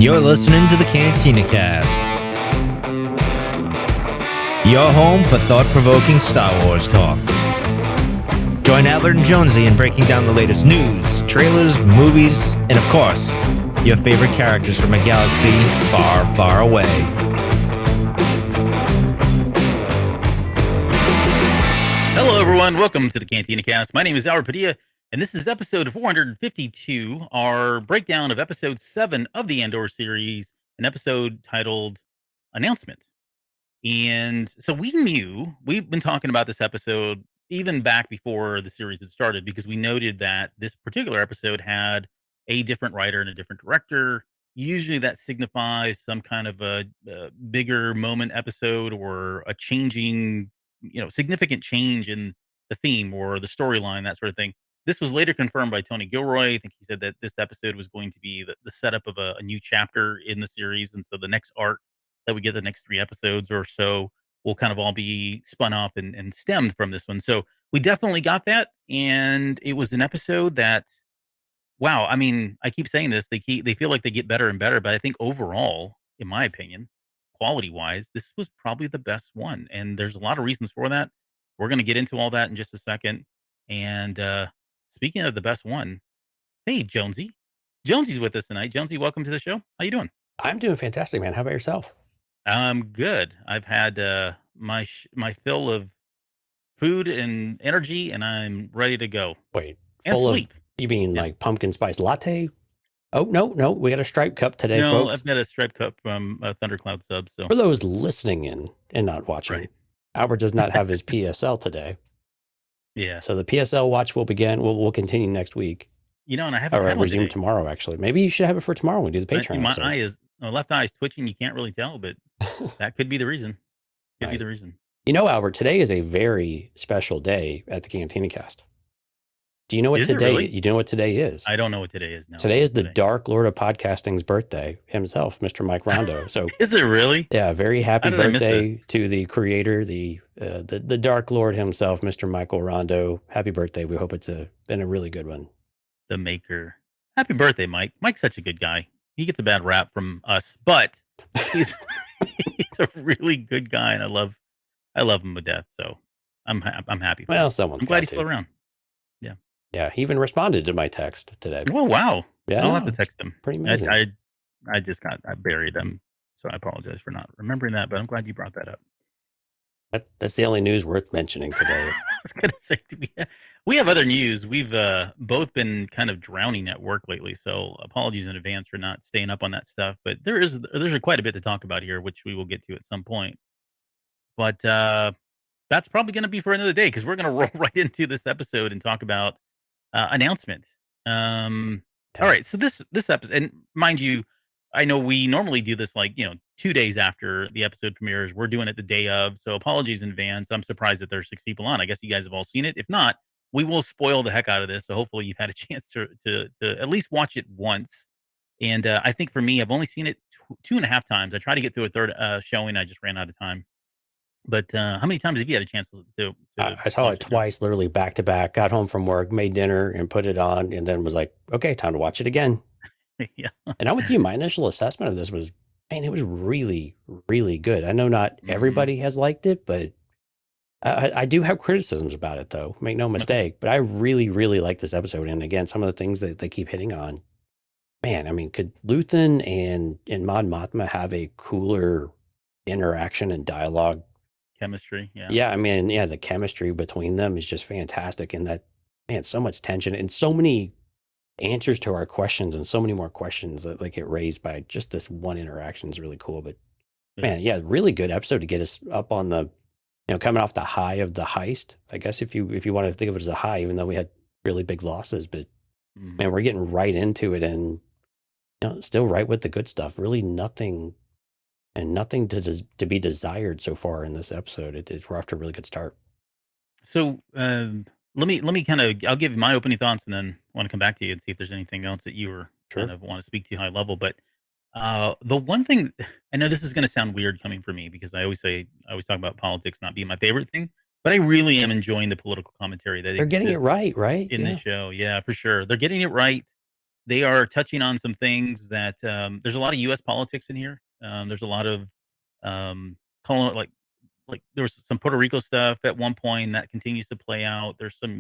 You're listening to the Cantina Cast, your home for thought-provoking Star Wars talk. Join Albert and Jonesy in breaking down the latest news, trailers, movies, and of course, your favorite characters from a galaxy far, far away. Hello, everyone. Welcome to the Cantina Cast. My name is Albert Padilla, and this is episode 452, our breakdown of episode 7 of the Andor series, an episode titled Announcement. And so we've been talking about this episode even back before the series had started, because we noted that this particular episode had a different writer and a different director. Usually that signifies some kind of a bigger moment episode or a changing, significant change in the theme or the storyline, that sort of thing. This was later confirmed by Tony Gilroy. I think he said that this episode was going to be the setup of a new chapter in the series. And so the next arc that we get, the next 3 episodes or so, will kind of all be spun off and stemmed from this one. So we definitely got that. And it was an episode that, wow, I mean, I keep saying this, they feel like they get better and better. But I think overall, in my opinion, quality wise, this was probably the best one. And there's a lot of reasons for that. We're going to get into all that in just a second. And speaking of the best one, hey, Jonesy. Jonesy's with us tonight. Jonesy, welcome to the show. How you doing? I'm doing fantastic, man. How about yourself? I'm good. I've had my fill of food and energy, and I'm ready to go. Wait, and sleep. You mean like pumpkin spice latte? Oh, no. We got a stripe cup today, no, folks. I've got a stripe cup from Thundercloud Sub. So for those listening in and not watching, right. Albert does not have his PSL today. Yeah. So the PSL watch will begin. We'll continue next week. And I haven't had resume tomorrow. Actually, maybe you should have it for tomorrow when we do the Patreon. My left eye is twitching. You can't really tell, but that could be the reason. Could be the reason. Albert, today is a very special day at the Cantina Cast. Do you know what today? Really? You know what today is? I don't know what today is. No. Today is the Dark Lord of Podcasting's birthday himself, Mr. Mike Rondo. So is it really? Yeah, very happy birthday to the creator, the Dark Lord himself, Mr. Michael Rondo. Happy birthday! We hope it's been a really good one. The maker. Happy birthday, Mike. Mike's such a good guy. He gets a bad rap from us, but he's a really good guy, and I love him to death. So I'm happy. Well, I'm glad he's still around. Yeah, he even responded to my text today. Oh, wow. Yeah, I'll have to text him. Pretty amazing. I buried him, so I apologize for not remembering that, but I'm glad you brought that up. That's the only news worth mentioning today. I was going to say, we have other news. We've both been kind of drowning at work lately, so apologies in advance for not staying up on that stuff. But there's quite a bit to talk about here, which we will get to at some point. But that's probably going to be for another day, because we're going to roll right into this episode and talk about announcement. All right, so this episode, and mind you, I know we normally do this 2 days after the episode premieres. We're doing it the day of, so apologies in advance. I'm surprised that there's 6 people on. I guess you guys have all seen it. If not, we will spoil the heck out of this. So hopefully you've had a chance to at least watch it once. And I think for me, I've only seen it 2.5 times. I tried to get through a third showing. I just ran out of time. But how many times have you had a chance to I saw it twice, literally back to back. Got home from work, made dinner, and put it on, and then was like, okay, time to watch it again. Yeah. And I'm with you. My initial assessment of this was, man, it was really, really good. I know not everybody has liked it, but I do have criticisms about it, though. Make no mistake. But I really, really like this episode. And again, some of the things that they keep hitting on. Man, I mean, could Luthen and Mon Mothma have a cooler interaction and dialogue? Chemistry, yeah. Yeah, I mean, the chemistry between them is just fantastic. And that, man, so much tension and so many answers to our questions, and so many more questions that get raised by just this one interaction is really cool. But man, really good episode to get us up on the, coming off the high of the heist. I guess if you want to think of it as a high, even though we had really big losses, but man, we're getting right into it, and still right with the good stuff. Really nothing to be desired so far in this episode. We're off to a really good start. So let me kind of, I'll give you my opening thoughts, and then I want to come back to you and see if there's anything else that you were kind of want to speak to high level. But the one thing, I know this is going to sound weird coming from me, because I always talk about politics not being my favorite thing, But I really am enjoying the political commentary that They're getting it exists right? in Yeah. this show. Yeah, for sure. They're getting it right. They are touching on some things that there's a lot of U.S. politics in here. There's a lot of colon, like there was some Puerto Rico stuff at one point that continues to play out. There's some,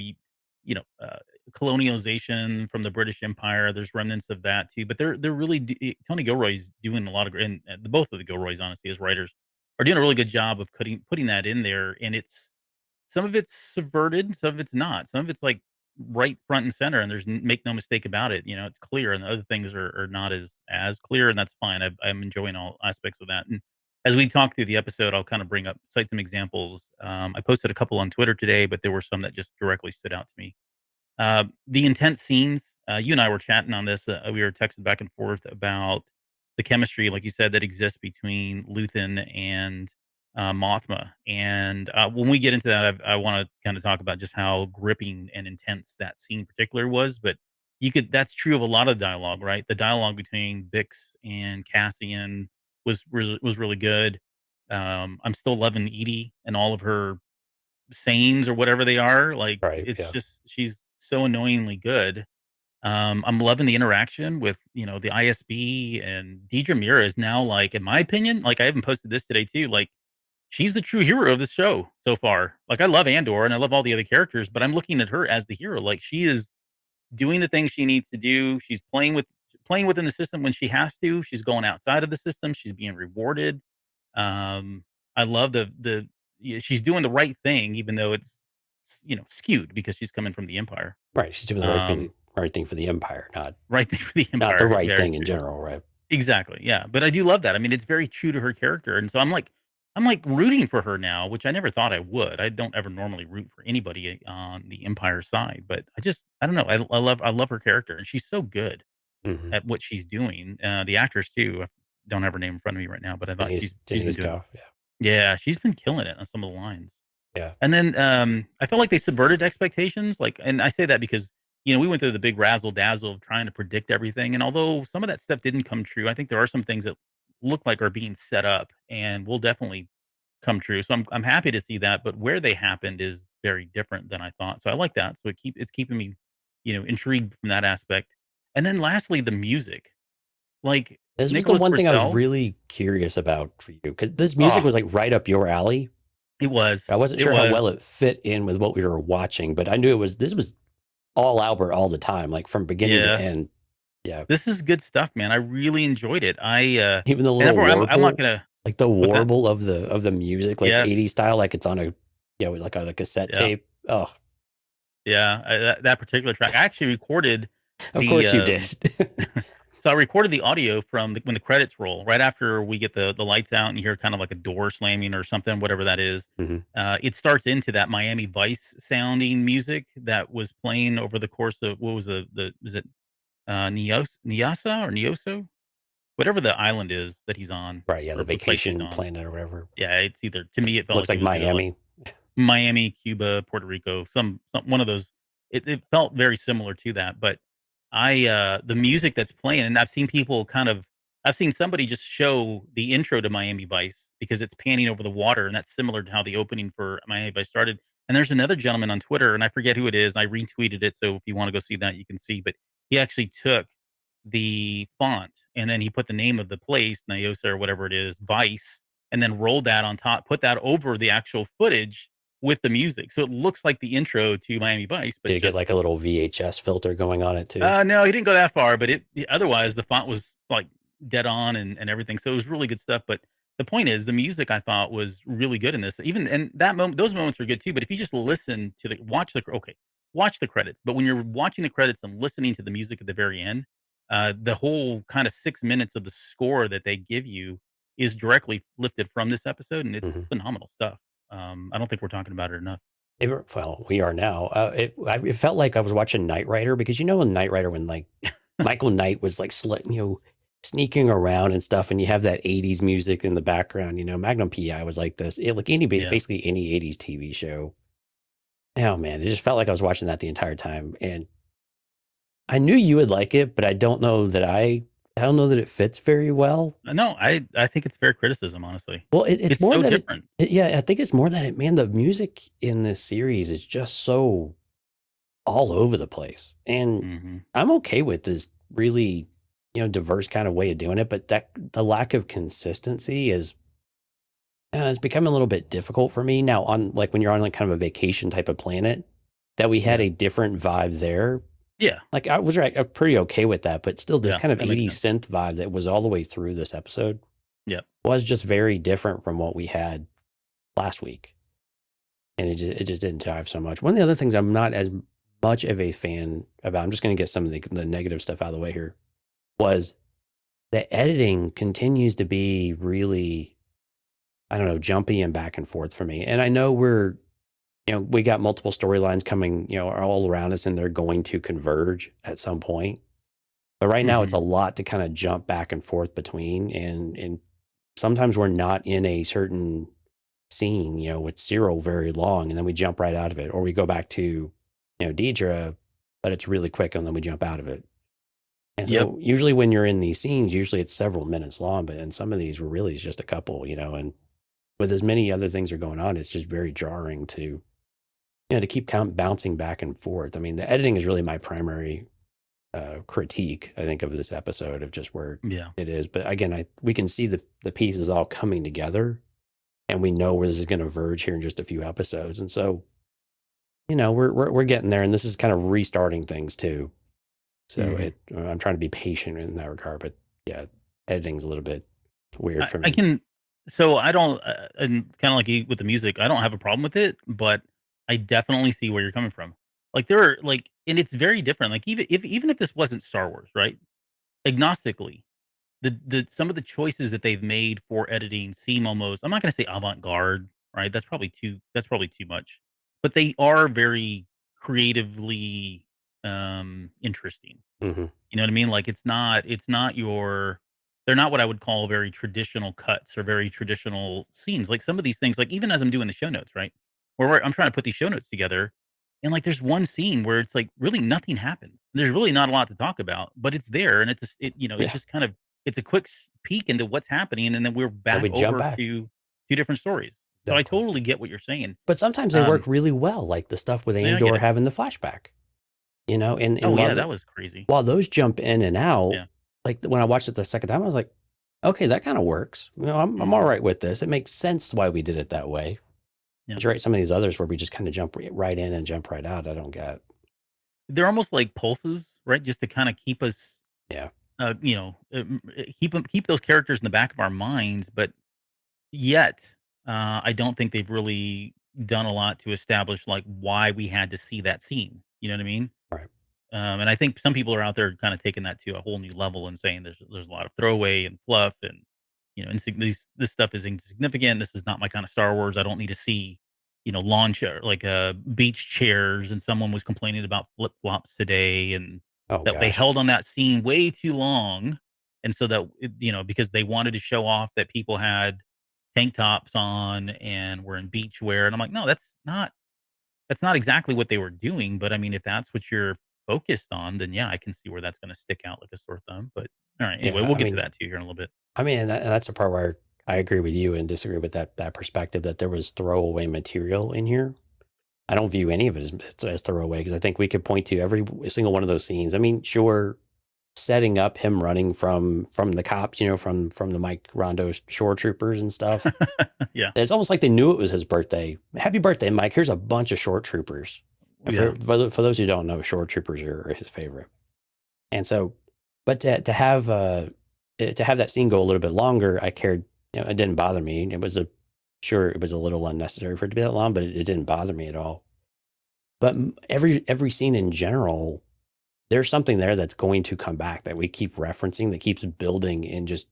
colonialization from the British Empire. There's remnants of that too. But they're really Tony Gilroy's doing a lot of and both of the Gilroys, honestly, as writers, are doing a really good job of putting that in there. And it's some of it's subverted, some of it's not. Some of it's like right front and center, and make no mistake about it. It's clear, and the other things are not as clear, and that's fine. I'm enjoying all aspects of that. And as we talk through the episode, I'll kind of cite some examples. I posted a couple on Twitter today, but there were some that just directly stood out to me. The intense scenes, you and I were chatting on this. We were texting back and forth about the chemistry, like you said, that exists between Luthen and Mothma. And when we get into that, I want to kind of talk about just how gripping and intense that scene in particular was. But that's true of a lot of dialogue, right? The dialogue between Bix and Cassian was really good. I'm still loving Edie and all of her sayings or whatever they are. Like, Right. it's Yeah. just she's so annoyingly good. I'm loving the interaction with, the ISB, and Dedra Meero is now, like, in my opinion, like, I even posted this today too, like, she's the true hero of the show so far. Like, I love Andor and I love all the other characters, but I'm looking at her as the hero. Like, she is doing the things she needs to do. She's playing within the system when she has to. She's going outside of the system. She's being rewarded. I love yeah, she's doing the right thing, even though it's skewed because she's coming from the Empire. Right. She's doing the Um, right thing for the Empire, right thing for the not the Empire. right Very thing in true. general, right? Exactly. Yeah, but I do love that. I mean, it's very true to her character, and so I'm like rooting for her now, which I never thought I would. I don't ever normally root for anybody on the Empire side, but I don't know. I love her character, and she's so good Hmm. at what she's doing. The actress too. I don't have her name in front of me right now, but I thought she's been Denise doing. Goff. Yeah. Yeah, she's been killing it on some of the lines. Yeah. And then, I felt like they subverted expectations, like, and I say that because, we went through the big razzle dazzle of trying to predict everything, and although some of that stuff didn't come true, I think there are some things that look like are being set up and will definitely come true. So I'm happy to see that, but where they happened is very different than I thought. So I like that. So it's keeping me, intrigued from that aspect. And then lastly, the music. Like, This was the Nicholas one thing I was Britell. really curious about for you, because this music Oh, was like right up your alley. it was. I wasn't It sure how well was. it fit in with what we were watching, but I knew this was all Albert all the time, like from beginning to Yeah. end. Yeah. This is good stuff, man. I really enjoyed it. Even the And little therefore I'm not warble, gonna. like the What's that? warble of the music, like Yes. 80s style, like it's on like on a cassette Yeah. tape. Oh, Yeah. That particular track, I actually recorded of the, course you did. so I recorded the audio from when the credits roll, right after we get the lights out and you hear kind of like a door slamming or something, whatever that is. Hmm. It starts into that Miami Vice sounding music that was playing over the course of, what was was it, Niasa or Nioso? Whatever the island is that he's on, Right. Yeah. or The the place he's vacation on. planet or whatever. Yeah, it's either, to me, it felt Looks like it like was either like Miami. Miami, Cuba, Puerto Rico, some one of those. It felt very similar to that, but the music that's playing, and I've seen somebody just show the intro to Miami Vice because it's panning over the water, and that's similar to how the opening for Miami Vice started. And there's another gentleman on Twitter, and I forget who it is, and I retweeted it, so if you want to go see that, you can see. But he actually took the font and then he put the name of the place, Nyosa or whatever it is, Vice, and then rolled that on top, put that over the actual footage with the music. So it looks like the intro to Miami Vice, Did but it get just like a little VHS filter going on it too? no, he didn't go that far, but otherwise the font was like dead on and everything. So it was really good stuff. But the point is, the music I thought was really good in this. Even and that moment, those moments are good too. But if you just listen to watch the credits. But when you're watching the credits and listening to the music at the very end, the whole kind of 6 minutes of the score that they give you is directly lifted from this episode, and it's Hmm. phenomenal stuff. I don't think we're talking about it enough. Well, we are now. It felt like I was watching Knight Rider, because in Knight Rider, when like Michael Knight was like sneaking around and stuff, and you have that 80s music in the background. Magnum PI was like this. Like Yeah. basically any 80s TV show. Oh man, it just felt like I was watching that the entire time, and I knew you would like it, but I don't know that I I don't know that it fits very well. No, I think it's fair criticism, honestly. Well, it's It's more so that different. yeah, I think it's more that man, the music in this series is just so all over the place. And Hmm. I'm okay with this really, diverse kind of way of doing it, but that the lack of consistency is it's become a little bit difficult for me now on like when you're on like kind of a vacation type of planet that we had Yeah. a different vibe there. Yeah. Like I was right, I'm pretty okay with that, but still this Yeah. kind of That makes 80s sense. synth vibe that was all the way through this episode Yep. was just very different from what we had last week. And it just didn't jive so much. One of the other things I'm not as much of a fan about, I'm just going to get some of the negative stuff out of the way here, was the editing continues to be really, I don't know, jumpy and back and forth for me. And I know we got multiple storylines coming, all around us and they're going to converge at some point. But right now it's Hmm. a lot to kind of jump back and forth between. And sometimes we're not in a certain scene, with Syril very long, and then we jump right out of it, or we go back to, Dedra, but it's really quick, and then we jump out of it. And Yep. so usually when you're in these scenes, usually it's several minutes long, but in some of these were really just a couple, and with as many other things are going on, it's just very jarring to keep bouncing back and forth. I mean, the editing is really my primary critique, I think, of this episode of just where Yeah. it is. But again, we can see the pieces all coming together and we know where this is going to verge here in just a few episodes. And so, we're getting there, and this is kind of restarting things too. So Mhm. I'm trying to be patient in that regard, but yeah, editing's a little bit weird for I me. can. So I don't, and kind of like you with the music, I don't have a problem with it, but I definitely see where you're coming from. Like there are like, and it's very different. Like even if this wasn't Star Wars, right? Agnostically, the some of the choices that they've made for editing seem almost, I'm not going to say avant-garde, right? That's probably too much. But they are very creatively interesting. Hmm. You know what I mean? Like it's not your, they're not what I would call very traditional cuts or very traditional scenes. Like some of these things, like even as I'm doing the show notes, right? Where I'm trying to put these show notes together, and like there's one scene where it's like really nothing happens. There's really not a lot to talk about, but it's there, and it Yeah. just kind of, it's a quick peek into what's happening, and then we're Then back we jump over back. to two different stories. So I Exactly. totally get what you're saying. But sometimes they work Um, really well, like the stuff with yeah, I get Andor it. having the flashback, and Oh yeah, while that was crazy. while those jump in and out, Yeah. like when I watched it the second time, I was like, okay, that kind of works. I'm all Hmm. right with this. It makes sense why we did it that way. Yeah. But you're right. Some of these others where we just kind of jump right in and jump right out, I don't get. They're almost like pulses, right? Just to kind of keep us, Yeah. keep those characters in the back of our minds. But yet, I don't think they've really done a lot to establish like why we had to see that scene. You know what I mean? Right. And I think some people are out there kind of taking that to a whole new level and saying there's a lot of throwaway and fluff, and this stuff is insignificant. This is not my kind of Star Wars. I don't need to see lawn chair like beach chairs, and someone was complaining about flip flops today, and Oh that they gosh. held on that scene way too long, and so that because they wanted to show off that people had tank tops on and were in beach wear, and I'm like, no, that's not exactly what they were doing, but I mean, if that's what you're focused on, then yeah, I can see where that's gonna stick out like a sore thumb, but all right, anyway, Yeah. we'll get to that too here in a little bit. That's a part where I agree with you and disagree with that perspective that there was throwaway material in here. I don't view any of it as throwaway because I think we could point to every single one of those scenes. I mean, sure, setting up him running from the cops, from the Mike Rondo shore troopers and stuff. Yeah. It's almost like they knew it was his birthday. Happy birthday, Mike! Here's a bunch of shore troopers. And Yeah. for those who don't know, shore troopers are his favorite. And so, but to have that scene go a little bit longer, I cared. It didn't bother me. It was a little unnecessary for it to be that long, but it didn't bother me at all. But every scene in general, there's something there that's going to come back that we keep referencing, that keeps building and just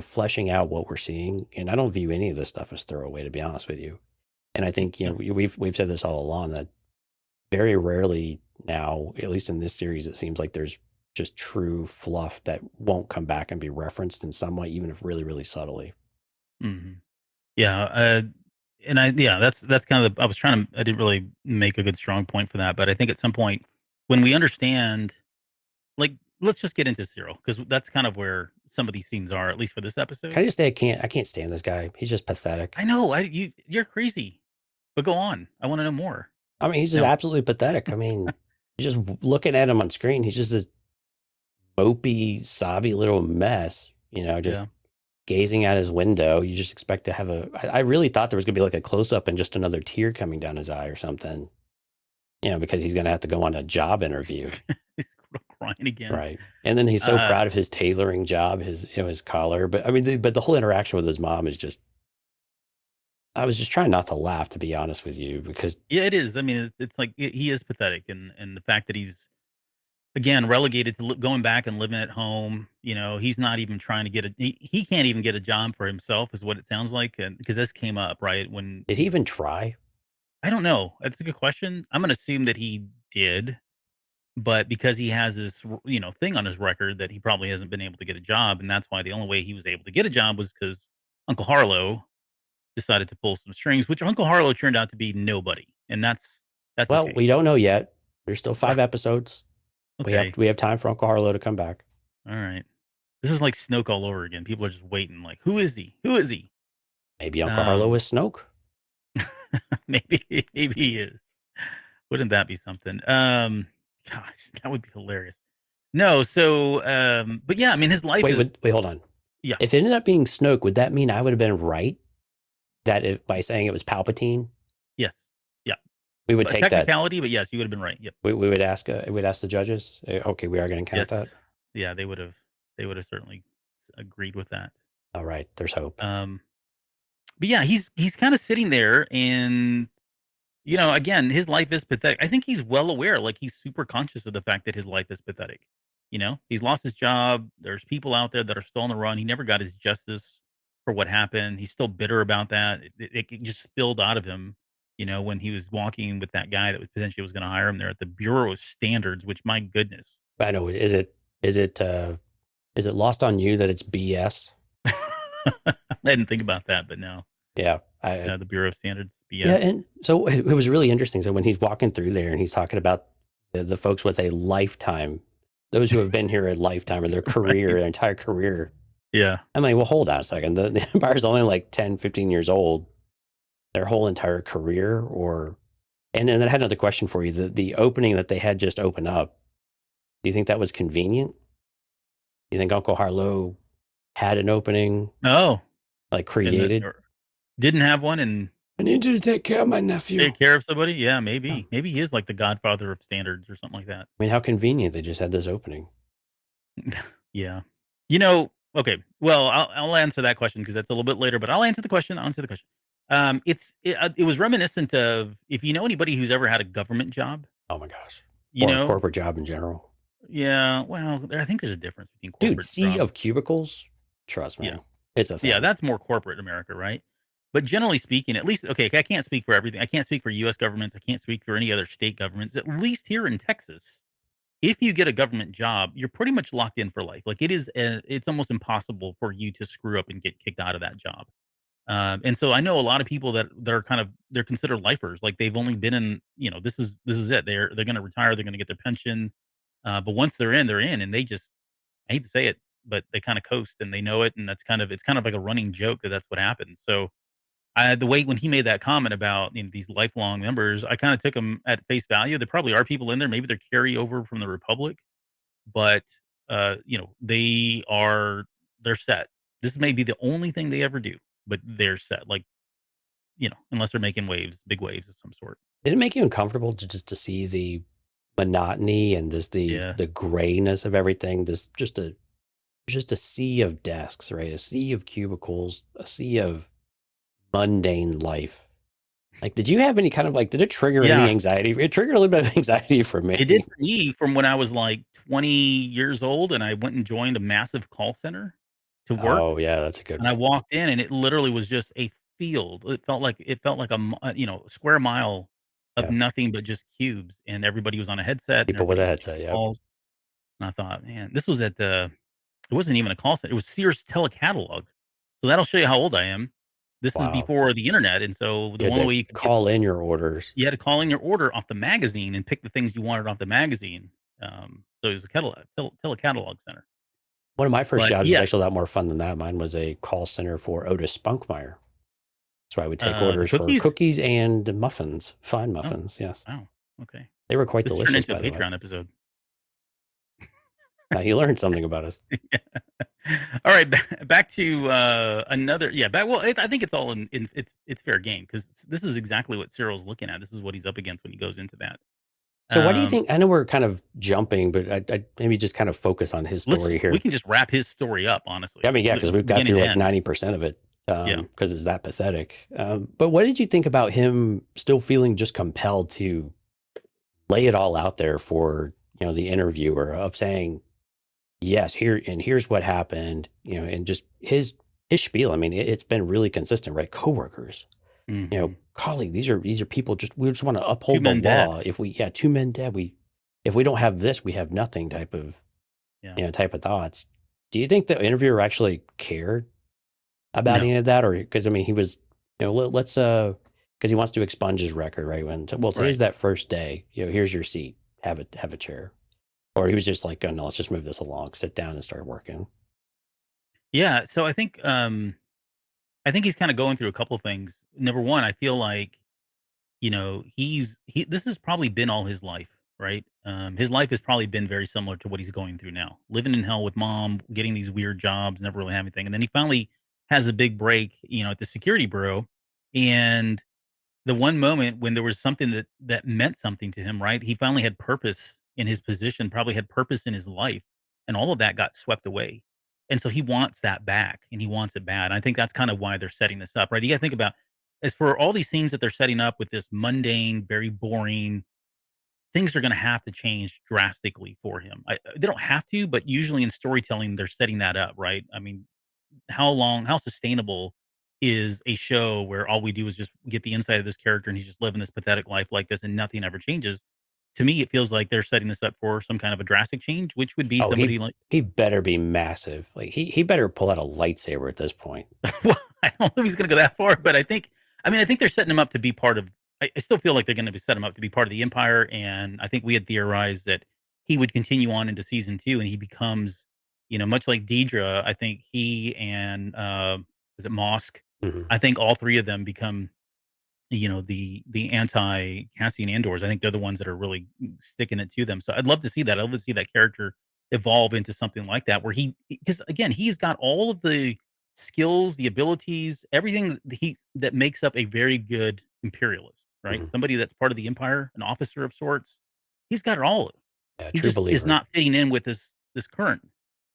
fleshing out what we're seeing. And I don't view any of this stuff as throwaway, to be honest with you. And I think Yeah. we've said this all along that very rarely now, at least in this series, it seems like there's just true fluff that won't come back and be referenced in some way, even if really, really subtly. Mhm. Yeah, and that's kind of I was trying to, I didn't really make a good strong point for that, but I think at some point when we understand, like let's just get into Syril, because that's kind of where some of these scenes are, at least for this episode. Can I just say I can't stand this guy. He's just pathetic. I know you're crazy, but go on. I want to know more. I mean, he's just No. absolutely pathetic. I mean, just looking at him on screen, he's just a mopey, sobby little mess, just Yeah. gazing out his window. You just expect to have I really thought there was going to be like a close up and just another tear coming down his eye or something, because he's going to have to go on a job interview. He's crying again. Right. And then he's so proud of his tailoring job, his collar. But I mean, but the whole interaction with his mom is just, I was just trying not to laugh, to be honest with you, because Yeah, it is. I mean, it's like he is pathetic, and the fact that he's again relegated to going back and living at home. He's not even trying to get he can't even get a job for himself, is what it sounds like, and because this came up right when did he even try? I don't know. That's a good question. I'm going to assume that he did, but because he has this thing on his record that he probably hasn't been able to get a job, and that's why the only way he was able to get a job was because Uncle Harlow decided to pull some strings, which Uncle Harlow turned out to be nobody, and that's Well, okay. we don't know yet. There's still 5 episodes. Okay. We have time for Uncle Harlow to come back. All right. This is like Snoke all over again. People are just waiting. Like, who is he? Who is he? Maybe Uncle Harlow is Snoke. maybe he is. Wouldn't that be something? Gosh, that would be hilarious. No, so but yeah, I mean his life is Wait, hold on. Yeah. If it ended up being Snoke, would that mean I would have been right? That by saying it was Palpatine? Yes. Yeah. We would take that technicality, but yes, you would have been right. Yep. We would ask the judges. Okay, we are going to count that. Yeah, they would have certainly agreed with that. All right, there's hope. But yeah, he's kind of sitting there, and again, his life is pathetic. I think he's well aware, like he's super conscious of the fact that his life is pathetic. He's lost his job. There's people out there that are still on the run. He never got his justice for what happened. He's still bitter about that. It just spilled out of him, when he was walking with that guy that was potentially was going to hire him there at the Bureau of Standards, which, my goodness. I know. Is it lost on you that it's BS? I didn't think about that, but no. Yeah. The Bureau of Standards, BS. Yeah, and so it was really interesting. So when he's walking through there and he's talking about the folks with a lifetime, those who have been here a lifetime or their career, their entire career. Yeah. I'm like, well, hold on a second. The Empire's only like 10, 15 years old. Their whole entire career, and then I had another question for you. The opening that they had just opened up, do you think that was convenient? Do you think Uncle Harlow had an opening? Oh. Like created? Didn't have one, and I need you to take care of my nephew. Take care of somebody? Yeah, maybe. Oh. Maybe he is like the godfather of standards or something like that. I mean, how convenient they just had this opening. Yeah. Okay. Well, I'll answer that question because that's a little bit later, but I'll answer the question. It was reminiscent of, if you know anybody who's ever had a government job. Oh my gosh. Or a corporate job in general. Yeah. Well, I think there's a difference between corporate. Dude, sea of cubicles. Trust me. Yeah. It's a thing. Yeah, that's more corporate America, right? But generally speaking, at least, okay, I can't speak for everything. I can't speak for U.S. governments. I can't speak for any other state governments. At least here in Texas, if you get a government job, you're pretty much locked in for life. Like it's almost impossible for you to screw up and get kicked out of that job. And so I know a lot of people that are they're considered lifers. Like they've only been in, this is it. They're going to retire. They're going to get their pension. But once they're in, and they just, I hate to say it, but they kind of coast and they know it. And it's kind of like a running joke that's what happens. So the way when he made that comment about these lifelong members, I kind of took them at face value. There probably are people in there. Maybe they're carryover from the Republic, but they're set. This may be the only thing they ever do, but they're set. Like, unless they're making big waves of some sort. Did it make you uncomfortable to see the monotony and the grayness of everything? This just a sea of desks, right? A sea of cubicles, a sea of mundane life. Like, did you have any kind of did it trigger any anxiety? It triggered a little bit of anxiety for me. It did for me from when I was like 20 years old and I went and joined a massive call center to work. Oh yeah, that's a good one. And I walked in and it literally was just a field. It felt like a square mile of nothing but just cubes, and everybody was on a headset. People with a headset, yeah. And I thought, man, this was it wasn't even a call center. It was Sears telecatalog. So that'll show you how old I am. This is before the internet, and so the only way you could call in your orders. You had to call in your order off the magazine and pick the things you wanted off the magazine. So it was a telecatalog center. One of my first But jobs was actually a lot yes, more fun than that. Mine was a call center for Otis Spunkmeyer. That's why I would take the orders for cookies. cookies and muffins, fine Oh, muffins. Yes, wow. Okay, they were quite this turned delicious, into a by the way. Patreon episode. Now you learned something about us. All right, back to another. Yeah, back. Well, I think it's all in it's fair game because this is exactly what Cyril's looking at. This is what he's up against when he goes into that. So, what do you Um, think? I know we're kind of jumping, but I maybe just kind of focus on his story we here. can just wrap his story up, honestly. I mean, yeah, because we've got Beginning through to like end. 90% of it Yeah. because it's that pathetic. But what did you think about him still feeling just compelled to lay it all out there for the interviewer of saying, yes, here's what happened, and just his spiel. I mean, it's been really consistent, right? Coworkers, Mhm. colleague, these are people we just want to Two uphold the men dead. law. Two men dead, if we don't have this, we have nothing type of Yeah. type of thoughts. Do you think the interviewer actually cared about No. any of that? Or because I mean he was, let's because he wants to expunge his record, right? Well, Right. today's that first day, here's your seat, have a chair. Or he was just like, oh, no, let's just move this along, sit down and start working. Yeah. So I think he's kind of going through a couple things. Number one, I feel like this has probably been all his life, right? His life has probably been very similar to what he's going through now, living in hell with mom, getting these weird jobs, never really having anything, and then he finally has a big break, at the security bureau, and the one moment when there was something that meant something to him, right? He finally had purpose in his position, probably had purpose in his life, and all of that got swept away. And so he wants that back, and he wants it bad. I think that's kind of why they're setting this up, right? You got to think about as for all these scenes that they're setting up with this mundane, very boring, things are going to have to change drastically for him. They don't have to, but usually in storytelling, they're setting that up, right? I mean, how sustainable is a show where all we do is just get the inside of this character and he's just living this pathetic life like this and nothing ever changes? To me, it feels like they're setting this up for some kind of a drastic change, which would be Oh, somebody like, he better be massive. Like he better pull out a lightsaber at this point. well, I don't know if he's going to go that far, but I think they're setting him up to be part of. I still feel like they're going to be set him up to be part of the Empire, and I think we had theorized that he would continue on into season 2, and he becomes, much like Dedra. I think he and is it Mosk? Mhm. I think all three of them become, the anti Cassian Andors. I think they're the ones that are really sticking it to them. So I'd love to see that. I'd love to see that character evolve into something like that, where because again, he's got all of the skills, the abilities, everything that makes up a very good imperialist, right? Mhm. Somebody that's part of the empire, an officer of sorts. He's got it all. Yeah, He true just is believer. not fitting in with this current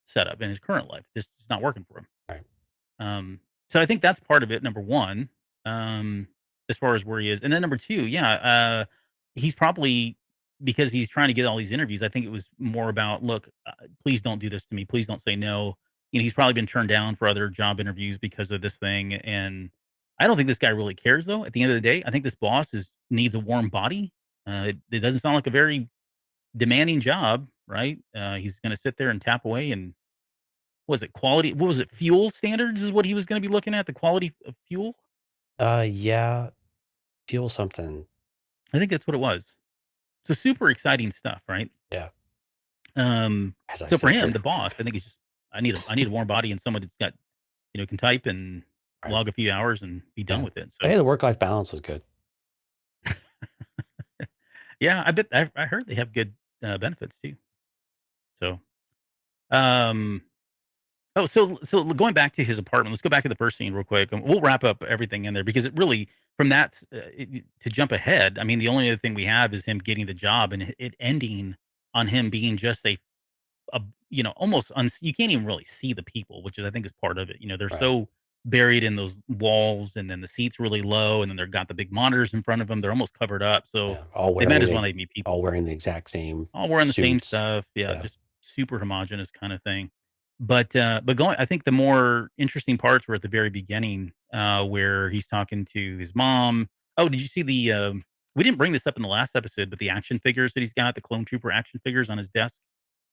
setup in his current life. Just it's not working for him. Right. So I think that's part of it. Number one, as far as where he is, and then number two, yeah, he's probably because he's trying to get all these interviews. I think it was more about, look, please don't do this to me. Please don't say no. He's probably been turned down for other job interviews because of this thing, and I don't think this guy really cares. Though at the end of the day, I think this boss needs a warm body. It doesn't sound like a very demanding job, right? He's going to sit there and tap away and was it quality? What was it? Fuel standards is what he was going to be looking at. The quality of fuel. Yeah, feel something. I think that's what it was. So super exciting stuff, right? Yeah, as I So for sit him, here. the boss, I think he's just I need a warm body and someone that's got can type and Right. log a few hours and be done Yeah. with it. But So hey, the work-life balance is good. yeah, I bet I heard they have good benefits too. So um oh, so going back to his apartment, let's go back to the first scene real quick, and we'll wrap up everything in there because it really, from that to jump ahead. I mean, the only other thing we have is him getting the job and it ending on him being just a almost you can't even really see the people, which is I think is part of it. They're Right. so buried in those walls, and then the seats really low, and then they've got the big monitors in front of them. They're almost covered up, so Yeah. they might as well not be people. All wearing the exact same All wearing the same suits. stuff. Yeah, Yeah. just super homogenous kind of thing. But going, I think the more interesting parts were at the very beginning, where he's talking to his mom. Oh, did you see the? We didn't bring this up in the last episode, but the action figures that he's got, the clone trooper action figures on his desk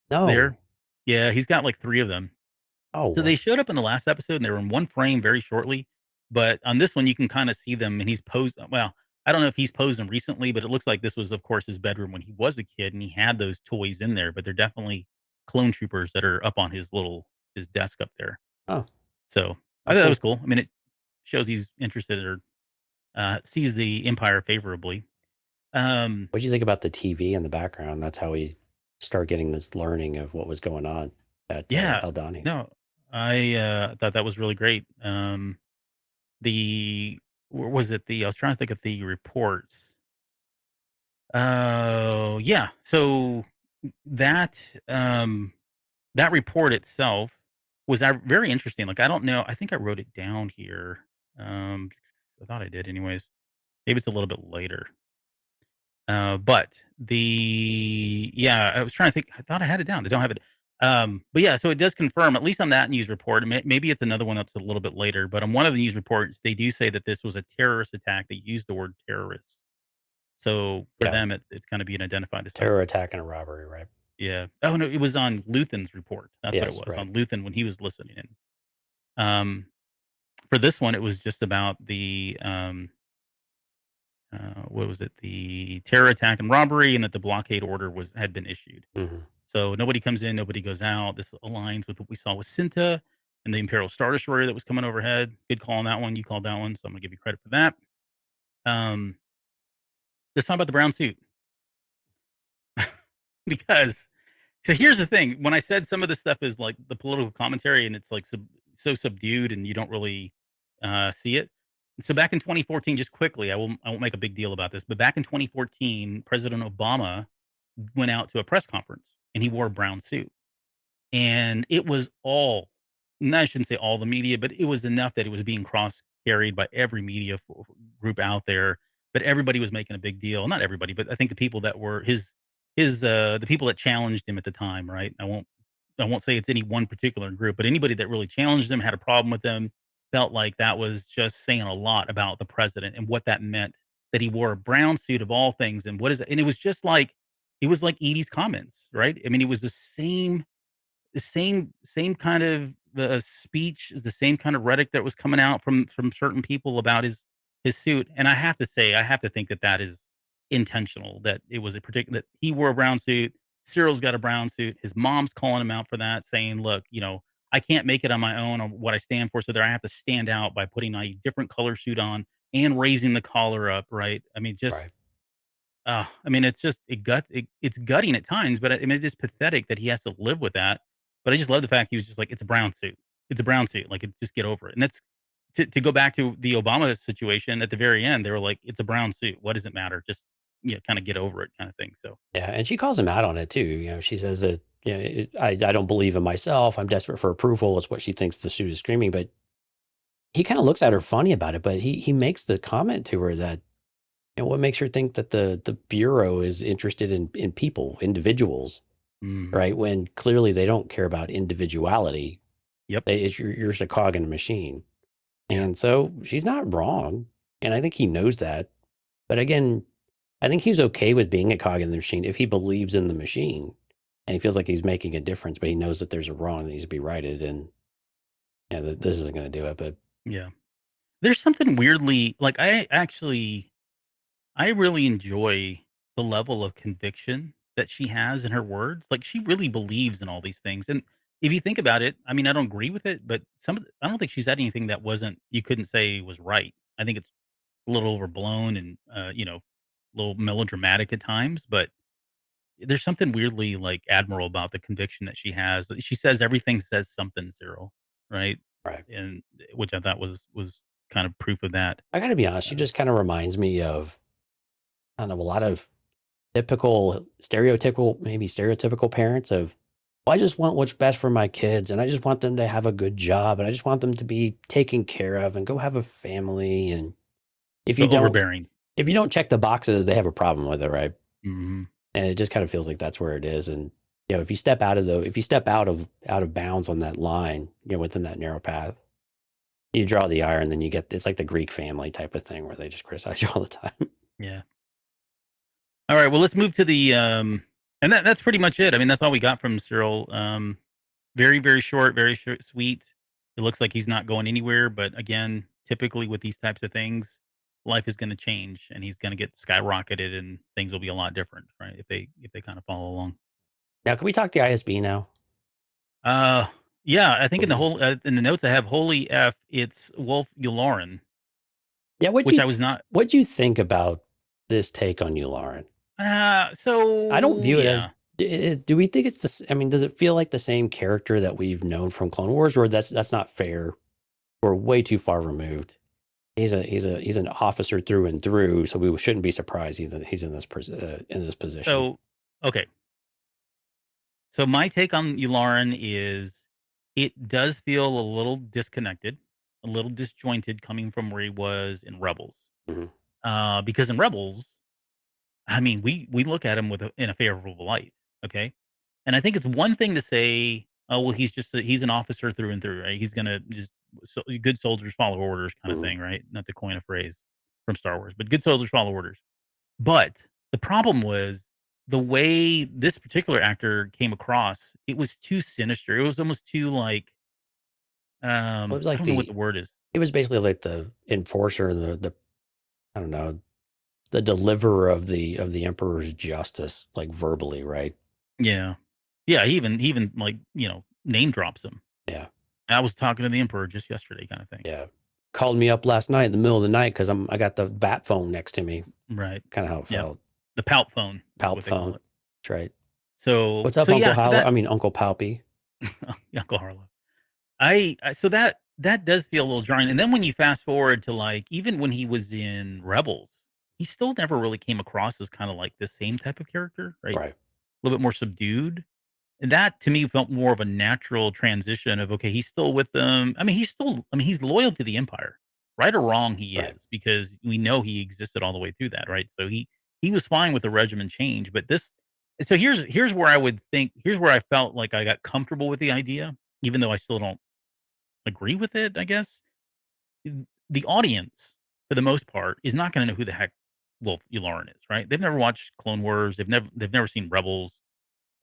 there. No. Yeah, he's got like three of them. Oh, So they showed up in the last episode and they were in one frame very shortly. But on this one, you can kind of see them and he's posed. Well, I don't know if he's posed them recently, but it looks like this was, of course, his bedroom when he was a kid, and he had those toys in there. But they're definitely clone troopers that are up on his desk up there. Oh, So I how thought that cool. was cool. I mean, it shows he's interested or sees the Empire favorably. Um, What do you think about the TV in the background? That's how we start getting this learning of what was going on at yeah, Eldani. no, I thought that was really great. The Where was it? I was trying to think of the reports. Oh, yeah. So that that report itself was very interesting. Like, I don't know. I think I wrote it down here. Um, I thought I did, anyways. Maybe it's a little bit later. But yeah, I was trying to think. I thought I had it down. I don't have it. But yeah, so it does confirm, at least on that news report. Maybe it's another one that's a little bit later, but on one of the news reports, they do say that this was a terrorist attack. They use the word terrorist. So for Yeah, them, it's kind of being identified as such. terror attack and a robbery, right? Yeah. Oh no, it was on Luthen's report. That's what it Yes, was right. on Luthen when he was listening in. Um, for this one, it was just about the what was it? The terror attack and robbery, and that the blockade order had been issued. Hmm. So nobody comes in, nobody goes out. This aligns with what we saw with Cinta and the Imperial Star Destroyer that was coming overhead. Good call on that one. You called that one, so I'm gonna give you credit for that. Um, let's talk about the brown suit because so here's the thing: when I said some of this stuff is like the political commentary, and it's like so subdued, and you don't really see it. So back in 2014, just quickly, I won't make a big deal about this, but back in 2014, President Obama went out to a press conference, and he wore a brown suit. And it was all, and I shouldn't say all the media, but it was enough that it was being cross carried by every media group out there. But everybody was making a big deal. Not everybody, but I think the people that were the people that challenged him at the time, right? I won't say it's any one particular group, but anybody that really challenged him, had a problem with him, felt like that was just saying a lot about the president and what that meant, that he wore a brown suit of all things. And what is it? And it was just like, it was like Edie's comments, right? I mean, it was the same kind of speech, the same kind of rhetoric that was coming out from certain people about his suit. And I have to say, I have to think that that is intentional. That it was a particular, that he wore a brown suit. Cyril's got a brown suit. His mom's calling him out for that, saying, "Look, I can't make it on my own on what I stand for. So there, I have to stand out by putting a different color suit on and raising the collar up." Right? I mean, just Right. I mean, it's just it's gutting at times, but I mean, it is pathetic that he has to live with that. But I just love the fact he was just like, "It's a brown suit. It's a brown suit. Like, just get over it." And that's to go back to the Obama situation at the very end. They were like, "It's a brown suit. What does it matter? Just kind of get over it," kind of thing. So Yeah, and she calls him out on it too. She says that I don't believe in myself. I'm desperate for approval. Is what she thinks the suit is screaming. But he kind of looks at her funny about it. But he makes the comment to her that what makes her think that the bureau is interested in people, individuals, mhm. right? When clearly they don't care about individuality. Yep, You're just a cog in a machine. yeah, And so she's not wrong. And I think he knows that. But again, I think he's okay with being a cog in the machine if he believes in the machine and he feels like he's making a difference, but he knows that there's a wrong that needs to be righted. And this isn't going to do it. But yeah. There's something weirdly like I really enjoy the level of conviction that she has in her words. Like, she really believes in all these things. And if you think about it, I mean, I don't agree with it, but I don't think she said anything that wasn't, you couldn't say was right. I think it's a little overblown and, a little melodramatic at times, but there's something weirdly like admirable about the conviction that she has. She says everything says something, Cyril, right? right. And which I thought was kind of proof of that. I got to be honest, she Uh, just kind of reminds me of kind of a lot of typical, maybe stereotypical parents of, well, I just want what's best for my kids and I just want them to have a good job and I just want them to be taken care of and go have a family. And if you so don't, overbearing. if you don't check the boxes, they have a problem with it, right? Hmm. And it just kind of feels like that's where it is. And if you step out of bounds on that line, within that narrow path, you draw the ire, and then you get it's like the Greek family type of thing where they just criticize you all the time. Yeah. All right. Well, let's move to the and that's pretty much it. I mean, that's all we got from Cyril. Very, very short, very short, sweet. It looks like he's not going anywhere, but again, typically with these types of things, life is going to change and he's going to get skyrocketed and things will be a lot different, right? If they kind of follow along. Now, can we talk the ISB now? Uh, yeah, I think Please. in the notes I have holy F, it's Wolf Yularen, Yeah, which I was not. what'd you think about this take on Yularen? So I don't view it as. yeah, Do we think it's this? I mean, does it feel like the same character that we've known from Clone Wars, or that's not fair? We're way too far removed. He's an officer through and through, so we shouldn't be surprised he's in this position. so okay. So my take on Yularen is it does feel a little disconnected, a little disjointed coming from where he was in Rebels. Mhm. Because in Rebels, I mean, we look at him in a favorable light, okay? And I think it's one thing to say, "Oh, well, he's an officer through and through, right? He's gonna just good soldiers follow orders kind of Mhm. thing, right?" Not to coin a phrase from Star Wars, but good soldiers follow orders. But the problem was the way this particular actor came across, it was too sinister. It was almost too like, Well, it was I like don't know what the word is. it was basically like the enforcer and the I don't know, the deliverer of the emperor's justice, like verbally, right? Yeah. Yeah, he even like, name drops him. Yeah, I was talking to the Emperor just yesterday kind of thing. yeah. Called me up last night in the middle of the night because I got the bat phone next to me. Right. Kind of how it Yeah. felt. The Palp phone is Palp what they call phone. it. That's right. So What's up, so Uncle yeah, so Howler? that I mean, Uncle Palpy. Uncle Harlow. So that does feel a little jarring. And then when you fast forward to like even when he was in Rebels, he still never really came across as kind of like the same type of character, right? Right. A little bit more subdued. And that to me felt more of a natural transition of okay, he's still with them. He's loyal to the Empire. Right or wrong, he Right. is, because we know he existed all the way through that, right? So he was fine with the regimen change. But this so here's where I would think here's where I felt like I got comfortable with the idea, even though I still don't agree with it, I guess. The audience, for the most part, is not gonna know who the heck Wolf Yularen is, right? They've never watched Clone Wars, they've never seen Rebels.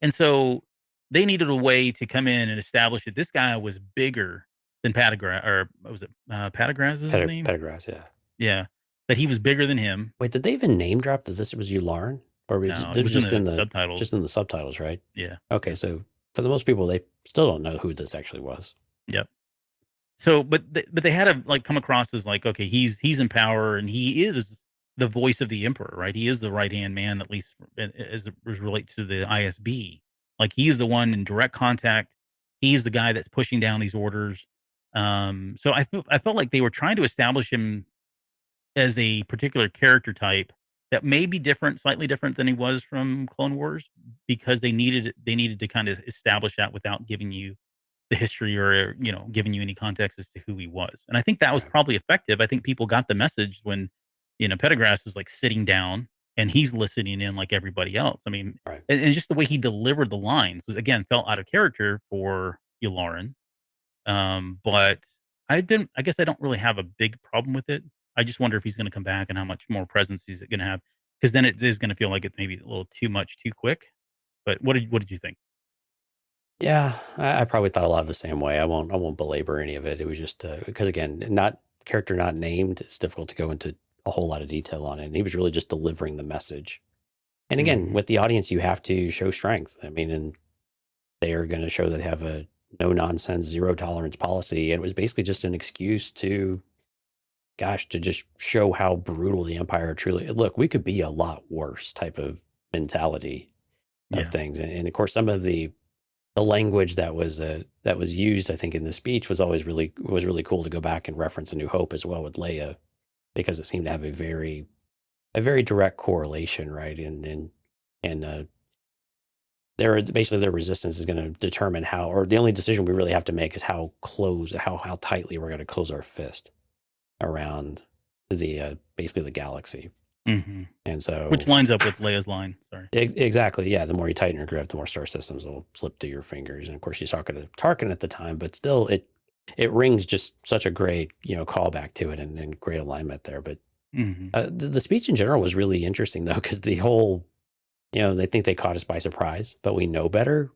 And so they needed a way to come in and establish that this guy was bigger than Patagras, or what was it? Patagras is his name? Pedigras, yeah. Yeah. That he was bigger than him. Wait, did they even name drop that this was Yularen? Or was No, it it was in just the in the subtitles. subtitles, right? Yeah. Okay, so for the most people, they still don't know who this actually was. Yep. So, but they had to like come across as like, okay, he's in power and he is the voice of the emperor, right? He is the right hand man, at least as it relates to the ISB. Like he is the one in direct contact. He's the guy that's pushing down these orders. So I felt like they were trying to establish him as a particular character type that may be different, slightly different than he was from Clone Wars, because they needed to kind of establish that without giving you the history or giving you any context as to who he was. And I think that was Right. probably effective. I think people got the message when Pendergrass is like sitting down and he's listening in like everybody else. I mean, Right. and just the way he delivered the lines was again felt out of character for Yularen. But I guess I don't really have a big problem with it. I just wonder if he's going to come back and how much more presence he's going to have, because then it is going to feel like it maybe a little too much too quick. But what did you think? Yeah, I probably thought a lot of the same way. I won't belabor any of it. It was just because again, not character not named. It's difficult to go into a whole lot of detail on it. And he was really just delivering the message. And again, Mhm. with the audience, you have to show strength. I mean, and they are going to show that they have a no nonsense, zero tolerance policy. And it was basically just an excuse to, gosh, to just show how brutal the empire truly. Look, we could be a lot worse type of mentality of Yeah. things. And of course, some of the language that was used, I think, in the speech was really cool to go back and reference A New Hope as well with Leia, because it seemed to have a very direct correlation, right? And their resistance is going to determine how, or the only decision we really have to make is how tightly we're going to close our fist around the basically the galaxy. Mhm. And so, Which lines up with Leia's line. Sorry. exactly, yeah. The more you tighten your grip, the more star systems will slip through your fingers. And of course, she's talking to Tarkin at the time, but still, it rings just such a great callback to it, and great alignment there. But Mhm. the speech in general was really interesting though, because the whole they think they caught us by surprise, but we know better.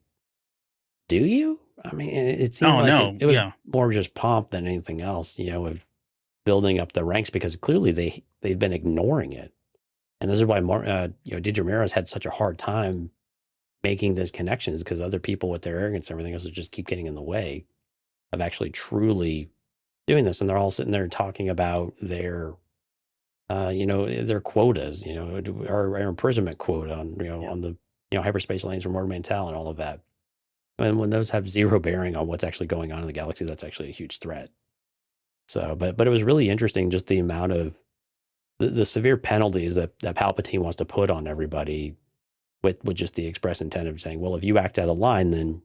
Do you? I mean, it seemed Oh, like no. it was Yeah. more just pomp than anything else. Of building up the ranks, because clearly they've been ignoring it. And this is why Dedra Meero's had such a hard time making those connections, because other people with their arrogance and everything else will just keep getting in the way of actually truly doing this. And they're all sitting there talking about their their quotas, our imprisonment quota on on the hyperspace lanes from Morgan Mantel and all of that. And when those have zero bearing on what's actually going on in the galaxy, that's actually a huge threat. So, but it was really interesting, just the amount of the severe penalties that Palpatine wants to put on everybody, with just the express intent of saying, well, if you act out of line, then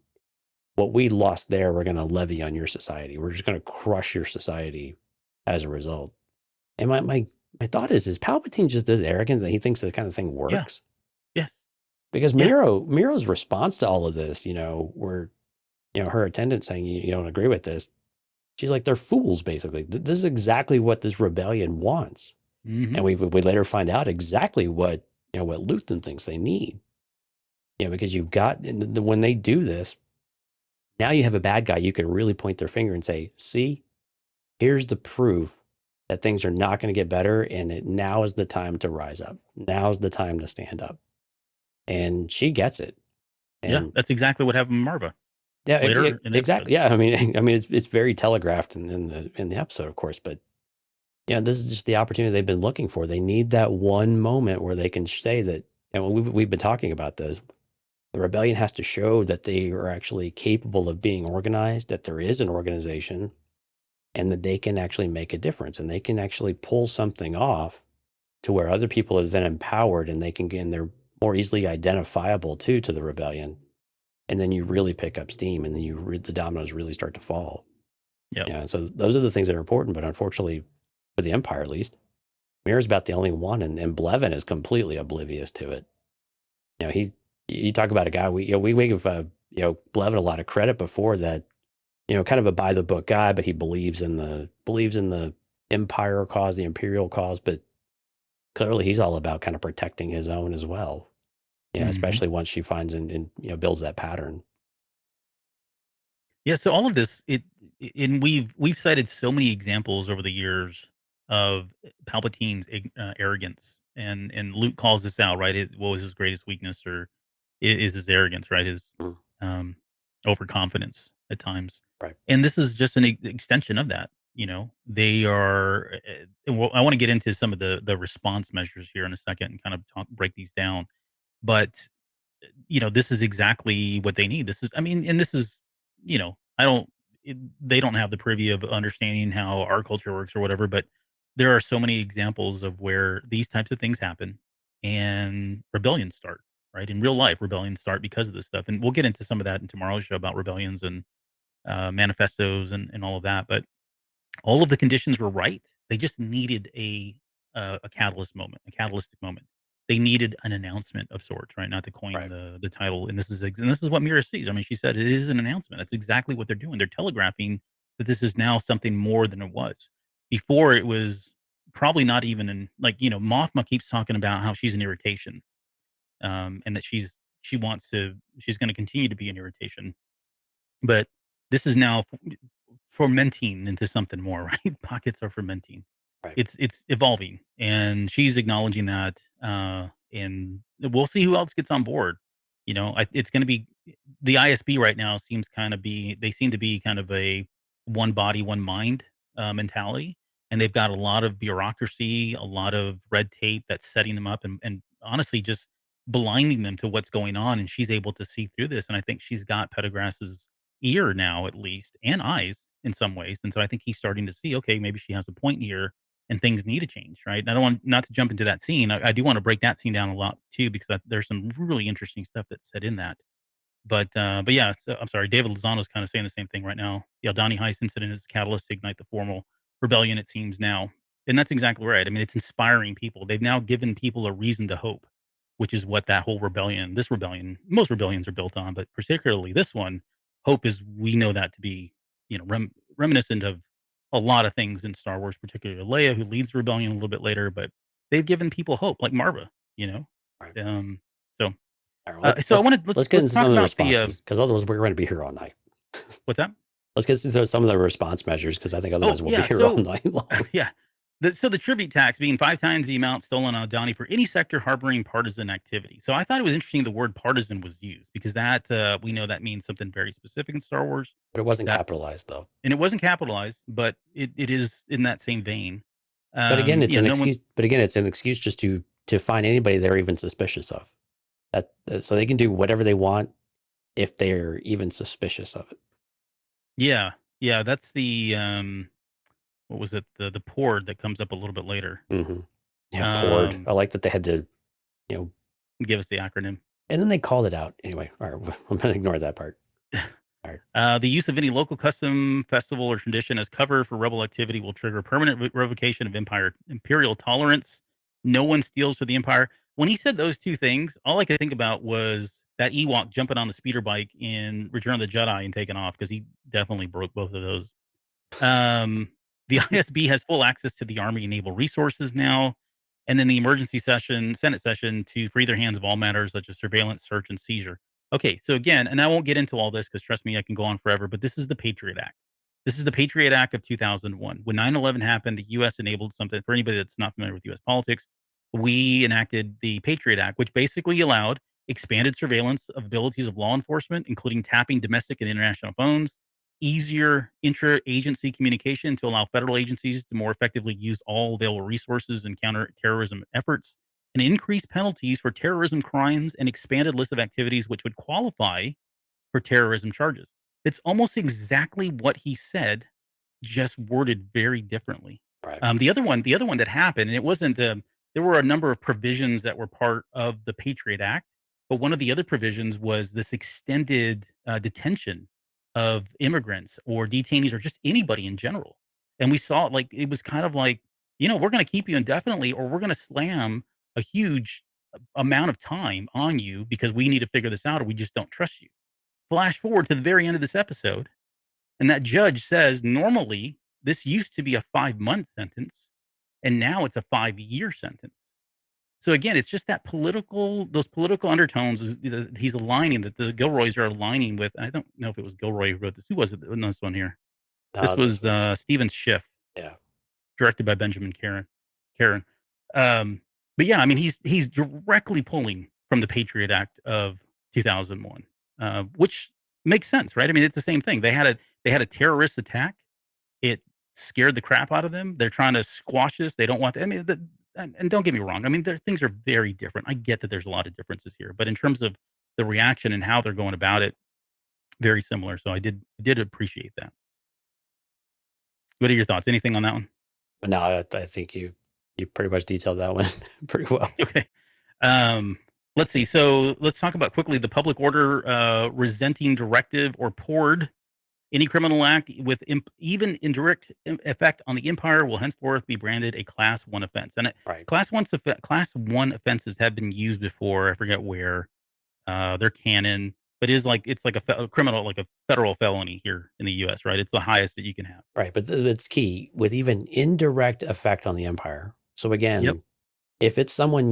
what we lost there, we're going to levy on your society. We're just going to crush your society as a result. And my thought is Palpatine just this arrogant that he thinks that kind of thing works? Yeah. Yes. Because Meero's response to all of this, where her attendant saying you don't agree with this, she's like, they're fools, basically. This is exactly what this rebellion wants. Mm-hmm. And we later find out exactly what what Luthen thinks they need. Because you've got, when they do this, now you have a bad guy you can really point their finger and say, see, here's the proof that things are not going to get better, and now is the time to rise up. Now is the time to stand up. And she gets it. And that's exactly what happened with Marva. Yeah, later exactly. Yeah, I mean, it's very telegraphed in the episode, of course, but this is just the opportunity they've been looking for. They need that one moment where they can say that, and we've been talking about this. The rebellion has to show that they are actually capable of being organized, that there is an organization, and that they can actually make a difference, and they can actually pull something off to where other people are then empowered, and they're more easily identifiable to the rebellion. And then you really pick up steam, and then the dominoes really start to fall. Yeah. So those are the things that are important. But unfortunately, for the Empire at least, Meero's about the only one, and Blevin is completely oblivious to it. You talk about a guy we give Blevin a lot of credit before that, kind of a by the book guy, but he believes in the Empire cause, the Imperial cause, but clearly he's all about kind of protecting his own as well. Especially once she finds and builds that pattern. Yeah. So all of this, we've cited so many examples over the years of Palpatine's arrogance, and Luke calls this out, right? What was his greatest weakness, or is his arrogance, right? His overconfidence at times, right? And this is just an extension of that. They are. I want to get into some of the response measures here in a second and kind of break these down, but this is exactly what they need. I don't, they don't have the privy of understanding how our culture works or whatever, but there are so many examples of where these types of things happen and rebellions start, right? In real life, rebellions start because of this stuff. And we'll get into some of that in tomorrow's show about rebellions and manifestos and all of that. But all of the conditions were right. They just needed a catalytic moment. They needed an announcement of sorts, right? Not to coin the title. And this is what Meero sees. I mean, she said it is an announcement. That's exactly what they're doing. They're telegraphing that this is now something more than it was. Before, it was probably not even Mothma keeps talking about how she's an irritation, and that she's going to continue to be an irritation. But this is now fermenting into something more, right? Pockets are fermenting. Right. It's evolving, and she's acknowledging that. And we'll see who else gets on board. It's going to be the ISB right now. They seem to be kind of a one body, one mind mentality, and they've got a lot of bureaucracy, a lot of red tape that's setting them up, and honestly just blinding them to what's going on. And she's able to see through this, and I think she's got Pettigras's ear now, at least, and eyes in some ways. And so I think he's starting to see, okay, maybe she has a point here and things need to change, right? And I don't want not to jump into that scene. I do want to break that scene down a lot too, because there's some really interesting stuff that's said in that. But yeah, so, I'm sorry, David Lozano's kind of saying the same thing right now. The Aldhani Heist incident is a catalyst to ignite the formal rebellion, it seems now. And that's exactly right. I mean, it's inspiring people. They've now given people a reason to hope, which is what that whole most rebellions are built on, but particularly this one, hope is, we know that to be, reminiscent of a lot of things in Star Wars, particularly Leia, who leads the rebellion a little bit later, but they've given people hope, like Marva, Right. So, I want to let's get into some of the responses, because otherwise we're going to be here all night. What's that? Let's get into some of the response measures, because I think otherwise we'll be here all night long. Yeah. So the tribute tax being 5 times the amount stolen on Donnie for any sector harboring partisan activity. So I thought it was interesting the word partisan was used because that we know that means something very specific in Star Wars. But it wasn't That's capitalized though. and it wasn't capitalized, but it is in that same vein. But again, it's an No one. excuse. But again, it's an excuse just to find anybody they're even suspicious of. So they can do whatever they want if they're even suspicious of it. Yeah, yeah, that's the what was it? The port that comes up a little bit later. Mm-hmm. Yeah, poured. I like that they had to, you know, Give us the acronym. and then they called it out anyway. All right, I'm gonna ignore that part. All right. The use of any local custom, festival, or tradition as cover for rebel activity will trigger permanent revocation of imperial tolerance. No one steals for the empire. When he said those two things, all I could think about was that Ewok jumping on the speeder bike in Return of the Jedi and taking off because he definitely broke both of those. The ISB has full access to the Army and naval resources now. And then the emergency Senate session to free their hands of all matters such as surveillance, search, and seizure. Okay, so again, and I won't get into all this because trust me, I can go on forever, but this is the Patriot Act. This is the Patriot Act of 2001. When 9/11 happened, the U.S. enabled something. For anybody that's not familiar with U.S. politics, we enacted the Patriot Act, which basically allowed expanded surveillance of abilities of law enforcement, including tapping domestic and international phones, easier intra-agency communication to allow federal agencies to more effectively use all available resources in counter-terrorism efforts, and increased penalties for terrorism crimes and expanded list of activities which would qualify for terrorism charges. It's almost exactly what he said, just worded very differently. Right. The other one that happened, and it wasn't. There were a number of provisions that were part of the Patriot Act, but one of the other provisions was this extended detention of immigrants or detainees or just anybody in general. And we saw it like it was kind of like, we're going to keep you indefinitely, or we're going to slam a huge amount of time on you because we need to figure this out, or we just don't trust you. Flash forward to the very end of this episode, and that judge says normally this used to be a 5-month sentence, and now it's a 5-year sentence. So again, it's just those political undertones he's aligning, that the Gilroys are aligning with. And I don't know if it was Gilroy who wrote this. Who was it in this one here? This was Stephen Schiff. Yeah. Directed by Benjamin Karen. But yeah, I mean, he's directly pulling from the Patriot Act of 2001, which makes sense, right? I mean, it's the same thing. They had a terrorist attack. It scared the crap out of them. They're trying to squash this. They don't want. I mean, and don't get me wrong. I mean, things are very different. I get that there's a lot of differences here, but in terms of the reaction and how they're going about it, very similar. So I did appreciate that. What are your thoughts? Anything on that one? But no, I think you pretty much detailed that one pretty well. Okay. Let's see. So let's talk about quickly the public order resenting directive or poured. Any criminal act with even indirect effect on the empire will henceforth be branded a class 1 offense. And Right. class 1 offenses have been used before. I forget where. They're canon, but it's like a criminal, like a federal felony here in the U.S. Right? It's the highest that you can have. Right. But it's key with even indirect effect on the empire. So again, Yep. if it's someone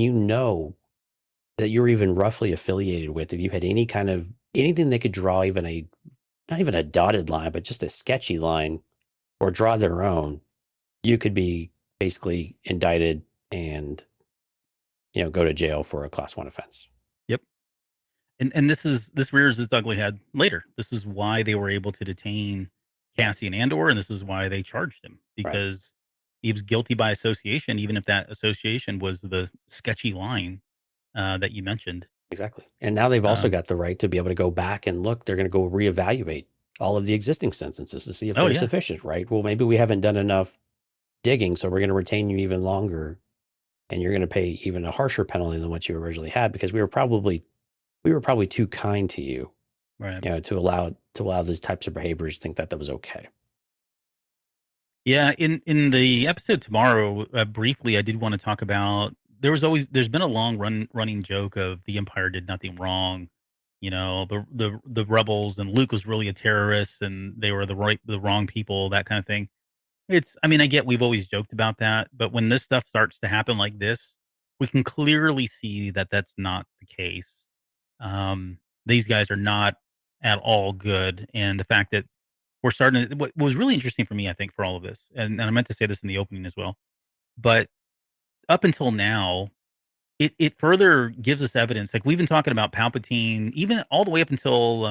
that you're even roughly affiliated with, if you had any kind of anything that could draw even not even a dotted line, but just a sketchy line or draw their own, you could be basically indicted and, go to jail for a class 1 offense. Yep. And this rears its ugly head later. This is why they were able to detain Cassian Andor, and this is why they charged him, because he was guilty by association, even if that association was the sketchy line that you mentioned. Exactly. And now they've also got the right to be able to go back and look. They're going to go reevaluate all of the existing sentences to see if they're sufficient, right? Well, maybe we haven't done enough digging, so we're going to retain you even longer, and you're going to pay even a harsher penalty than what you originally had because we were probably too kind to you, right? To allow these types of behaviors. Think that was okay. Yeah. In the episode tomorrow, briefly, I did want to talk about. There's been a long running joke of the Empire did nothing wrong. The rebels and Luke was really a terrorist and they were the wrong people, that kind of thing. I get we've always joked about that, but when this stuff starts to happen like this, we can clearly see that that's not the case. These guys are not at all good. And the fact that we're starting to, what was really interesting for me, I think, for all of this, and I meant to say this in the opening as well, But up until now, it further gives us evidence. Like we've been talking about Palpatine, even all the way up until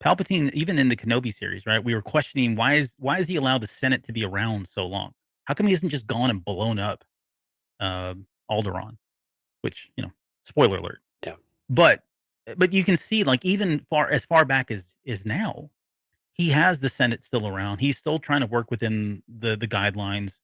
Palpatine, even in the Kenobi series, right? We were questioning why is he allowed the Senate to be around so long? How come he isn't just gone and blown up Alderaan? Which spoiler alert. Yeah. But you can see, like, even far back as now, he has the Senate still around. He's still trying to work within the guidelines.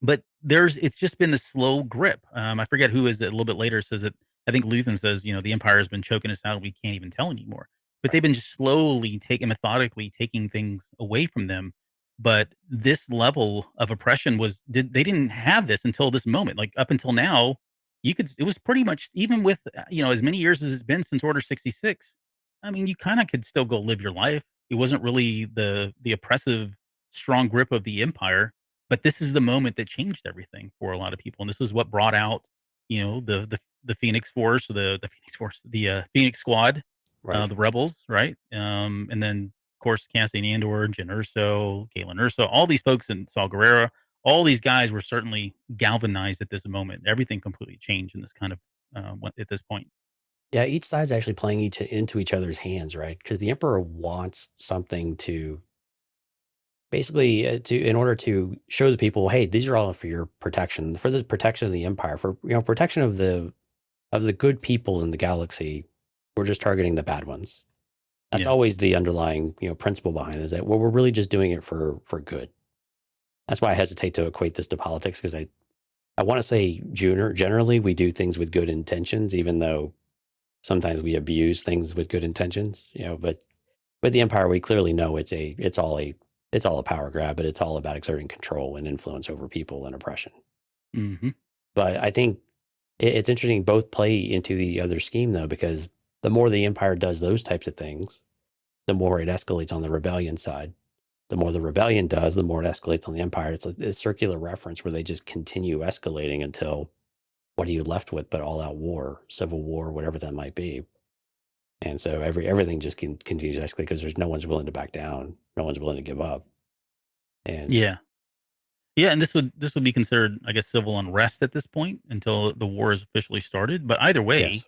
But it's just been the slow grip. I forget who is it a little bit later says it. I think Luthen says, the Empire has been choking us out. We can't even tell anymore. But they've been just slowly methodically taking things away from them. But this level of oppression they didn't have this until this moment. Like up until now, it was pretty much, even with, as many years as it's been since Order 66. I mean, you kind of could still go live your life. It wasn't really the oppressive, strong grip of the Empire, but this is the moment that changed everything for a lot of people, and this is what brought out, the Phoenix Force, the Phoenix Squad, Right. the Rebels, right? And then of course Cassian Andor, Jyn Erso, Galen Erso, all these folks, and Saul Guerrero, all these guys were certainly galvanized at this moment. Everything completely changed in this kind of at this point. Yeah, each side's actually playing into each other's hands, right? Because the Emperor wants something to basically in order to show the people, hey, these are all for your protection, for the protection of the Empire, for protection of the good people in the galaxy. We're just targeting the bad ones. That's Yeah. always the underlying principle behind it, is that we're really just doing it for good. That's why I hesitate to equate this to politics, because I want to say generally we do things with good intentions, even though sometimes we abuse things with good intentions, but with the Empire, we clearly know it's all a power grab, but it's all about exerting control and influence over people and oppression. Mm-hmm. But I think it's interesting, both play into the other scheme, though, because the more the Empire does those types of things, the more it escalates on the rebellion side. The more the rebellion does, the more it escalates on the Empire. It's a circular reference where they just continue escalating until what are you left with but all-out war, civil war, whatever that might be. And so everything just continues to escalate because there's no one's willing to back down. No one's willing to give up. And Yeah. Yeah, and this would be considered, I guess, civil unrest at this point until the war is officially started. But either way, yes,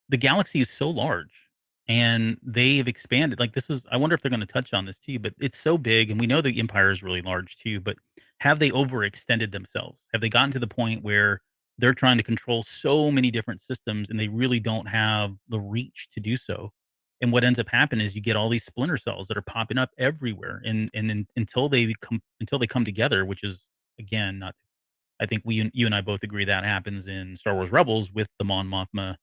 the galaxy is so large and they've expanded. Like I wonder if they're going to touch on this too, but it's so big, and we know the empire is really large too, but have they overextended themselves? Have they gotten to the point where they're trying to control so many different systems and they really don't have the reach to do so? And what ends up happening is you get all these splinter cells that are popping up everywhere, and then until they come together, which is, again, not. I think you and I both agree that happens in Star Wars Rebels with the Mon Mothma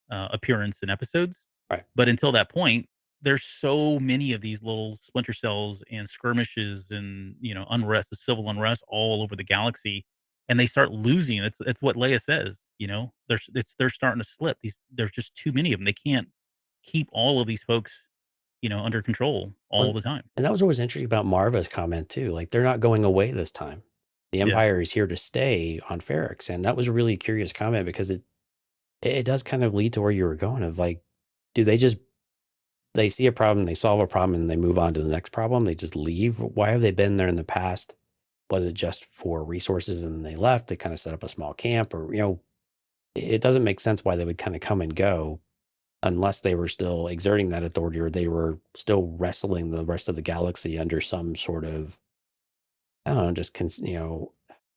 appearance in episodes. right. But until that point, there's so many of these little splinter cells and skirmishes and unrest, civil unrest all over the galaxy, and they start losing. It's what Leia says. They're starting to slip. There's just too many of them. They can't keep all of these folks under control all Well, the time. and that was always interesting about Marva's comment too. Like, they're not going away this time. The Yeah. Empire is here to stay on Ferrix, and that was a really curious comment because it does kind of lead to where you were going, of like, do they see a problem, they solve a problem, and they move on to the next problem? They just leave? Why have they been there in the past? Was it just for resources and then they left? They kind of set up a small camp, or it doesn't make sense why they would kind of come and go unless they were still exerting that authority, or they were still wrestling the rest of the galaxy under some sort of, I don't know, just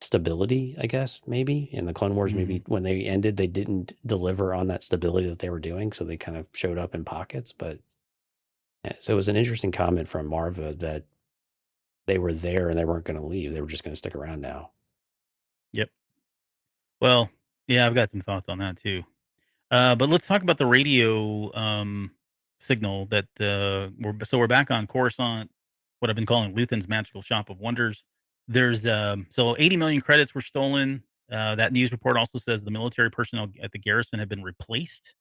stability, I guess. Maybe in the Clone Wars, maybe when they ended, they didn't deliver on that stability that they were doing, so they kind of showed up in pockets. But so it was an interesting comment from Marva that they were there and they weren't going to leave. They were just going to stick around now. Yep. Well, yeah, I've got some thoughts on that too. But let's talk about the radio signal that we're back on Coruscant, what I've been calling Luthen's magical shop of wonders. There's so 80 million credits were stolen. That news report also says the military personnel at the garrison have been replaced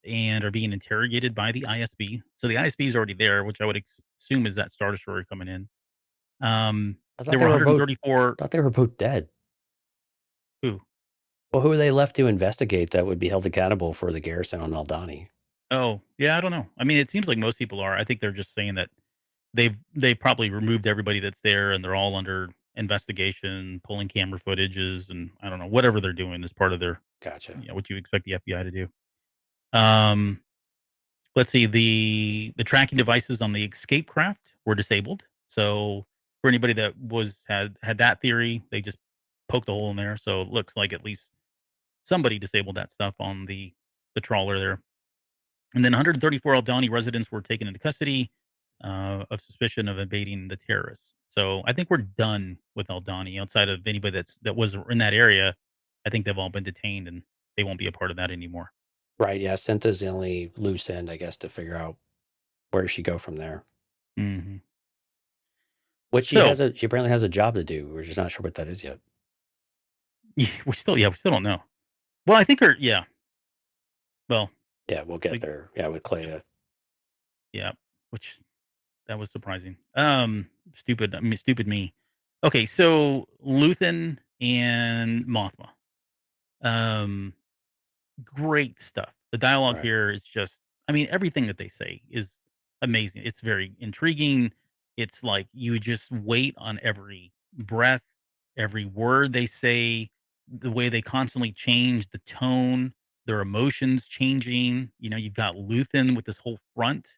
and are being interrogated by the ISB. So the ISB is already there, which I would assume is that Star Destroyer coming in. I thought There were they were both. 134. Thought they were both dead. Who? Well, who are they left to investigate that would be held accountable for the garrison on Aldani? Oh, yeah, I don't know. I mean, it seems like most people are. I think they're just saying that they've probably removed everybody that's there, and they're all under investigation, pulling camera footages, and I don't know, whatever they're doing as part of their, Gotcha. what you expect the FBI to do. Um, let's see, the tracking devices on the escape craft were disabled. So for anybody that had that theory, they just poked a hole in there. So it looks like at least somebody disabled that stuff on the trawler there. And then 134 Aldani residents were taken into custody of suspicion of invading the terrorists. So I think we're done with Aldani. Outside of anybody that was in that area, I think they've all been detained and they won't be a part of that anymore. Right. Yeah. Cinta's the only loose end, I guess, to figure out where does she go from there. Hmm. Which So she apparently has a job to do. We're just not sure what that is yet. we still don't know. Well, I think yeah. Well, Yeah, we'll get like, there. Yeah, with Clea. yeah, which that was surprising. Stupid. I mean, stupid me. Okay, so Luthen and Mothma. Um, great stuff. The dialogue Right. here is just, I mean, everything that they say is amazing. It's very intriguing. It's like you just wait on every breath, every word they say, the way they constantly change the tone, their emotions changing. You've got Luthen with this whole front,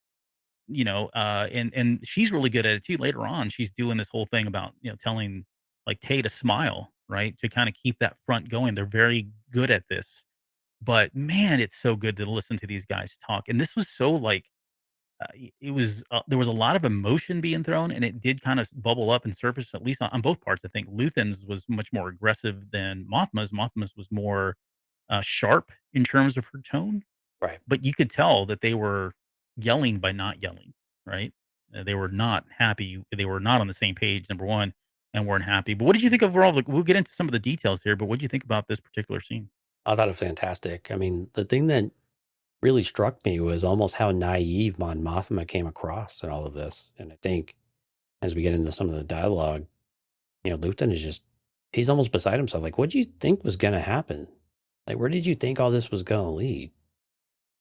and she's really good at it too. Later on, she's doing this whole thing about, telling like Tay to smile, right? To kind of keep that front going. They're very good at this, but man, it's so good to listen to these guys talk. And this was so like, it was, there was a lot of emotion being thrown, and it did kind of bubble up and surface, at least on both parts. I think Luthen's was much more aggressive than Mothma's. Mothma's was more sharp in terms of her tone, Right. but you could tell that they were yelling by not yelling, right? They were not happy. They were not on the same page, number one, and weren't happy. But what did you think overall? Like, we'll get into some of the details here, but what did you think about this particular scene? I thought it was fantastic. I mean, the thing that really struck me was almost how naive Mon Mothma came across in all of this. And I think as we get into some of the dialogue, Luthen is he's almost beside himself. Like, what do you think was going to happen? Like, where did you think all this was going to lead?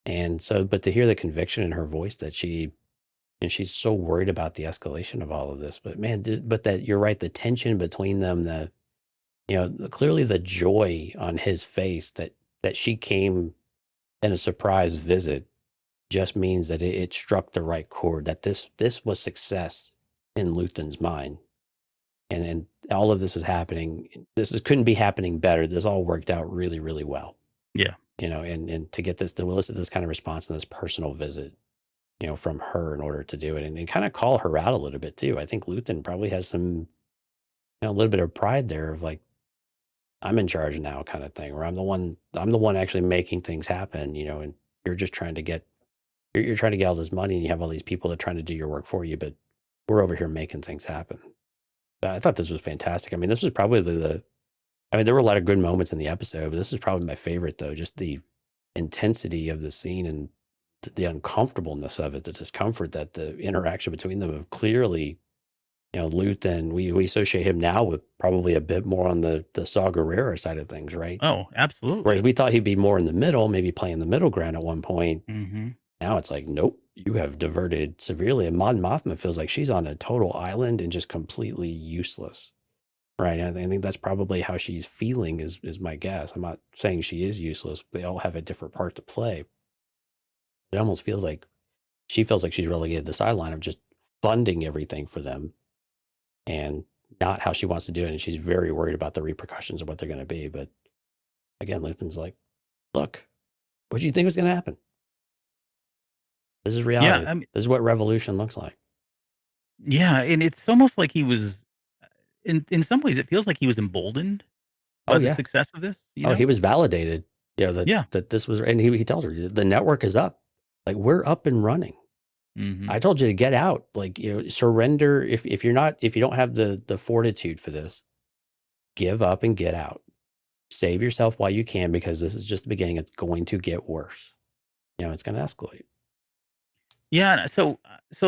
And so, but to hear the conviction in her voice that she's so worried about the escalation of all of this, but man, but that you're right, the tension between them, clearly the joy on his face that she came in a surprise visit just means that it struck the right chord, that this was success in Luthen's mind. And all of this is happening. Couldn't be happening better. This all worked out really, really well. Yeah. And to get to elicit this kind of response and this personal visit, from her in order to do it and kind of call her out a little bit too. I think Luthen probably has some, a little bit of pride there of like, I'm in charge now kind of thing, where I'm the one actually making things happen, and you're just trying to get, you're trying to get all this money and you have all these people that are trying to do your work for you, but we're over here making things happen. I thought this was fantastic. I mean, this was probably there were a lot of good moments in the episode, but this is probably my favorite though. Just the intensity of the scene and the uncomfortableness of it, the discomfort that the interaction between them of clearly, Luthen, we associate him now with probably a bit more on the Saw Gerrera side of things, right? Oh, absolutely. Whereas we thought he'd be more in the middle, maybe playing the middle ground at one point. Mm-hmm. Now it's like, nope, you have diverted severely. And Mon Mothma feels like she's on a total island and just completely useless. Right. And I think that's probably how she's feeling is my guess. I'm not saying she is useless. They all have a different part to play. It almost feels like she feels like she's relegated to the sideline of just funding everything for them and not how she wants to do it. And she's very worried about the repercussions of what they're going to be. But again, Luthen's like, look, what do you think was going to happen? This is reality. Yeah, this is what revolution looks like. Yeah, and it's almost like he was, in some ways, it feels like he was emboldened by the success of this. He was validated. That this was, and he tells her the network is up. Like, we're up and running. Mm-hmm. I told you to get out. Like, surrender. If you don't have the fortitude for this, give up and get out. Save yourself while you can, because this is just the beginning. It's going to get worse. It's going to escalate. Yeah, so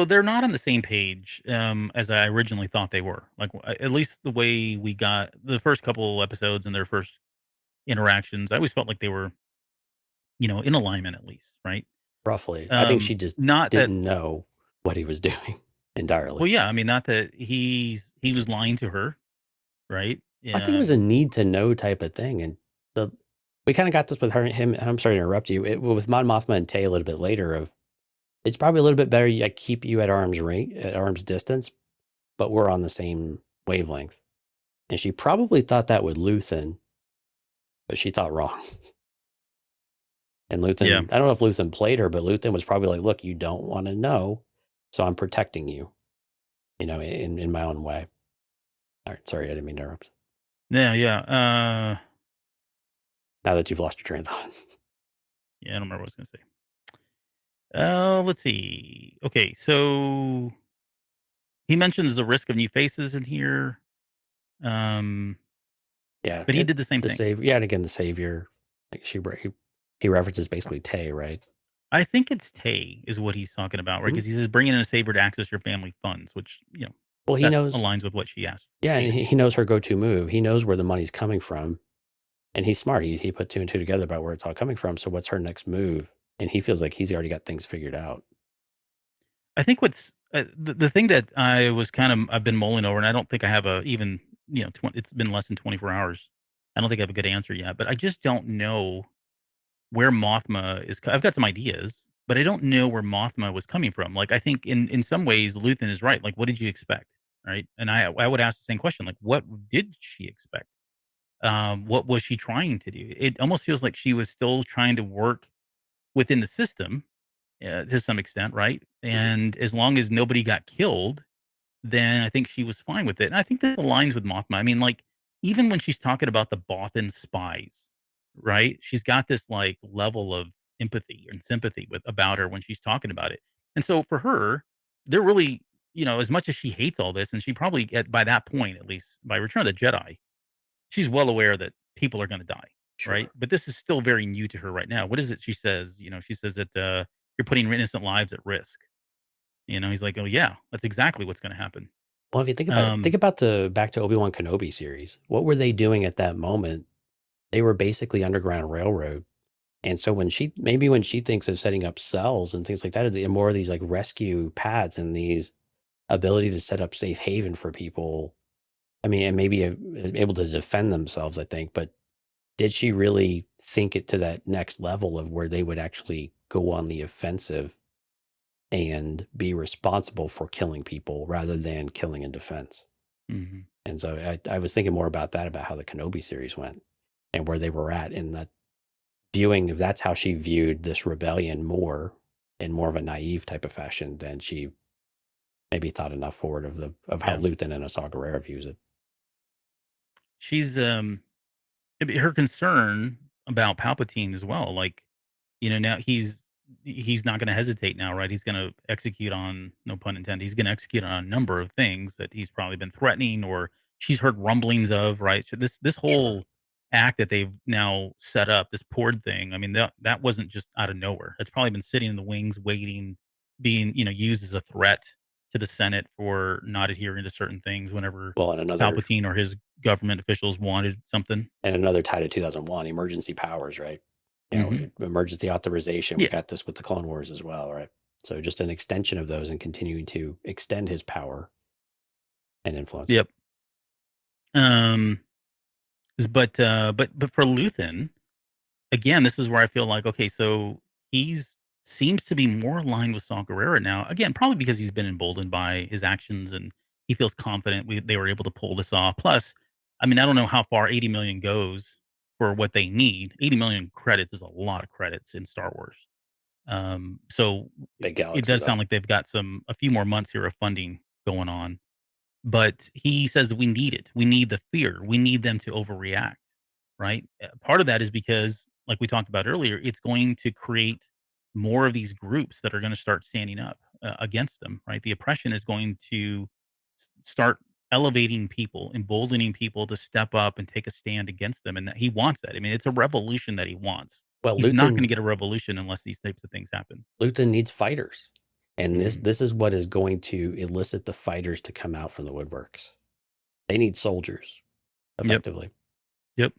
they're not on the same page as I originally thought they were. Like, at least the way we got the first couple episodes and their first interactions, I always felt like they were, in alignment at least, right? Roughly. I think she just didn't know what he was doing entirely. Well, yeah, I mean, not that he was lying to her, right? I think it was a need to know type of thing. And we kind of got this with him. I'm sorry to interrupt you. It was Mon Mothma and Tay a little bit later of, it's probably a little bit better. I keep you at arm's distance, but we're on the same wavelength. And she probably thought that with Luthen, but she thought wrong. And Luthen, Yeah. I don't know if Luthen played her, but Luthen was probably like, look, you don't want to know, so I'm protecting you, in my own way. All right, sorry, I didn't mean to interrupt. Yeah. Now that you've lost your train of thought. Yeah, I don't remember what I was going to say. Let's see. Okay, so he mentions the risk of new faces in here. Yeah, But he did the same thing. Savior, yeah, and again, the Savior, like he references basically Tay, right? I think it's Tay is what he's talking about, right? Because he says bringing in a Savior to access your family funds, which, well, he knows aligns with what she asked. Yeah, and he knows her go-to move. He knows where the money's coming from, and he's smart. He put two and two together about where it's all coming from. So what's her next move? And he feels like he's already got things figured out. I think what's the thing that I've been mulling over, and I don't think I have even, it's been less than 24 hours. I don't think I have a good answer yet, but I just don't know where Mothma is. I've got some ideas, but I don't know where Mothma was coming from. Like, I think in some ways, Luthen is right. Like, what did you expect? Right. And I would ask the same question. Like, what did she expect? What was she trying to do? It almost feels like she was still trying to work within the system to some extent. Right. And as long as nobody got killed, then I think she was fine with it. And I think that aligns with Mothma. I mean, like, even when she's talking about the Bothan spies, right? She's got this like level of empathy and sympathy about her when she's talking about it. And so for her, they're really, as much as she hates all this, and she probably by that point, at least by Return of the Jedi, she's well aware that people are going to die, Sure. right? But this is still very new to her right now. What is it she says? She says that you're putting innocent lives at risk. He's like, oh yeah, that's exactly what's going to happen. Well, if you think about it, think about the Back to Obi-Wan Kenobi series. What were they doing at that moment? They were basically Underground Railroad. And so when she thinks of setting up cells and things like that, and more of these like rescue pads and these ability to set up safe haven for people, I mean, and maybe able to defend themselves, I think, but did she really think it to that next level of where they would actually go on the offensive and be responsible for killing people rather than killing in defense? Mm-hmm. And so I was thinking more about that, about how the Kenobi series went and where they were at in that viewing, if that's how she viewed this rebellion more in more of a naive type of fashion than she maybe thought enough forward of how Luthen and Saw Gerrera views it. She's her concern about Palpatine as well. Like, now he's not going to hesitate now, right? He's going to execute on, no pun intended, he's going to execute on a number of things that he's probably been threatening or she's heard rumblings of, right? So this whole act that they've now set up, this Pord thing, I mean, that wasn't just out of nowhere. It's probably been sitting in the wings, waiting, being, used as a threat to the Senate for not adhering to certain things whenever Palpatine or his government officials wanted something. And another tied to 2001, emergency powers, right? Emergency authorization. We got this with the Clone Wars as well, right? So just an extension of those and continuing to extend his power and influence. Yep. But for Luthen, again, this is where I feel like, okay, so seems to be more aligned with Saw Gerrera now. Again, probably because he's been emboldened by his actions and he feels confident they were able to pull this off. Plus, I mean, I don't know how far 80 million goes for what they need. 80 million credits is a lot of credits in Star Wars. So it does sound like they've got a few more months here of funding going on. But he says we need it. We need the fear. We need them to overreact, right? Part of that is because, like we talked about earlier, it's going to create more of these groups that are going to start standing up against them, right? The oppression is going to start elevating people, emboldening people to step up and take a stand against them. And that he wants that. I mean, it's a revolution that he wants. Well, he's not going to get a revolution unless these types of things happen. Luthen needs fighters. And this is what is going to elicit the fighters to come out from the woodworks. They need soldiers, effectively. Yep.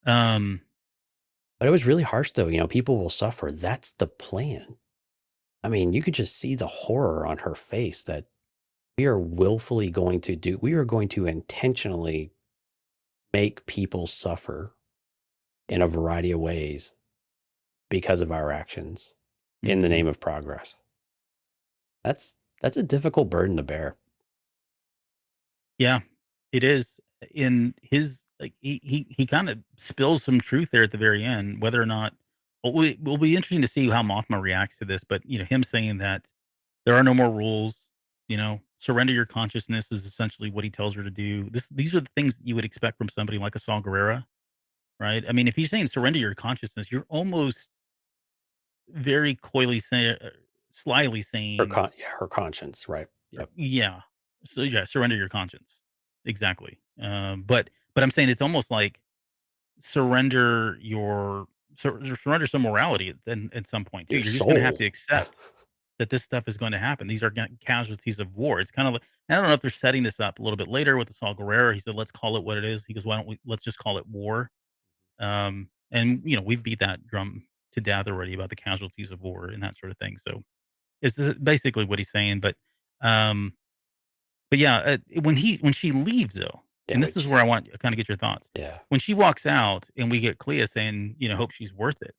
But it was really harsh, though. People will suffer. That's the plan. I mean, you could just see the horror on her face that we are going to intentionally make people suffer in a variety of ways because of our actions in the Mhm. name of progress. That's a difficult burden to bear. Yeah, it is. In his like he kind of spills some truth there at the very end, whether or not will be interesting to see how Mothma reacts to this. But him saying that there are no more rules, surrender your consciousness is essentially what he tells her to do. These are the things that you would expect from somebody like a Saw Gerrera, right? I mean, if he's saying surrender your consciousness, you're almost very slyly saying, Her conscience, right? Yep. yeah. So yeah, surrender your conscience. Exactly. But I'm saying it's almost like surrender surrender some morality at some point too. Your You're just going to have to soul. accept that this stuff is going to happen. These are casualties of war. It's kind of like, I don't know if they're setting this up a little bit later with the Saw Gerrera. He said, let's call it what it is. He goes, why don't let's just call it war. And we've beat that drum to death already about the casualties of war and that sort of thing. So it's basically what he's saying. Um, but yeah, when she leaves though, Yeah, and this is which, where I want to kind of get your thoughts. yeah. When she walks out and we get Clea saying, hope she's worth it.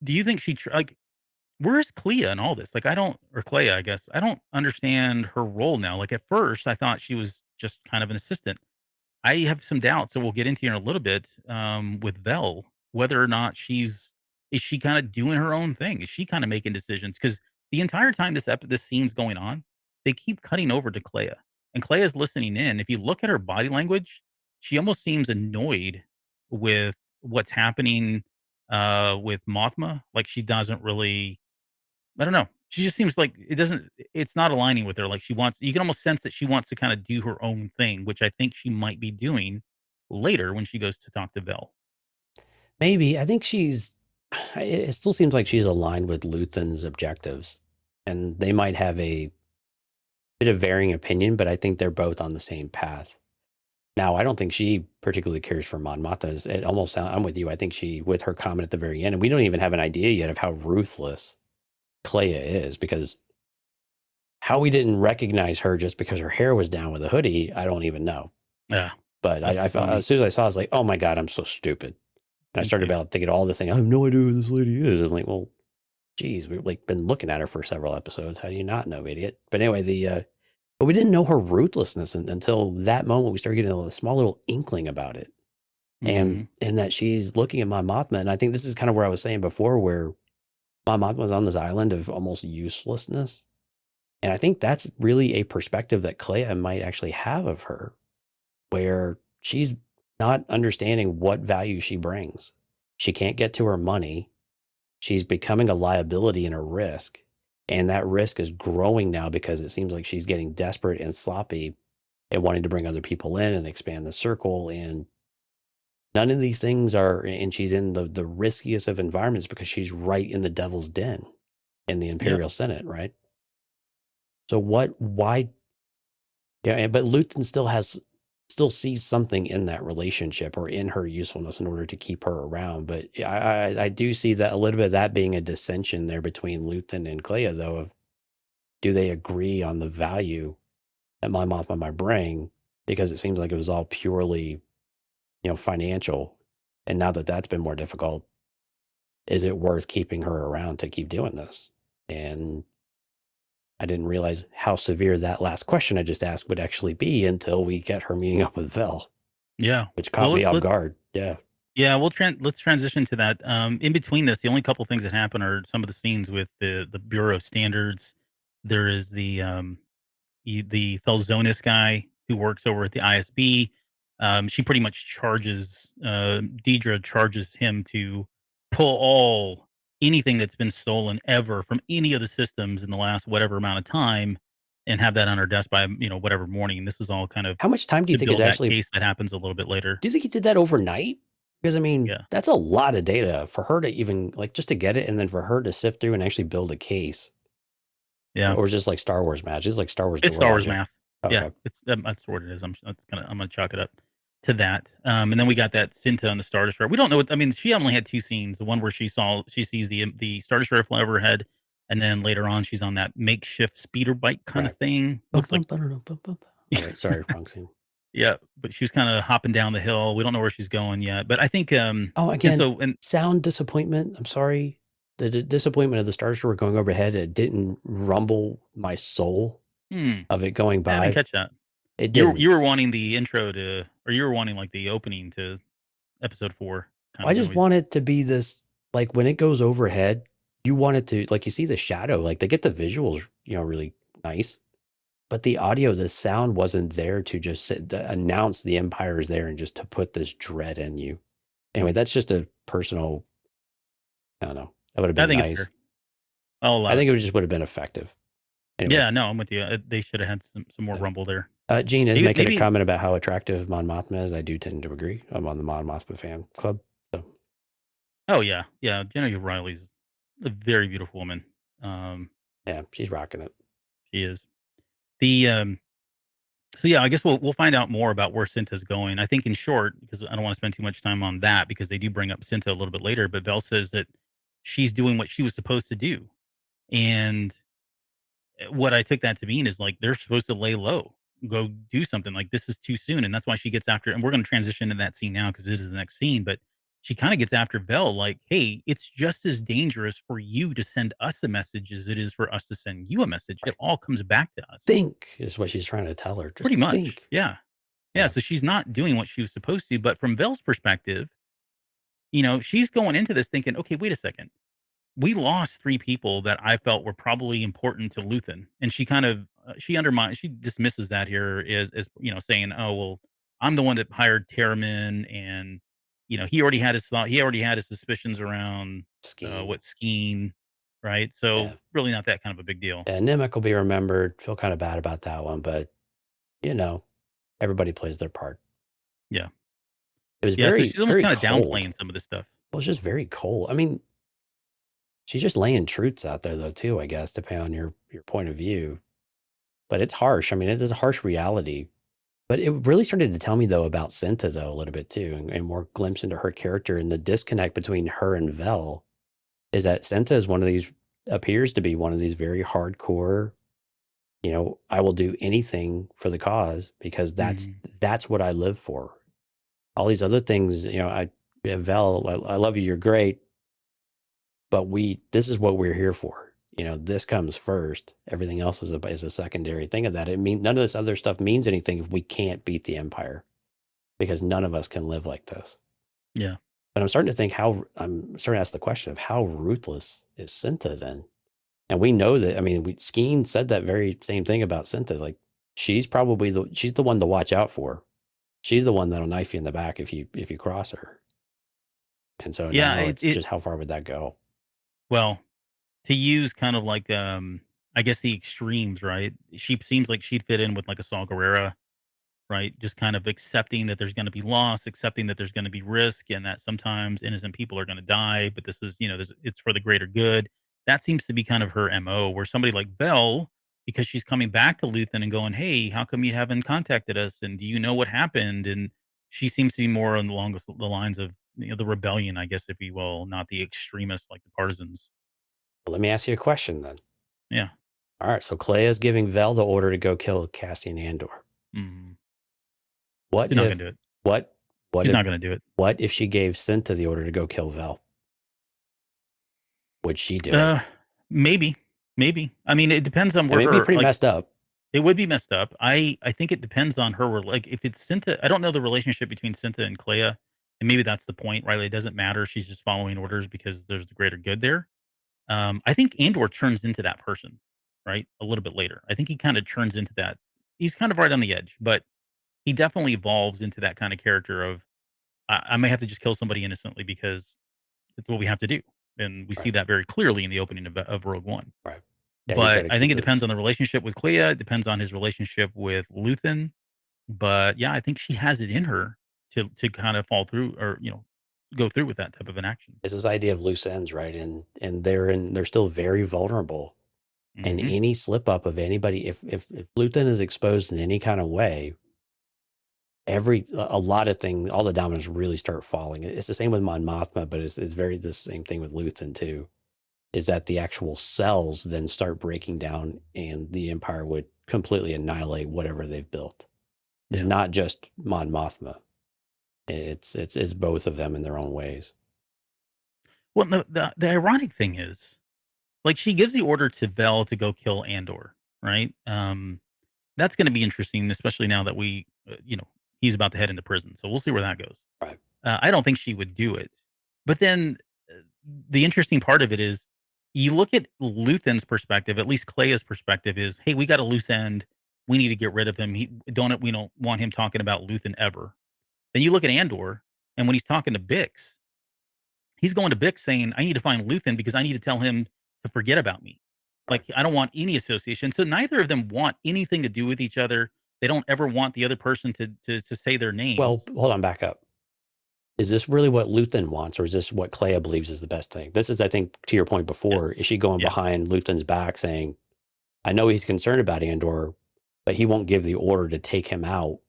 Do you think like, where's Clea in all this? Like, or Clea, I guess. I don't understand her role now. Like at first I thought she was just kind of an assistant. I have some doubts that we'll get into in a little bit with Vel, whether or not is she kind of doing her own thing? Is she kind of making decisions? Because the entire time this scene's going on, they keep cutting over to Clea, and Clea's listening in. If you look at her body language, she almost seems annoyed with what's happening with Mothma. Like she doesn't really, I don't know. She just seems like it's not aligning with her. Like you can almost sense that she wants to kind of do her own thing, which I think she might be doing later when she goes to talk to Vel. Maybe. I think it still seems like she's aligned with Luthen's objectives, and they might have a bit of varying opinion, but I think they're both on the same path. Now, I don't think she particularly cares for Mon Mothma. I'm with you. I think with her comment at the very end, and we don't even have an idea yet of how ruthless Clea is, because how we didn't recognize her just because her hair was down with a hoodie, I don't even know. Yeah. But I felt, as soon as I saw it, I was like, oh my God, I'm so stupid. And I started about thinking all the things. I have no idea who this lady is. I'm like, well, geez, we've been looking at her for several episodes. How do you not know, idiot? But anyway, but we didn't know her ruthlessness until that moment. We started getting a small little inkling about it. Mm-hmm. And that she's looking at Mon Mothma. And I think this is kind of where I was saying before, where Mon Mothma was on this island of almost uselessness. And I think that's really a perspective that Clea might actually have of her, where she's not understanding what value she brings. She can't get to her money. She's becoming a liability and a risk. And that risk is growing now because it seems like she's getting desperate and sloppy and wanting to bring other people in and expand the circle. And none of these things and she's in the riskiest of environments because she's right in the devil's den in the Imperial Senate, right? So why? Yeah, but Luthen still sees something in that relationship or in her usefulness in order to keep her around. But I do see that a little bit of that being a dissension there between Luthen and Clea, though, of do they agree on the value that Mon Mothma might bring? Because it seems like it was all purely, financial. And now that that's been more difficult, is it worth keeping her around to keep doing this? And I didn't realize how severe that last question I just asked would actually be until we get her meeting up with Vel. Yeah. Which caught me off guard. Yeah. Yeah, let's transition to that. In between this, the only couple things that happen are some of the scenes with the Bureau of Standards. There is the Felzonis guy who works over at the ISB. She pretty much Dedra charges him to pull anything that's been stolen ever from any of the systems in the last whatever amount of time and have that on her desk by, whatever morning. This is all kind of how much time do you to think is build that actually case that happens a little bit later. Do you think he did that overnight? Because Yeah. that's a lot of data for her to even just to get it, and then for her to sift through and actually build a case. Yeah. Or just like Star Wars math. It's like Star Wars. It's Star Wars math. Okay. Yeah, that's what it is. I'm gonna chalk it up to that. And then we got that Cinta on the Star Destroyer. We don't know. She only had two scenes. The one where she sees the Star Destroyer fly overhead, And then later on, she's on that makeshift speeder bike kind of Right. thing. Looks like, Oh, wait, sorry, wrong scene. yeah, but she's kind of hopping down the hill. We don't know where she's going yet, but I think, and Again, and sound disappointment. I'm sorry. The disappointment of the Star Destroyer going overhead, it didn't rumble my soul of it going I didn't by. catch that. It You didn't. were wanting the intro to, or you were wanting like the opening to episode 4 kind I of just noise. want it to be this, like when it goes overhead, you want it to, like you see the shadow, like they get the visuals, really nice. But the audio, the sound wasn't there to just announce the Empire is there and just to put this dread in you. Anyway, that's just a personal, I don't know. That would have I been think it's nice. fair. I'll allow I think it. it just would have been effective. Anyway, Yeah, no, I'm with you. They should have had some more rumble there. Gene is Maybe- making maybe- a comment about how attractive Mon Mothma is. I do tend to agree. I'm on the Mon Mothma fan club. So Oh yeah, yeah. Jenna Riley's a very beautiful woman. yeah, she's rocking it. She is. The so yeah, I guess we'll find out more about where Cinta's going. I think in short, because I don't want to spend too much time on that because they do bring up Cinta a little bit later, but Vel says that she's doing what she was supposed to do. And what I took that to mean is like they're supposed to lay low, go do something. Like this is too soon, and that's why she gets after. And we're going to transition to that scene now because this is the next scene. But she kind of gets after Vel, like, "Hey, it's just as dangerous for you to send us a message as it is for us to send you a message. It all comes back to us." Think is what she's trying to tell her. Just Pretty much, think. yeah. Yeah. So she's not doing what she was supposed to. But from Vel's perspective, she's going into this thinking, "Okay, wait a second. We lost 3 people that I felt were probably important to Luthen." And she kind of she dismisses that here as saying, "Oh, well, I'm the one that hired Terramin, and he already had his suspicions around Scheme. what Skeen, right? So Yeah. really not that kind of a big deal." Yeah, Nemec will be remembered. Feel kind of bad about that one, but everybody plays their part. Yeah. It was Yeah, very, so she's almost very kind of cold. downplaying some of this stuff. Well, it's just very cold. I mean, she's just laying truths out there, though, too, I guess, depending on your point of view. But it's harsh. I mean, it is a harsh reality. But it really started to tell me, though, about Cinta, though, a little bit, too, and more glimpse into her character. And the disconnect between her and Vel is that Cinta appears to be one of these very hardcore, I will do anything for the cause because that's what I live for. All these other things, Vel, I love you, you're great, but this is what we're here for. This comes first. Everything else is a secondary thing of that. None of this other stuff means anything if we can't beat the Empire, because none of us can live like this. Yeah. But I'm starting to ask the question of how ruthless is Cinta then? And we know that, Skeen said that very same thing about Cinta. Like, she's probably she's the one to watch out for. She's the one that'll knife you in the back if you cross her. And so Yeah, now it's just how far would that go? Well, to use kind of like I guess the extremes, right? She seems like she'd fit in with like a Saw Gerrera, right? Just kind of accepting that there's going to be loss, accepting that there's going to be risk, and that sometimes innocent people are going to die, but this is, it's for the greater good. That seems to be kind of her MO, where somebody like Vel, because she's coming back to Luthen and going, "Hey, how come you haven't contacted us? And do you know what happened?" And she seems to be more along the lines of the rebellion, I guess, if you will, not the extremists like the partisans. Well, let me ask you a question then. Yeah. All right. So Clea's giving Vel the order to go kill Cassian Andor. Mm. What She's not going to do it. What? She's not going to do it. What if she gave Cinta the order to go kill Vel? Would she do it? Maybe. I mean, it depends on where it'd be pretty messed up. It would be messed up. I think it depends on her. Like, if it's Cinta, I don't know the relationship between Cinta and Clea, and maybe that's the point, right? It doesn't matter. She's just following orders because there's the greater good there. I think Andor turns into that person, right? A little bit later. I think he kind of turns into that. He's kind of right on the edge, but he definitely evolves into that kind of character of, I may have to just kill somebody innocently because it's what we have to do. And we see that very clearly in the opening of Rogue One. Right. Yeah, but I think it depends on the relationship with Clea. It depends on his relationship with Luthen. But yeah, I think she has it in her to kind of fall through or, go through with that type of an action. It's this idea of loose ends, right? And they're still very vulnerable. And any slip up of anybody, if Luthen is exposed in any kind of way, a lot of things, all the dominoes really start falling. It's the same with Mon Mothma, but it's very the same thing with Luthen too. is that the actual cells then start breaking down and the Empire would completely annihilate whatever they've built. It's Yeah. not just Mon Mothma. It's both of them in their own ways. Well, no, the ironic thing is, like, she gives the order to Vel to go kill Andor, right? That's going to be interesting, especially now that he's about to head into prison. So we'll see where that goes. Right. I don't think she would do it. But then the interesting part of it is you look at Luthen's perspective, at least Clea's perspective is, hey, we got a loose end. We need to get rid of him. We don't want him talking about Luthen ever. Then you look at Andor, and when he's talking to Bix, he's going to Bix saying, I need to find Luthen because I need to tell him to forget about me. Like, I don't want any association. So neither of them want anything to do with each other. They don't ever want the other person to say their names. Well, hold on, back up. Is this really what Luthen wants, or is this what Clea believes is the best thing? This is, I think, to your point before, Yes. is she going behind Luthen's back saying, I know he's concerned about Andor, but he won't give the order to take him out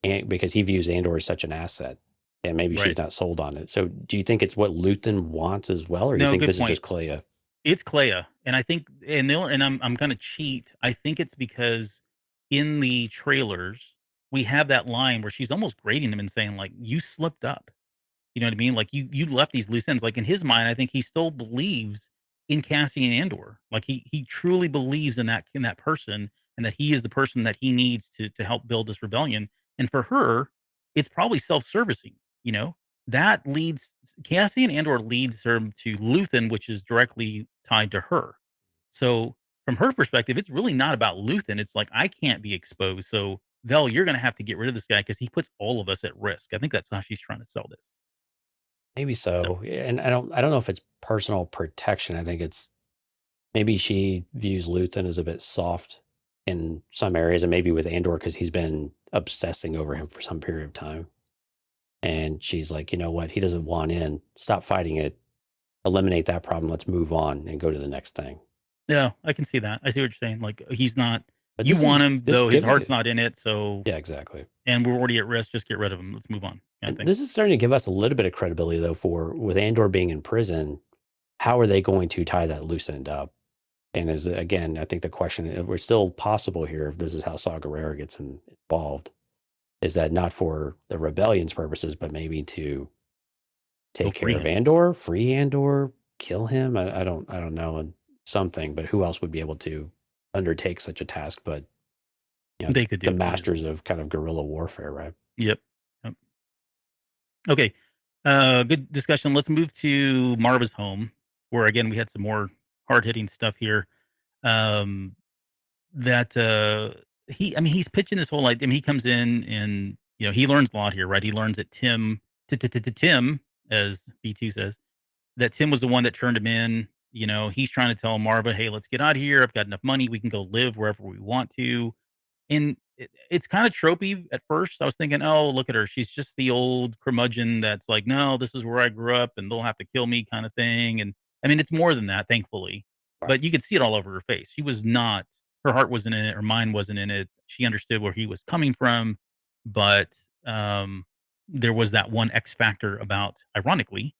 because he views Andor as such an asset, and maybe she's not sold on it. So do you think it's what Luthen wants as well, or do you think this is just Clea? It's Clea, and I think, and I'm going to cheat. I think it's because in the trailers we have that line where she's almost grading him and saying, like, you slipped up. You know what I mean? Like, you left these loose ends. Like, in his mind, I think he still believes in Cassian Andor. Like, he truly believes in that person, and that he is the person that he needs to help build this rebellion. And for her, it's probably self-servicing. That leads Cassian Andor leads her to Luthen, which is directly tied to her. So from her perspective, it's really not about Luthen. It's like, I can't be exposed. So Vel, you're going to have to get rid of this guy because he puts all of us at risk. I think that's how she's trying to sell this. Maybe so. And I don't know if it's personal protection. I think it's maybe she views Luthen as a bit soft in some areas, and maybe with Andor because he's been obsessing over him for some period of time. And she's like, you know what? He doesn't want in. Stop fighting it. Eliminate that problem. Let's move on and go to the next thing. Yeah, I can see that. I see what you're saying. Like, he's not. You want him, though his heart's not in it. So yeah, exactly. And we're already at risk. Just get rid of him. Let's move on. This is starting to give us a little bit of credibility, though, for with Andor being in prison. How are they going to tie that loose end up? And again, I think the question, we're still possible here if this is how Saw Gerrera gets involved, is that not for the rebellion's purposes, but maybe to take care of Andor, free Andor, kill him. I don't know, and something, but who else would be able to undertake such a task? But they could do the masters of kind of guerrilla warfare, right? Yep. Okay. Good discussion. Let's move to Marva's home, where again we had some more hard hitting stuff here. He's pitching this whole idea. I mean, he comes in and he learns a lot here, right? He learns that Tim, as B2 says, that Tim was the one that turned him in. He's trying to tell Marva, hey, let's get out of here. I've got enough money. We can go live wherever we want to. And it's kind of tropey at first. I was thinking, oh, look at her. She's just the old curmudgeon that's like, no, this is where I grew up and they'll have to kill me kind of thing. And I mean, it's more than that, thankfully. Right. But you could see it all over her face. She was not, her heart wasn't in it. Her mind wasn't in it. She understood where he was coming from. But there was that one X factor about, ironically,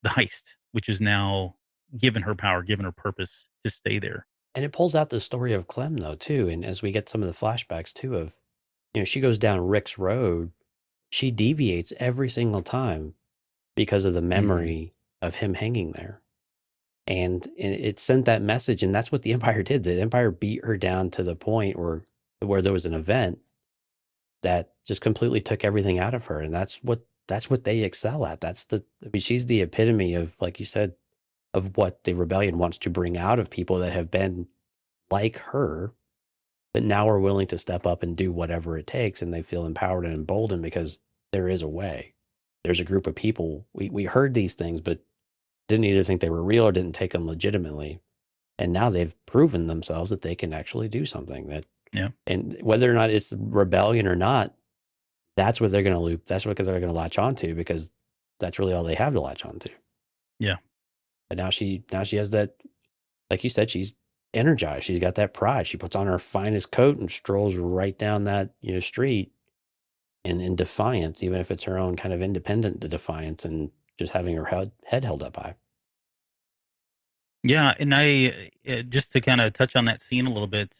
the heist, which is now given her power, given her purpose to stay there. And it pulls out the story of Clem, though, too. And as we get some of the flashbacks, too, of, she goes down Rick's road, she deviates every single time because of the memory of him hanging there. And it sent that message. And that's what the Empire did. The Empire beat her down to the point where there was an event that just completely took everything out of her. And that's what they excel at. She's the epitome of, like you said, of what the rebellion wants to bring out of people that have been like her, but now are willing to step up and do whatever it takes. And they feel empowered and emboldened because there is a way. There's a group of people. We heard these things, but didn't either think they were real or didn't take them legitimately. And now they've proven themselves that they can actually do something and whether or not it's rebellion or not, that's what they're going to loop. That's what they're going to latch onto, because that's really all they have to latch onto. Yeah. But now she has that, like you said, she's energized. She's got that pride. She puts on her finest coat and strolls right down that street in defiance, even if it's her own kind of independent defiance and just having her head held up high. Yeah, and I just to kind of touch on that scene a little bit.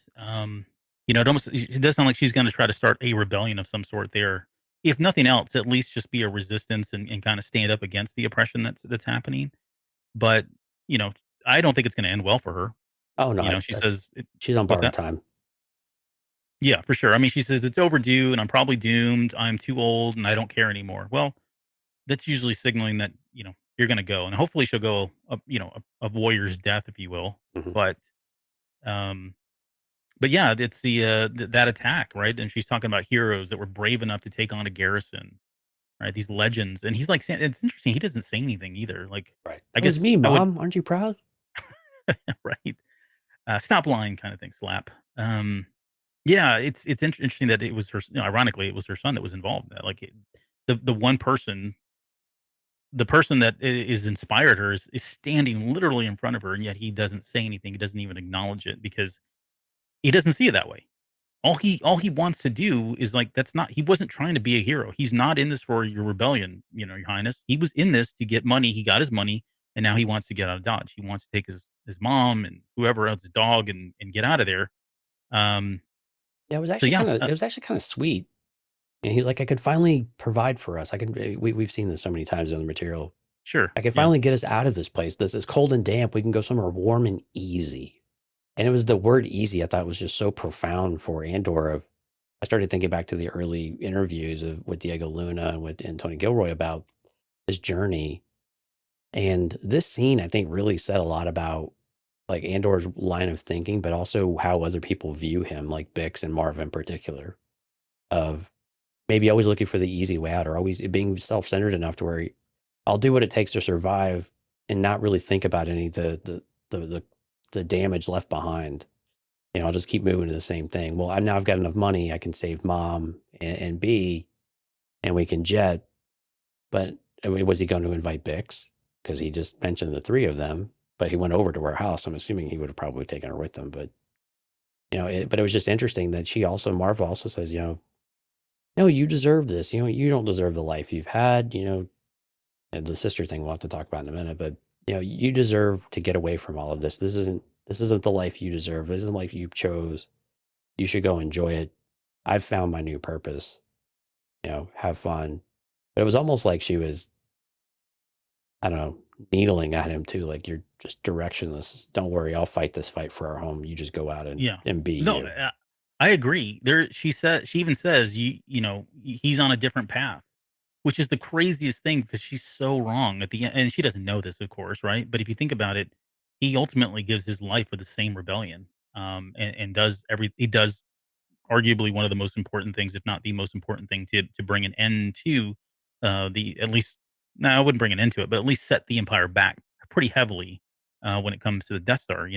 It does sound like she's going to try to start a rebellion of some sort there. If nothing else, at least just be a resistance and kind of stand up against the oppression that's happening. But you know, I don't think it's going to end well for her. Oh no, She says, she's on "What's borrowed that?" time. Yeah, for sure. I mean, she says it's overdue, and I'm probably doomed. I'm too old, and I don't care anymore. Well, that's usually signaling that you're going to go, and hopefully she'll go, a warrior's death, if you will. Mhm. But um, But yeah, it's that attack, right? And she's talking about heroes that were brave enough to take on a garrison, right? These legends, and he's like, it's interesting. He doesn't say anything either. Like, Right. I That was guess me, I would, Mom. Aren't you proud? right? Stop lying, kind of thing. Slap. Yeah, it's interesting that it was her. Ironically, it was her son that was involved in that. Like, the one person, the person that is inspired her is standing literally in front of her, and yet he doesn't say anything. He doesn't even acknowledge it because he doesn't see it that way. All he wants to do is like that's not he wasn't trying to be a hero. He's not in this for your rebellion, your highness. He was in this to get money. He got his money and now he wants to get out of Dodge. He wants to take his mom and whoever else his dog and get out of there. Um Yeah, it was so actually yeah, kind of it was actually kind of sweet. And he's like, I could finally provide for us. We've seen this so many times in the material. sure. I could Yeah. finally get us out of this place. This is cold and damp. We can go somewhere warm and easy. And it was the word easy I thought was just so profound for Andor. I started thinking back to the early interviews with Diego Luna and Tony Gilroy about his journey. And this scene, I think, really said a lot about like Andor's line of thinking, but also how other people view him, like Bix and Marv in particular, of maybe always looking for the easy way out or always being self-centered enough to where I'll do what it takes to survive and not really think about any of the damage left behind. I'll just keep moving to the same thing. Well, I've got enough money. I can save mom and B, and we can jet. But I mean, was he going to invite Bix? Because he just mentioned the three of them, but he went over to her house. I'm assuming he would have probably taken her with him. But but it was just interesting that Marva also says, no, you deserve this. You don't deserve the life you've had. And the sister thing we'll have to talk about in a minute. But you deserve to get away from all of this. This isn't the life you deserve. This isn't the life you chose. You should go enjoy it. I've found my new purpose. Have fun. But it was almost like she was, I don't know, needling at him too. Like, you're just directionless. Don't worry, I'll fight this fight for our home. You just go out and Yeah. and be No, you. I agree. She even says he's on a different path, which is the craziest thing because she's so wrong at the end, and she doesn't know this, of course, right? But if you think about it, he ultimately gives his life for the same rebellion, and he does arguably one of the most important things, if not the most important thing, to bring an end to the at least. No, I wouldn't bring an end to it, but at least set the empire back pretty heavily when it comes to the Death Star.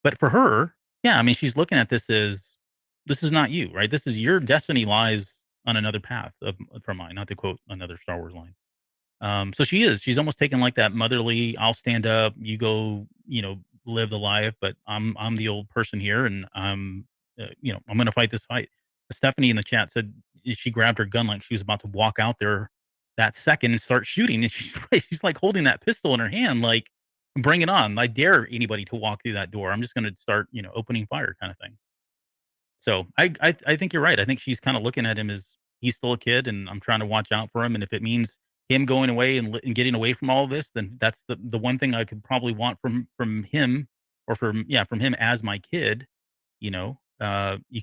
But for her, yeah, I mean, she's looking at this as this is not you, right? This is your destiny lies on another path from mine. Not to quote another Star Wars line. So she's almost taking like that motherly, I'll stand up, you go, live the life, but I'm the old person here and I'm going to fight this fight. Stephanie in the chat said she grabbed her gun like she was about to walk out there that second and start shooting. And she's like holding that pistol in her hand, like, bring it on. I dare anybody to walk through that door. I'm just going to start, opening fire kind of thing. So I think you're right. I think she's kind of looking at him as he's still a kid, and I'm trying to watch out for him. And if it means him going away and getting away from all of this, then that's the one thing I could probably want from him, or from him as my kid. You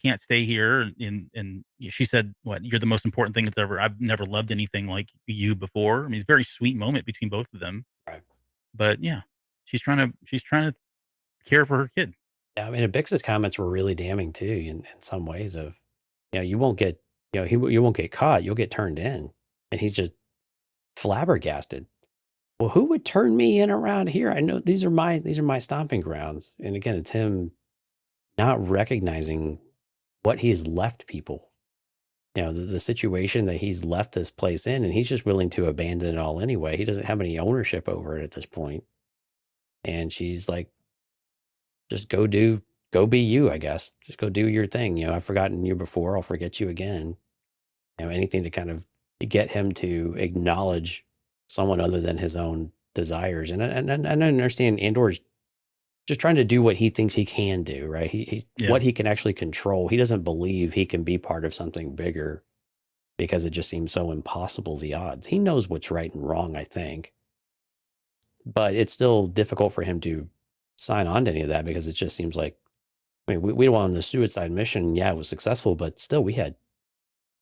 can't stay here. And she said, "What? You're the most important thing that's ever. I've never loved anything like you before." I mean, it's a very sweet moment between both of them. Right. But yeah, she's trying to care for her kid. Yeah, I mean, and Bix's comments were really damning too, in some ways. Of, you won't get, you won't get caught. You'll get turned in, and he's just flabbergasted. Well, who would turn me in around here? I know these are my stomping grounds. And again, it's him not recognizing what he has left people. The situation that he's left this place in, and he's just willing to abandon it all anyway. He doesn't have any ownership over it at this point. And she's like, just go be you, I guess. Just go do your thing. I've forgotten you before. I'll forget you again. Anything to kind of get him to acknowledge someone other than his own desires. And I understand Andor's just trying to do what he thinks he can do, right? Yeah. What he can actually control. He doesn't believe he can be part of something bigger because it just seems so impossible, the odds. He knows what's right and wrong, I think. But it's still difficult for him to sign on to any of that because it just seems like, I mean, we went on the suicide mission. Yeah, it was successful, but still we had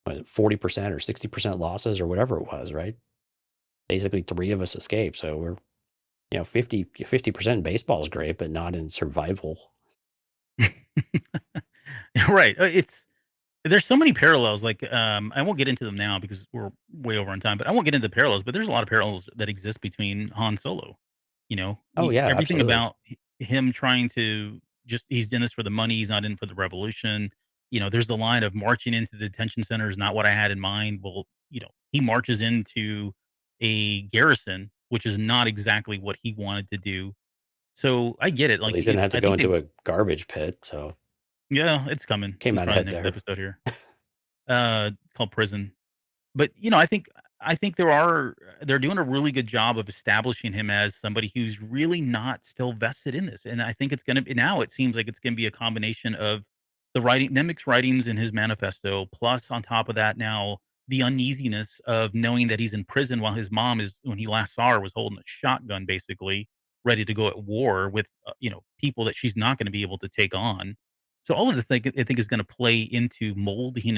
40% or 60% losses or whatever it was, right? Basically 3 of us escaped. So we're, 50% in baseball is great, but not in survival. Right. There's so many parallels. Like, I won't get into them now because we're way over on time. But I won't get into the parallels. But there's a lot of parallels that exist between Han Solo. Oh yeah, Everything absolutely. about him trying to he's in this for the money. He's not in for the revolution. There's the line of marching into the detention center is not what I had in mind. Well, he marches into a garrison, which is not exactly what he wanted to do. So I get it. At Like, least didn't have to I go think into they've a garbage pit, so yeah, it's coming. came It's out probably the ahead next there. episode here. Called Prison. But, I think they're doing a really good job of establishing him as somebody who's really not still vested in this. And I think it's gonna be now it seems like it's gonna be a combination of the writing Nemec's writings in his manifesto, plus on top of that now the uneasiness of knowing that he's in prison while his mom is when he last saw her was holding a shotgun basically, ready to go at war with people that she's not gonna be able to take on. So all of this I think is gonna play into molding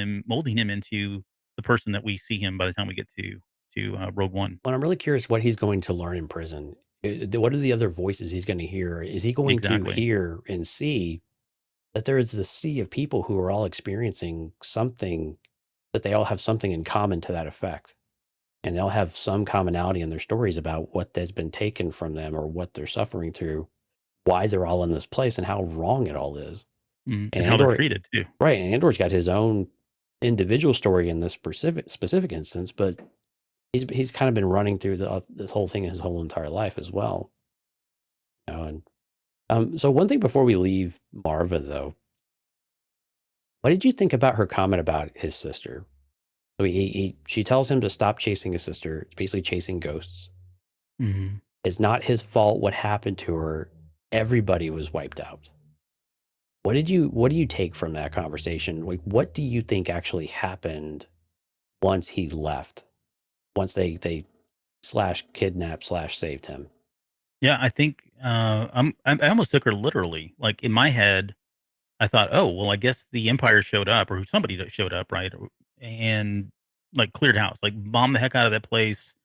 him into the person that we see him by the time we get to Rogue One. Well, I'm really curious what he's going to learn in prison. What are the other voices he's going to hear? Is he going to Exactly. hear and see that there is this sea of people who are all experiencing something, that they all have something in common to that effect? And they'll have some commonality in their stories about what has been taken from them or what they're suffering through, why they're all in this place and how wrong it all is. And And how they're Andor, treated too. right? And Andor's got his own individual story in this specific instance, but he's kind of been running through this whole thing his whole entire life as well. And so one thing before we leave Marva, though, what did you think about her comment about his sister? So she tells him to stop chasing his sister. It's basically chasing ghosts. Mhm. It's not his fault what happened to her. Everybody was wiped out. What do you take from that conversation? Like, what do you think actually happened once he left? Once they slash kidnapped slash saved him? Yeah, I think I almost took her literally. Like in my head, I thought, oh well, I guess the Empire showed up or somebody that showed up, right? And like cleared house, like bombed the heck out of that place.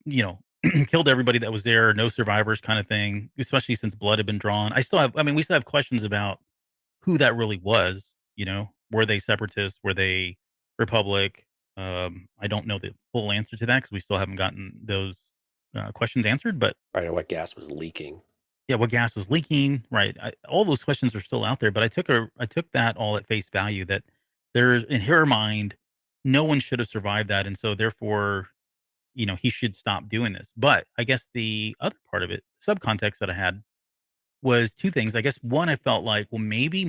You know, killed everybody that was there, no survivors, kind of thing. Especially since blood had been drawn. I mean, we still have questions about who that really was. Were they separatists? Were they Republic? I don't know the full answer to that because we still haven't gotten those questions answered. But Right, or what gas was leaking? yeah, what gas was leaking? Right, all those questions are still out there. But I took that all at face value that there's in her mind, no one should have survived that, and so therefore, he should stop doing this. But I guess the other part of it, subcontext that I had was 2 things. I guess one, I felt like, well, maybe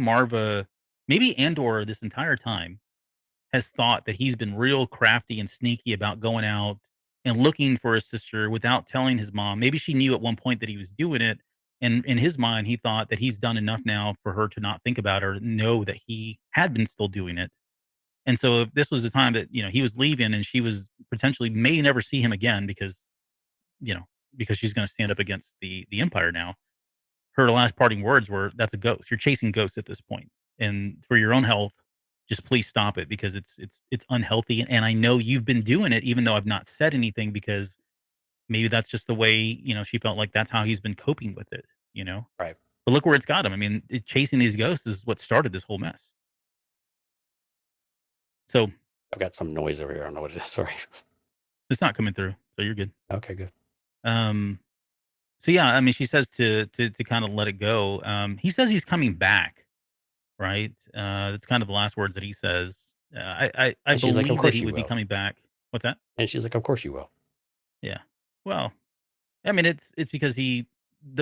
Andor this entire time has thought that he's been real crafty and sneaky about going out and looking for his sister without telling his mom. Maybe she knew at one point that he was doing it. And in his mind, he thought that he's done enough now for her to not think about it or know that he had been still doing it. And so if this was the time that, he was leaving and she was potentially may never see him again you know, because she's going to stand up against the Empire now, her last parting words were, "That's a ghost. You're chasing ghosts at this point, and for your own health, just please stop it because it's unhealthy. And I know you've been doing it, even though I've not said anything because maybe that's just the way she felt like that's how he's been coping with it. You know, Right. but look where it's got him. I mean, chasing these ghosts is what started this whole mess. So I've got some noise over here. I don't know what it is. Sorry. it's not coming through. So you're good. Okay, good. Um. So yeah, I mean, she says to kind of let it go. He says he's coming back. Right? That's kind of the last words that he says. I And she's like, of believe that course he you would be will. coming back. What's that? And she's like, of course you will. Yeah. Well, I mean, it's because the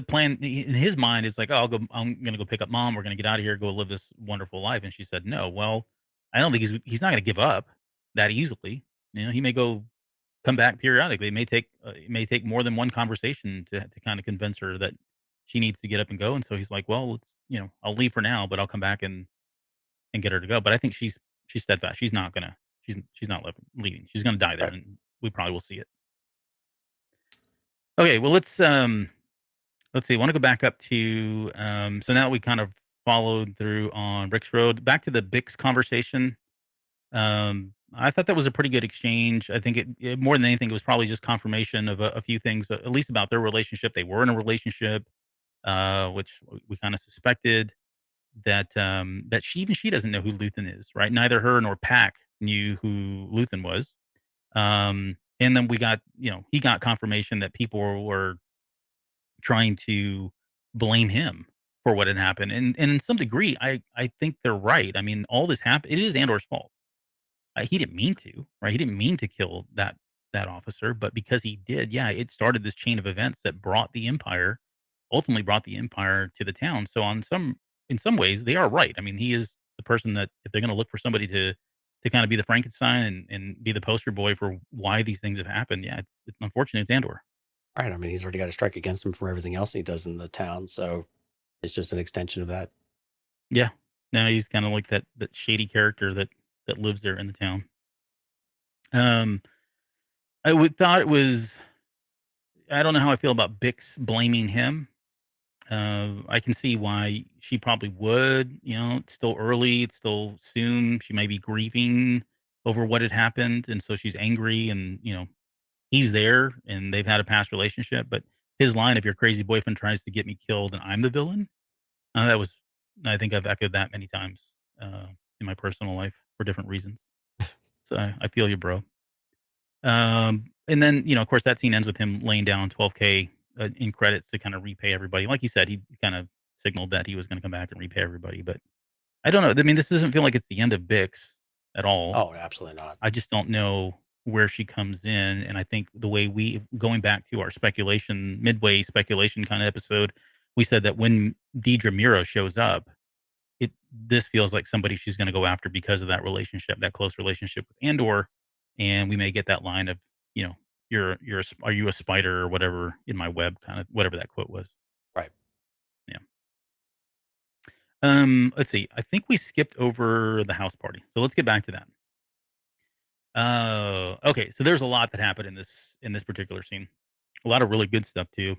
plan in his mind is like, oh, I'm gonna go pick up mom. We're gonna get out of here, go live this wonderful life. And she said, no. Well, I don't think he's not gonna give up that easily. He may come back periodically. It may take more than one conversation to kind of convince her that she needs to get up and go. And so he's like, well, I'll leave for now, but I'll come back and get her to go. But I think she's steadfast. She's not leaving. She's gonna die there, Right. and we probably will see it. Okay, well let's see. I want to go back up to so now we kind of followed through on Rick's Road. Back to the Bix conversation. I thought that was a pretty good exchange. I think it more than anything, it was probably just confirmation of a few things, at least about their relationship. They were in a relationship, which we kind of suspected that she doesn't know who Luthen is, right? Neither her nor Pack knew who Luthen was. And then we got, he got confirmation that people were trying to blame him for what had happened. And in some degree, I think they're right. I mean, all this happened. It is Andor's fault. He didn't mean to, right? He didn't mean to kill that officer, but because he did, yeah, it started this chain of events that ultimately brought the empire to the town. So in some ways, they are right. I mean, he is the person that if they're going to look for somebody to kind of be the Frankenstein and be the poster boy for why these things have happened, yeah, it's unfortunate. It's Andor. Right. I mean, he's already got a strike against him for everything else he does in the town. So it's just an extension of that. Yeah, now he's kind of like that shady character that lives there in the town. Um, I would thought it was. I don't know how I feel about Bix blaming him. I can see why she probably would. It's still early. It's still soon. She may be grieving over what had happened, and so she's angry. And he's there, and they've had a past relationship. But his line, "If your crazy boyfriend tries to get me killed, and I'm the villain," that was. I think I've echoed that many times in my personal life for different reasons. So I feel you, bro. And then, of course, that scene ends with him laying down 12K in credits to kind of repay everybody. Like he said, he kind of signaled that he was going to come back and repay everybody. But I don't know. I mean, this doesn't feel like it's the end of Bix at all. Oh, absolutely not. I just don't know where she comes in. And I think the way going back to our midway speculation kind of episode, we said that when Dedra Meero shows up, this feels like somebody she's going to go after because of that relationship, that close relationship with Andor, and we may get that line of, are you a spider or whatever in my web, kind of whatever that quote was. Right. Yeah. Let's see. I think we skipped over the house party, so let's get back to that. Okay. So there's a lot that happened in this particular scene. A lot of really good stuff too.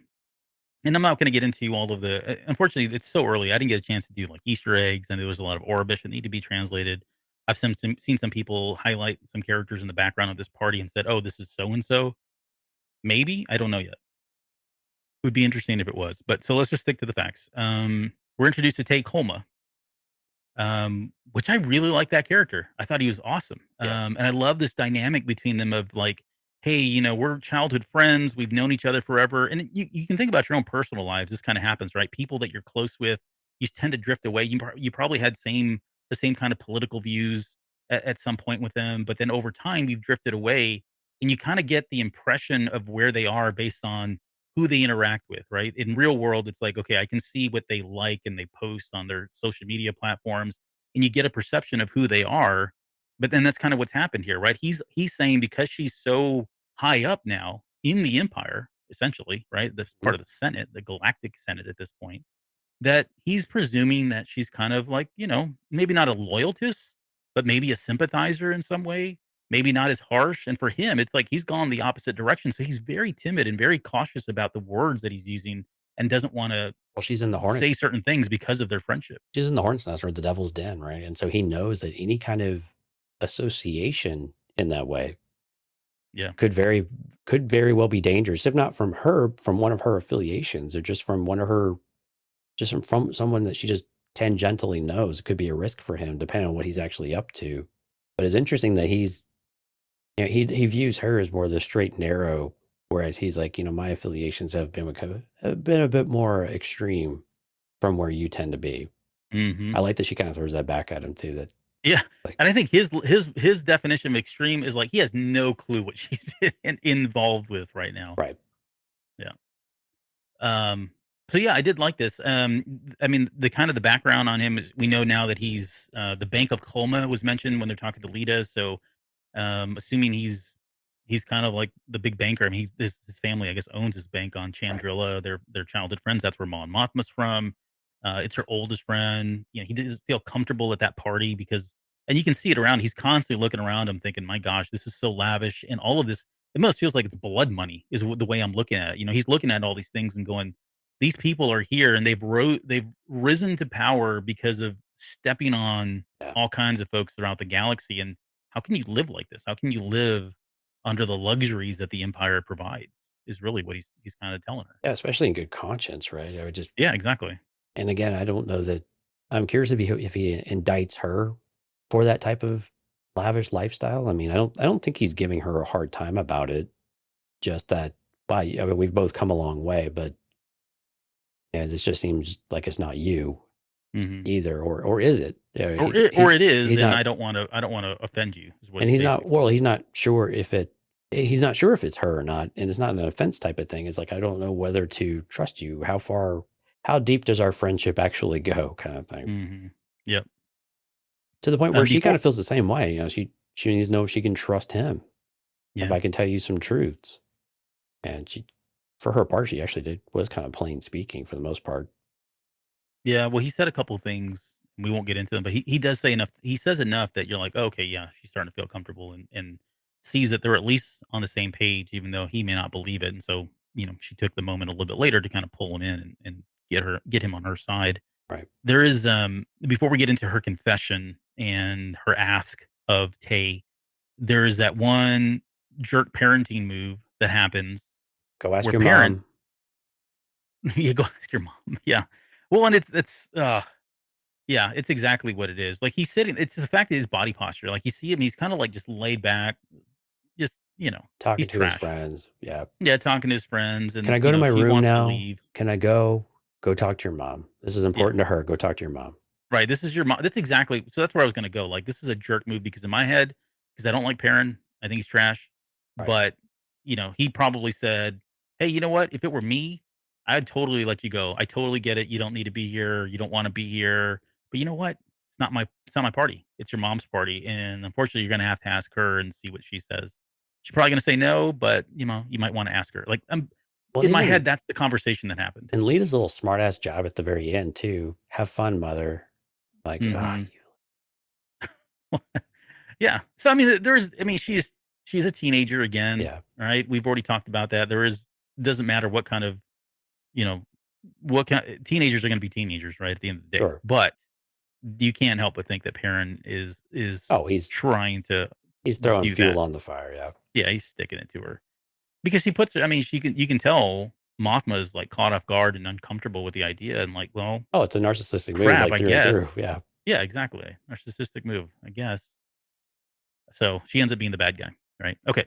And I'm not going to get into all of the. Unfortunately, it's so early. I didn't get a chance to do like Easter eggs, and there was a lot of Orbish that need to be translated. I've seen some people highlight some characters in the background of this party and said, "Oh, this is so and so." Maybe I don't know yet. It would be interesting if it was, but so let's just stick to the facts. We're introduced to Tay Kolma, which I really like that character. I thought he was awesome. Yeah. And I love this dynamic between them of like, hey, we're childhood friends. We've known each other forever. And you can think about your own personal lives. This kind of happens, right? People that you're close with, you tend to drift away. You probably had the same kind of political views at some point with them, but then over time you've drifted away, and you kind of get the impression of where they are based on who they interact with, right? In real world, it's like, okay, I can see what they like and they post on their social media platforms, and you get a perception of who they are. But then that's kind of what's happened here, right? He's saying because she's so high up now in the empire, essentially, right? That's part of the Senate, the Galactic Senate at this point, that he's presuming that she's kind of like, maybe not a loyalist, but maybe a sympathizer in some way, maybe not as harsh. And for him, it's like he's gone the opposite direction. So he's very timid and very cautious about the words that he's using and doesn't want to Well, she's in the say Hornets. certain things because of their friendship. She's in the Hornets nest or the Devil's Den, right? And so he knows that any kind of association in that way Yeah. could very well be dangerous, if not from one of her affiliations, or just from from someone that she just tangentially knows. It could be a risk for him, depending on what he's actually up to. But it's interesting that he views her as more the straight and narrow, whereas he's like, my affiliations have been a bit more extreme from where you tend to be. Mm-hmm. I like that she kind of throws that back at him too. That Yeah. like, And I think his definition of extreme is like he has no clue what she's involved with right now. right. Yeah. So yeah, I did like this. I mean, the background on him is we know now that he's the Bank of Colma was mentioned when they're talking to Lita. So assuming he's he's kind of like the big banker. I mean, his family, I guess, owns his bank on Right. Chandrilla. They're childhood friends. That's where Mon Mothma's from. It's her oldest friend. You know, he doesn't feel comfortable at that party because, and you can see it around. He's constantly looking around him, thinking, "My gosh, this is so lavish," and all of this. It almost feels like it's blood money, is the way I'm looking at it. You know, he's looking at all these things and going, "These people are here, and they've risen to power because of stepping on Yeah. all kinds of folks throughout the galaxy." And how can you live like this? How can you live under the luxuries that the empire provides? Is really what he's kind of telling her. Yeah, especially in good conscience, right? I would just, Yeah, exactly. and again, I don't know that. I'm curious if he indicts her for that type of lavish lifestyle. I mean, I don't think he's giving her a hard time about it. Just that, I mean, we've both come a long way, but yeah, this just seems like it's not you Hmm. either, or is it? Yeah, Or it is, he's and not, I don't want to offend you. Is what and he's he's not. basically Well, saying. he's not sure if it. He's not sure if it's her or not, and it's not an offense type of thing. It's like I don't know whether to trust you. How far, how deep does our friendship actually go, kind of thing. Hmm. Yep. To the point where she kind Before, of feels the same way. You know, she needs to know if she can trust him. If yeah, I can tell you some truths, and she, for her part, she actually did was kind of plain speaking for the most part. yeah. Well, he said a couple things. We won't get into them, but he does say enough. He says enough that you're like, okay, yeah, she's starting to feel comfortable and sees that they're at least on the same page, even though he may not believe it. And so, you know, she took the moment a little bit later to kind of pull him in and get him on her side. Right. There is before we get into her confession and her ask of Tay, there is that one jerk parenting move that happens Go ask where your parent mom. you go ask your mom. Yeah. Well, and yeah, it's exactly what it is. Like he's sitting, it's the fact that his body posture, like you see him, he's kind of like just laid back, just, you know, Talking he's to his trash. friends. Yeah. Yeah, talking to his friends Can and I go to my she room wants to now? leave. Can I go? Go talk to your mom. This is Yeah. important to her. Go talk to your mom. Right, this is your mom. That's exactly, so that's where I was gonna go, like, this is a jerk move because in my head, because I don't like Perrin, I think he's trash, Right. but, you know, he probably said, "Hey, you know what? If it were me, I'd totally let you go. I totally get it. You don't need to be here. You don't wanna be here, but you know what? It's not my party. It's your mom's party, and unfortunately, you're gonna have to ask her and see what she says. She's probably gonna say no, but, you know, you might wanna ask her." Like, Well, in my even head, that's the conversation that happened. and Lita's little smart ass job at the very end too. Have fun, mother. Like, ah, Mhm. Yeah. So I mean, she's a teenager again, yeah, right? We've already talked about that. Doesn't matter what kind of, you know, what kind teenagers are going to be teenagers, right? At the end of the day, sure. but you can't help but think that Perrin is Oh, trying to he's throwing do fuel that. on the fire. Yeah. Yeah, he's sticking it to her because he puts her. I mean, you can tell Mothma is like caught off guard and uncomfortable with the idea, and like, well, Oh, it's a narcissistic move, crap, like I through and through. guess. Yeah. Yeah, exactly. Narcissistic move, I guess. So she ends up being the bad guy, right? Okay.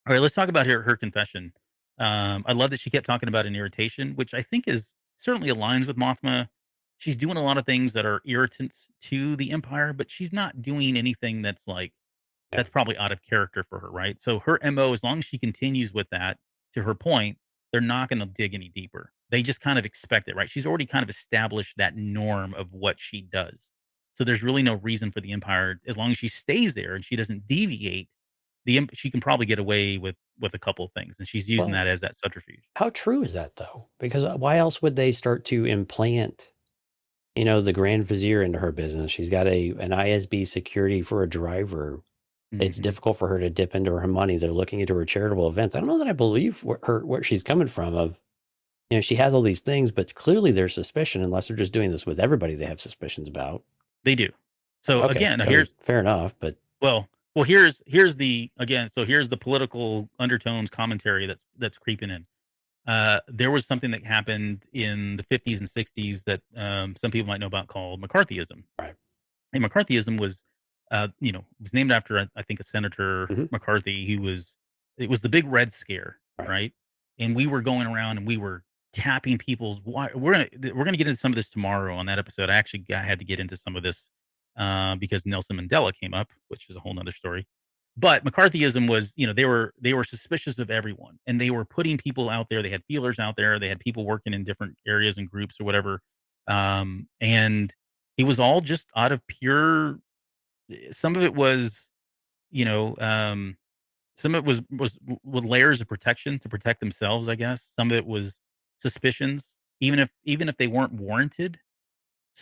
All right, let's talk about her confession. I love that she kept talking about an irritation, which I think is certainly aligns with Mothma. She's doing a lot of things that are irritants to the Empire, but she's not doing anything that's like Yeah. that's probably out of character for her, right? So her MO, as long as she continues with that, to her point, they're not going to dig any deeper. They just kind of expect it, right? She's already kind of established that norm of what she does. So there's really no reason for the Empire, as long as she stays there and she doesn't deviate, she can probably get away with a couple of things, and she's using Well, that as that subterfuge. how true is that though? Because why else would they start to implant, the Grand Vizier into her business? She's got an ISB security for a driver. It's Hmm. difficult for her to dip into her money. They're looking into her charitable events. I don't know that I believe where she's coming from. Of she has all these things, but clearly there's suspicion. Unless they're just doing this with everybody, they have suspicions about. They do. So Okay, again, now I mean, here's fair enough, but well, here's the again. So here's the political undertones commentary that's creeping in. There was something that happened in the 50s and 60s that some people might know about called McCarthyism. right. And McCarthyism was, was named after I think a Senator Hmm. McCarthy. It was the big Red Scare, Right. right? And we were going around and we were tapping people's. We're gonna get into some of this tomorrow on that episode. I had to get into some of this because Nelson Mandela came up, which is a whole nother story. But McCarthyism was, they were suspicious of everyone, and they were putting people out there. They had feelers out there. They had people working in different areas and groups or whatever. And it was all just out of pure. Some of it was, you know, um, Some of it was with layers of protection to protect themselves, I guess. Some of it was suspicions, even if they weren't warranted.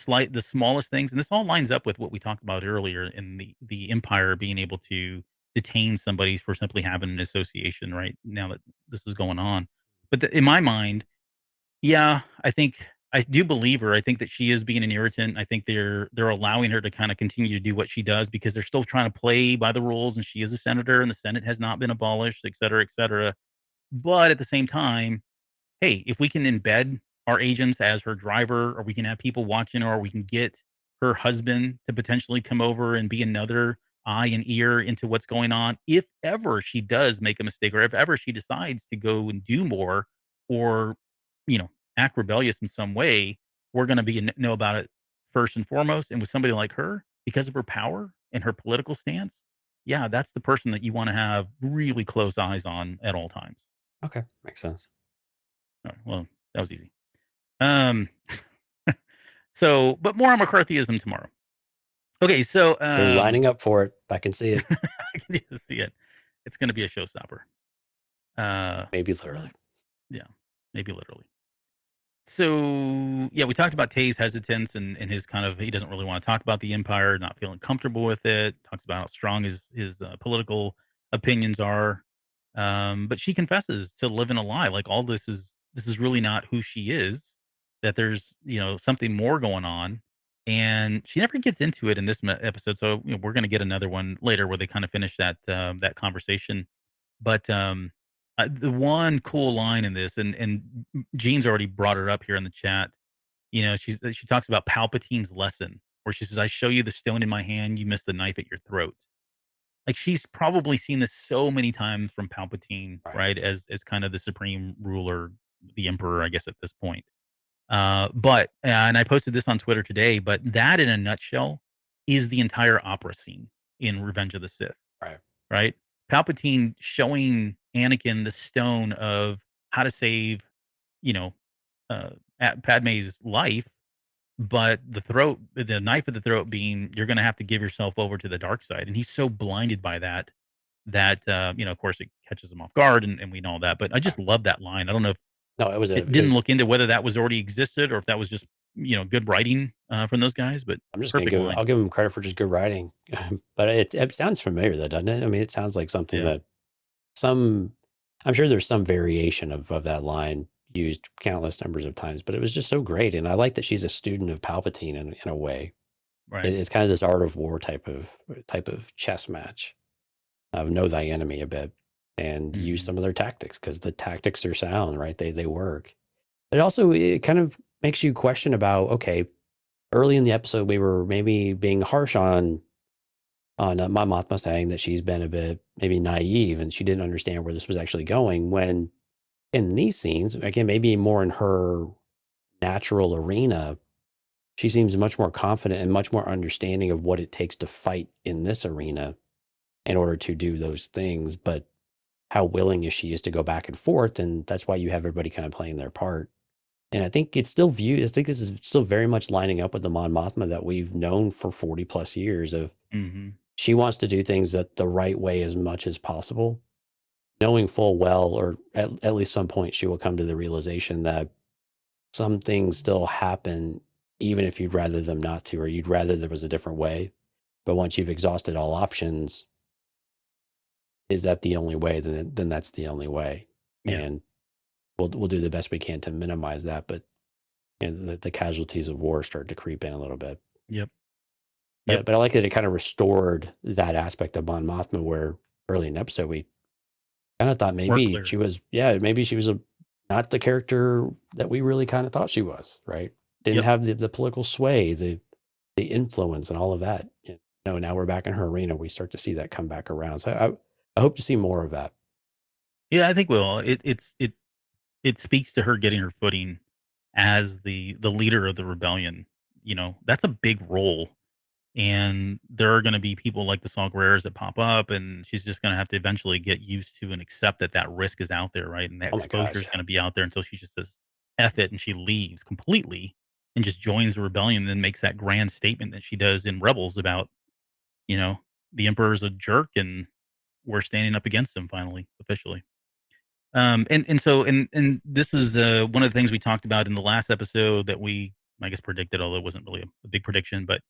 The smallest things, and this all lines up with what we talked about earlier in the Empire being able to detain somebody for simply having an association. Right now that this is going on, but in my mind, yeah, I think I do believe her. I think that she is being an irritant. I think they're allowing her to kind of continue to do what she does because they're still trying to play by the rules, and she is a senator, and the Senate has not been abolished, et cetera, et cetera. But at the same time, hey, if we can embed our agents as her driver, or we can have people watching her, or we can get her husband to potentially come over and be another eye and ear into what's going on, if ever she does make a mistake, or if ever she decides to go and do more, or, you know, act rebellious in some way, we're going to know about it first and foremost. And with somebody like her, because of her power and her political stance, yeah, that's the person that you want to have really close eyes on at all times. Okay, makes sense. All right, well, that was easy. Um, so, but more on McCarthyism tomorrow. Okay, so They're lining up for it. I can see it. I can see it. It's going to be a showstopper. Maybe literally. Yeah, maybe literally. So, yeah, we talked about Tay's hesitance and his kind of, he doesn't really want to talk about the Empire, not feeling comfortable with it. Talks about how strong his political opinions are. But she confesses to living a lie. Like, all this is really not who she is. That there's, something more going on, and she never gets into it in this episode. So, we're going to get another one later where they kind of finish that conversation. But the one cool line in this, and Jean's already brought her up here in the chat. She talks about Palpatine's lesson, where she says, "I show you the stone in my hand, you miss the knife at your throat." Like, she's probably seen this so many times from Palpatine, Right. right? As kind of the supreme ruler, the emperor, I guess, at this point. But and I posted this on Twitter today, but that in a nutshell is the entire opera scene in Revenge of the Sith. Right. Right? Palpatine showing Anakin the stone of how to save, you know, Padme's life, but the knife of the throat being, you're going to have to give yourself over to the dark side. And he's so blinded by that, of course, it catches him off guard, and we know that. But I just love that line. I don't know if No, it was it didn't look into whether that was already existed or if that was just, good writing from those guys, but I'm just gonna perfect line. I'll give him credit for just good writing. But it sounds familiar though, doesn't it? I mean, it sounds like something Yeah. that I'm sure there's some variation of that line used countless numbers of times, but it was just so great. And I like that she's a student of Palpatine in a way. Right. It's kind of this art of war type of chess match of know thy enemy a bit and use Mhm. some of their tactics, because the tactics are sound, right? They work. It kind of makes you question about, okay, early in the episode we were maybe being harsh on Mon Mothma, saying that she's been a bit maybe naive and she didn't understand where this was actually going. When in these scenes, again, maybe more in her natural arena, she seems much more confident and much more understanding of what it takes to fight in this arena in order to do those things. But how willing is she to go back and forth? And that's why you have everybody kind of playing their part. And I think I think this is still very much lining up with the Mon Mothma that we've known for 40 plus years of. Mhm. She wants to do things that the right way as much as possible, knowing full well, or at least some point she will come to the realization that some things still happen, even if you'd rather them not to, or you'd rather there was a different way. But once you've exhausted all options, is that the only way? Then that's the only way. Yeah. And we'll do the best we can to minimize that. But the casualties of war start to creep in a little bit. Yep. But I like that it kind of restored that aspect of Mon Mothma, where early in the episode we kind of thought maybe clear. she was not the character that we really kind of thought she was, right? Didn't Yep. have the political sway, the influence and all of that. Now we're back in her arena. We start to see that come back around. So I hope to see more of that. Yeah, I think we'll. It speaks to her getting her footing as the leader of the rebellion. That's a big role, and there are going to be people like the Saw Gerrers that pop up, and she's just going to have to eventually get used to and accept that risk is out there, right? And that Oh my exposure gosh, is yeah. going to be out there until she just says "F it" and she leaves completely and just joins the rebellion, and then makes that grand statement that she does in Rebels about, the Emperor's a jerk, and we're standing up against him finally, officially. And this is one of the things we talked about in the last episode that we, I guess, predicted, although it wasn't really a big prediction, but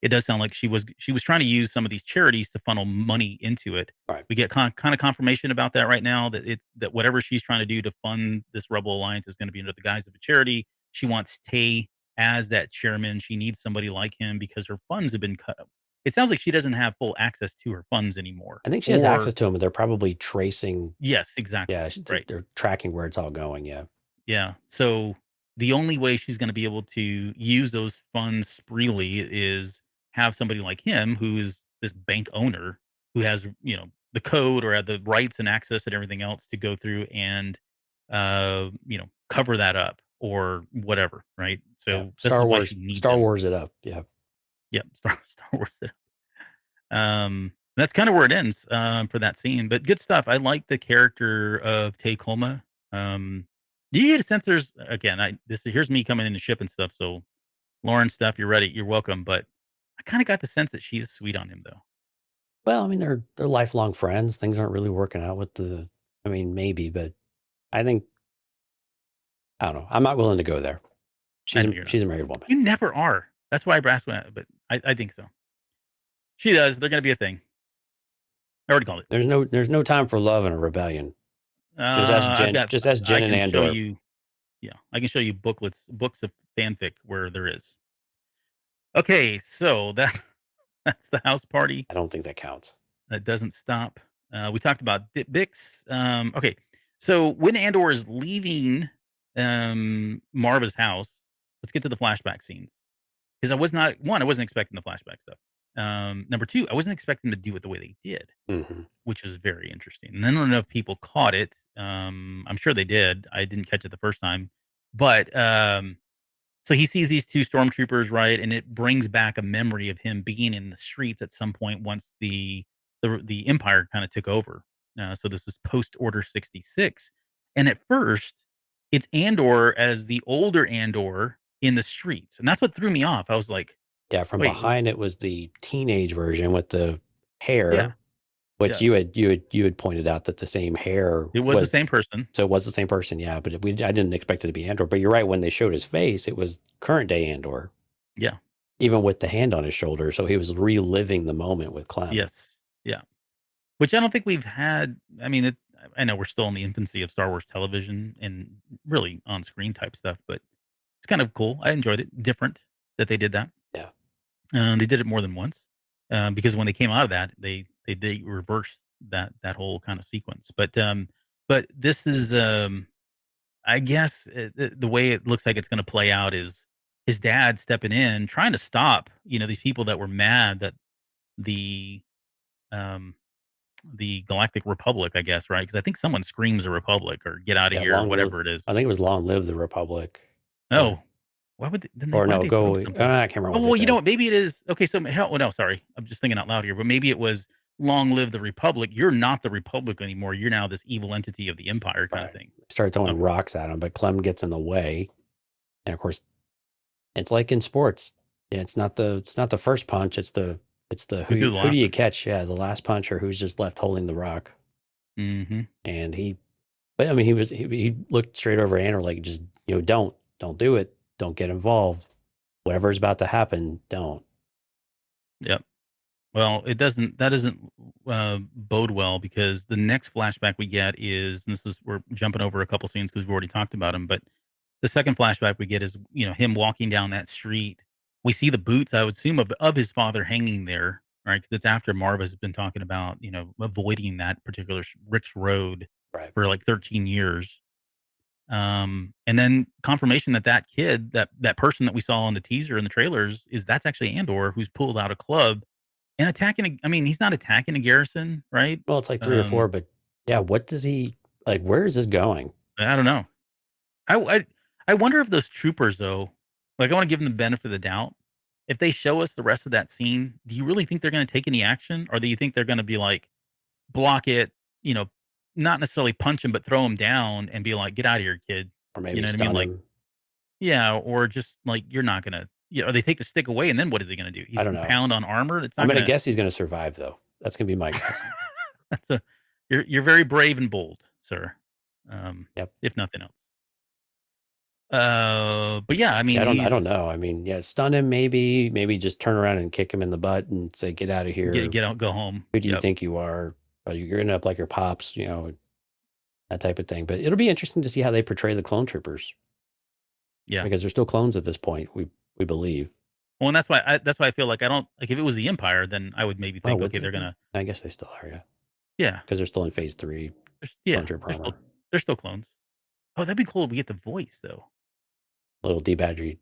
it does sound like she was trying to use some of these charities to funnel money into it. Right. We get kind of confirmation about that right now, that whatever she's trying to do to fund this Rebel Alliance is going to be under the guise of a charity. She wants Tay as that chairman. She needs somebody like him because her funds have been cut. It sounds like she doesn't have full access to her funds anymore. I think she has access to them, but they're probably tracing. Yes, exactly. Yeah, right. They're tracking where it's all going. Yeah. Yeah. So the only way she's going to be able to use those funds freely is have somebody like him, who is this bank owner, who has, the code or the rights and access and everything else to go through and, cover that up or whatever. Right. So Yeah. this is why she needs Star him. Wars it up. Yeah. Yep. Star Wars. That's kind of where it ends for that scene. But good stuff. I like the character of Tay Colma. Do you get a sense there's, again, here's me coming in the ship and stuff. So Lauren stuff, you're ready. You're welcome. But I kind of got the sense that she is sweet on him though. Well, I mean, they're lifelong friends. Things aren't really working out with maybe, but I think, I don't know. I'm not willing to go there. She's a married woman. You never are. That's why I asked that, but I think so. She does. They're going to be a thing. I already called it. There's no time for love and a rebellion. Just ask Jen and Andor. I can show you books of fanfic where there is. Okay, so that's the house party. I don't think that counts. That doesn't stop. We talked about Bix. Okay, so when Andor is leaving Marva's house, let's get to the flashback scenes. Because I wasn't expecting the flashback stuff. Number two, I wasn't expecting to do it the way they did, which was very interesting. And I don't know if people caught it. I'm sure they did. I didn't catch it the first time. But so he sees these two stormtroopers, right? And it brings back a memory of him being in the streets at some point once the Empire kind of took over. So this is post Order 66. And at first, it's Andor as the older Andor in the streets. And that's what threw me off. I was like, yeah, from behind it was the teenage version with the hair. Yeah. Which you had pointed out that the same hair. It was the same person. So it was the same person, yeah. But I didn't expect it to be Andor. But you're right, when they showed his face, it was current day Andor. Yeah. Even with the hand on his shoulder. So he was reliving the moment with Clem. Yes. Yeah. Which I don't think we've had. I mean, I know we're still in the infancy of Star Wars television and really on-screen type stuff, but it's kind of cool. I enjoyed it. Different that they did that. Yeah. They did it more than once because when they came out of that, they reversed that whole kind of sequence. But this is, I guess, the way it looks like it's going to play out is his dad stepping in, trying to stop, these people that were mad that the Galactic Republic, I guess, right? Because I think someone screams a Republic or get out of here or whatever it is. I think it was Long Live the Republic. Oh. Why would they, or no, go. I can't remember. Oh, well, you know what? Maybe it is. Okay, so no, sorry. I'm just thinking out loud here. But maybe it was Long Live the Republic. You're not the Republic anymore. You're now this evil entity of the Empire kind of thing. Start throwing rocks at him, but Clem gets in the way. And of course, it's like in sports. It's not the first punch. It's the who do you catch? Yeah, the last punch, or who's just left holding the rock. Mm-hmm. And he looked straight over at Andor like, just don't do it. Don't get involved. Whatever's about to happen, don't. Yep. Well, that doesn't bode well, because the next flashback we get is, and we're jumping over a couple scenes because we've already talked about him, but the second flashback we get is, him walking down that street. We see the boots, I would assume, of his father hanging there, right? Because it's after Marva's been talking about, avoiding that particular Rick's Road for like 13 years. And then confirmation that kid, that person that we saw on the teaser and the trailers, that's actually Andor, who's pulled out a club and attacking. He's not attacking a garrison, right? Well, it's like 3 or 4, but yeah, what does he like? Where is this going? I don't know. I wonder if those troopers, though, like, I want to give them the benefit of the doubt. If they show us the rest of that scene, do you really think they're going to take any action, or do you think they're going to be like, block it, not necessarily punch him, but throw him down and be like, get out of here, kid? Or maybe stun him. Like, yeah, or just like, you're not going to, or they take the stick away, and then what is he going to do? He's I don't know. Pound on armor? I'm going to guess he's going to survive, though. That's going to be my guess. So you're very brave and bold, sir. Yep. If nothing else. But yeah, I mean, I don't know. I mean, yeah, stun him maybe just turn around and kick him in the butt and say, "Get out of here. Get out, go home. Who do you Yep. think you are? You're gonna up like your pops, that type of thing." But it'll be interesting to see how they portray the clone troopers. Yeah. Because they're still clones at this point, we believe. Well, and that's why I feel like I don't like if it was the Empire, then I would maybe think, would okay, they they're be? gonna, I guess they still are, yeah. yeah, Because they're still in phase 3 yeah, clone trooper armor. they're still clones. Oh, that'd be cool if we get the voice though. Little D. Bradley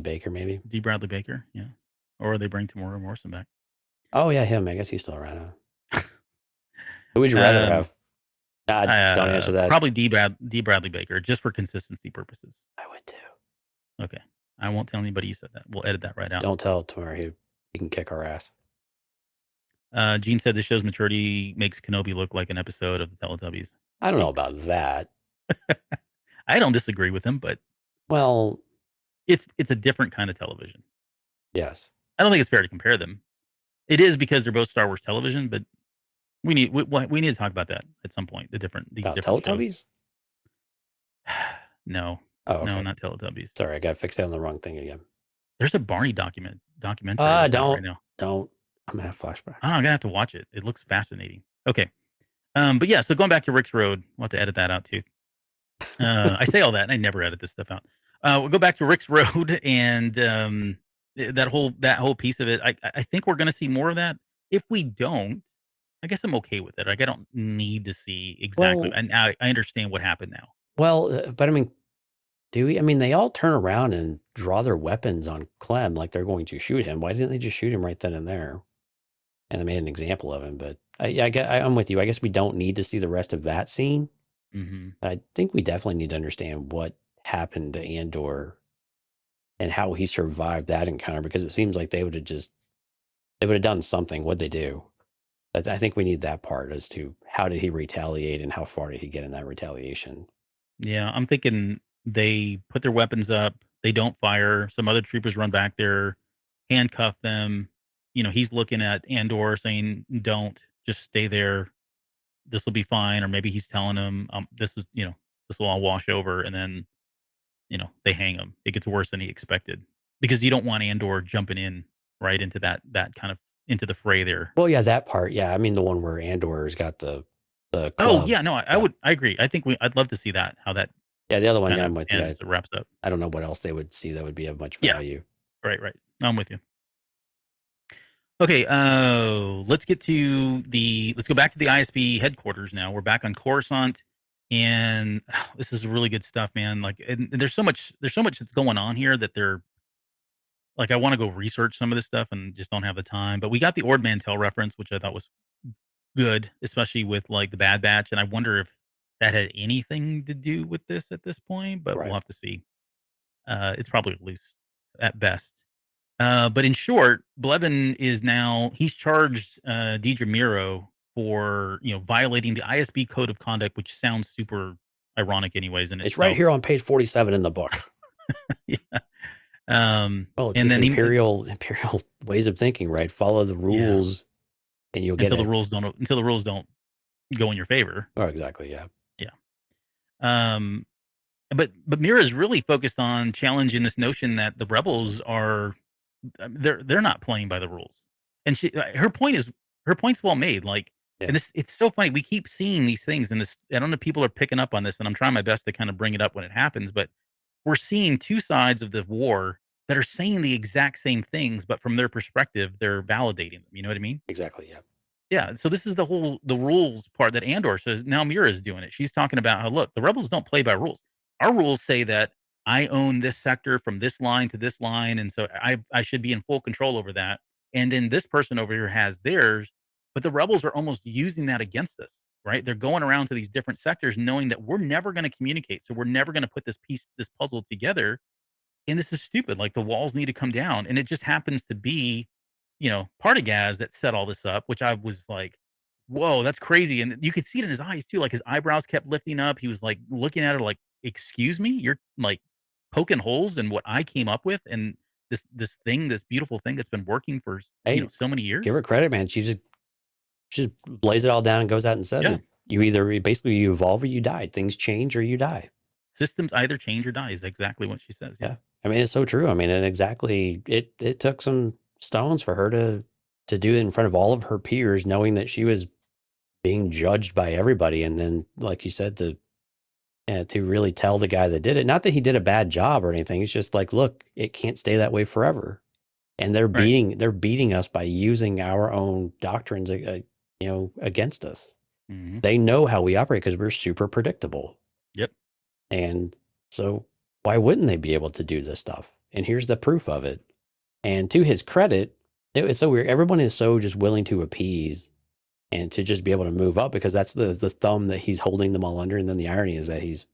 Baker, maybe. D. Bradley Baker, yeah, or they bring Tamora Morrison back. Oh yeah, him. I guess he's still around. Huh? Who would you rather have? Don't answer that. Probably D. Bradley Baker, just for consistency purposes. I would too. Okay, I won't tell anybody you said that. We'll edit that right out. Don't tell Tamara he can kick our ass. Gene said the show's maturity makes Kenobi look like an episode of the Teletubbies. I don't know about that. I don't disagree with him, but well, it's a different kind of television. Yes, I don't think it's fair to compare them. It is because they're both Star Wars television, but we need to talk about that at some point. These different Teletubbies. No, oh, okay. No, not Teletubbies. Sorry, I got fixated on the wrong thing again. There's a Barney documentary. Don't right now. Don't. I'm gonna have flashbacks. Oh, I'm gonna have to watch it. It looks fascinating. Okay, but yeah. So going back to Rick's Road, we'll have to edit that out too. I say all that, and I never edit this stuff out. We'll go back to Rick's Road and that whole piece of it. I think we're gonna see more of that. If we don't, I guess I'm okay with it. Like I don't need to see exactly. Well, and I understand what happened now. Well, but I mean, do we? I mean, they all turn around and draw their weapons on Clem like they're going to shoot him. Why didn't they just shoot him right then and there? And they made an example of him. But I'm with you. I guess we don't need to see the rest of that scene. Mm-hmm. I think we definitely need to understand what happened to Andor and how he survived that encounter, because it seems like they would have done something. What'd they do? I think we need that part as to how did he retaliate and how far did he get in that retaliation. Yeah, I'm thinking they put their weapons up. They don't fire. Some other troopers run back there, handcuff them. He's looking at Andor saying, "Don't, just stay there. This will be fine." Or maybe he's telling him, "This will all wash over." And then, they hang him. It gets worse than he expected because you don't want Andor jumping in right into that kind of into the fray there. Well, yeah, that part. Yeah, I mean the one where Andor's got the club. Oh yeah, no, I agree. I think I'd love to see that, how that. Yeah, the other one, I'm with you. It wraps up. I don't know what else they would see that would be of much value. Yeah. Right. I'm with you. Okay, let's go back to the ISB headquarters now. We're back on Coruscant, and this is really good stuff, man. Like, and there's so much that's going on here that they're like, I want to go research some of this stuff and just don't have the time. But we got the Ord Mantell reference, which I thought was good, especially with like the Bad Batch, and I wonder if that had anything to do with this at this point, but we'll have to see. It's probably loose at best. But in short, Blevin he's charged Dedra Meero for violating the ISB code of conduct, which sounds super ironic, anyways. And it's right here on page 47 in the book. Yeah. It's and then imperial ways of thinking, right? Follow the rules, and you'll get until the rules don't go in your favor. Oh, exactly. Yeah. But Meero is really focused on challenging this notion that the rebels are. They're not playing by the rules, and her point's well made. Like, and it's so funny. We keep seeing these things, and this, I don't know if people are picking up on this, and I'm trying my best to kind of bring it up when it happens, but we're seeing two sides of the war that are saying the exact same things, but from their perspective, they're validating them. You know what I mean? Exactly. Yeah. Yeah. So this is the rules part that Andor says. Now Meera is doing it. She's talking about how, look, the rebels don't play by rules. Our rules say that I own this sector from this line to this line, and so I should be in full control over that. And then this person over here has theirs, but the rebels are almost using that against us, right? They're going around to these different sectors knowing that we're never going to communicate, so we're never going to put this puzzle together. And this is stupid. Like, the walls need to come down, and it just happens to be, Partagas that set all this up, which I was like, whoa, that's crazy. And you could see it in his eyes too. Like, his eyebrows kept lifting up. He was like looking at her like, excuse me, you're like poking holes in what I came up with, and this beautiful thing that's been working for so many years. Give her credit, man. She just lays it all down and goes out and says Yeah. it. You either basically you evolve or you die. Things change or you die. Systems either change or die is exactly what she says. Yeah. I mean, it's so true. I mean, and exactly it took some stones for her to do it in front of all of her peers, knowing that she was being judged by everybody. And then, like you said, to really tell the guy that did it, not that he did a bad job or anything. It's just like, look, it can't stay that way forever. And they're beating us by using our own doctrines, against us. Mm-hmm. They know how we operate because we're super predictable. Yep. And so why wouldn't they be able to do this stuff? And here's the proof of it. And to his credit, it's so weird. Everyone is so just willing to appease and to just be able to move up because that's the thumb that he's holding them all under. And then the irony is that he's,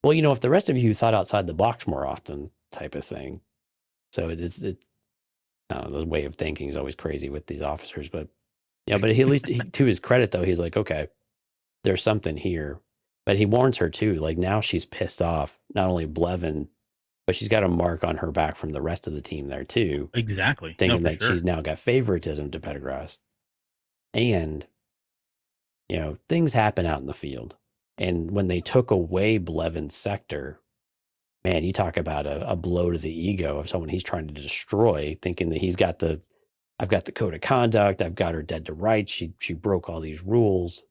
well, if the rest of you thought outside the box more often type of thing. So I don't know, the way of thinking is always crazy with these officers, but but at least to his credit though, he's like, okay, there's something here. But he warns her too, like now she's pissed off, not only Blevin, but she's got a mark on her back from the rest of the team there too. Exactly. Thinking that she's now got favoritism to Pendergrass. And, things happen out in the field. And when they took away Blevin's sector, man, you talk about a blow to the ego of someone he's trying to destroy, thinking that I've got the code of conduct, I've got her dead to rights, she broke all these rules.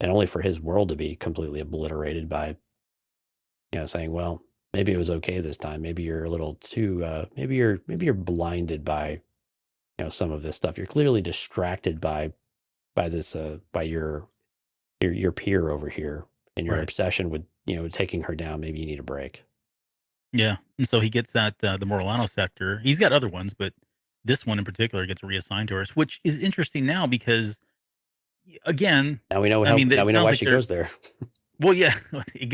And only for his world to be completely obliterated by, saying, well, maybe it was okay this time. Maybe you're a little too, maybe you're blinded by, some of this stuff. You're clearly distracted by this, by your peer over here and your obsession with, taking her down. Maybe you need a break. Yeah. And so he gets that, the Morlano sector. He's got other ones, but this one in particular gets reassigned to us, which is interesting now because, again, now we know why she goes there. Well, yeah, he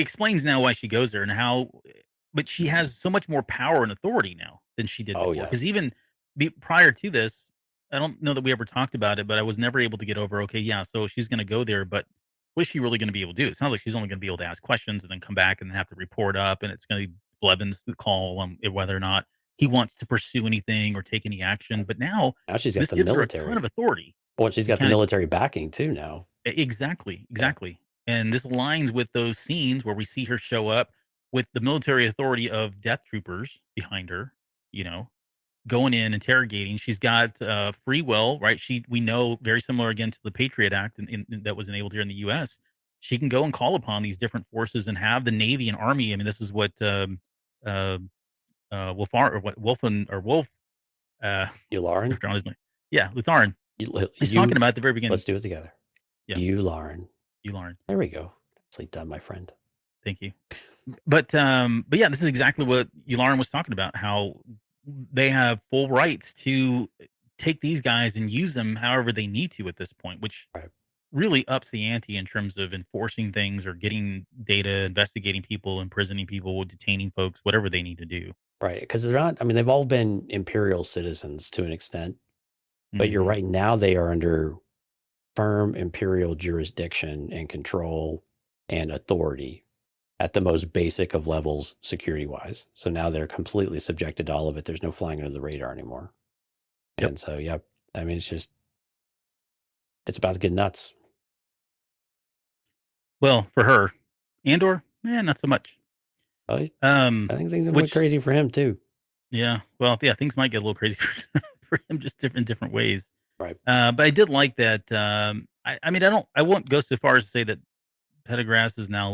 explains now why she goes there and how, but she has so much more power and authority now than she did before. Because even prior to this, I don't know that we ever talked about it, but I was never able to get over, okay, yeah, so she's going to go there, but what is she really going to be able to do? It sounds like she's only going to be able to ask questions and then come back and have to report up, and it's going to be Blevin's call on whether or not he wants to pursue anything or take any action. But now she's got the gives military. her a ton of authority. Well, she's got the military backing too now. Exactly. And this aligns with those scenes where we see her show up with the military authority of death troopers behind her, going in, interrogating. She's got free will, right? We know, very similar again to the Patriot Act that was enabled here in the U.S. She can go and call upon these different forces and have the Navy and Army. I mean, this is what Wolf. Yularen? Yeah, Luthen. He's talking about at the very beginning. Let's do it together. Yeah. Yularen. There we go. Nicely done, my friend. Thank you. But yeah, this is exactly what Yularen was talking about, how they have full rights to take these guys and use them however they need to at this point, which really ups the ante in terms of enforcing things or getting data, investigating people, imprisoning people, detaining folks, whatever they need to do. Right. Because they're not, I mean, they've all been imperial citizens to an extent, but you're right. Now they are under firm imperial jurisdiction and control and authority at the most basic of levels security wise. So now they're completely subjected to all of it. There's no flying under the radar anymore. Yep. And so, I mean, it's about to get nuts. Well, for her, Andor, not so much. I think things went crazy for him too. Yeah. Well, yeah, things might get a little crazy for him, just different ways. Right. But I did like that. I mean, I won't go so far as to say that Pendergrass is now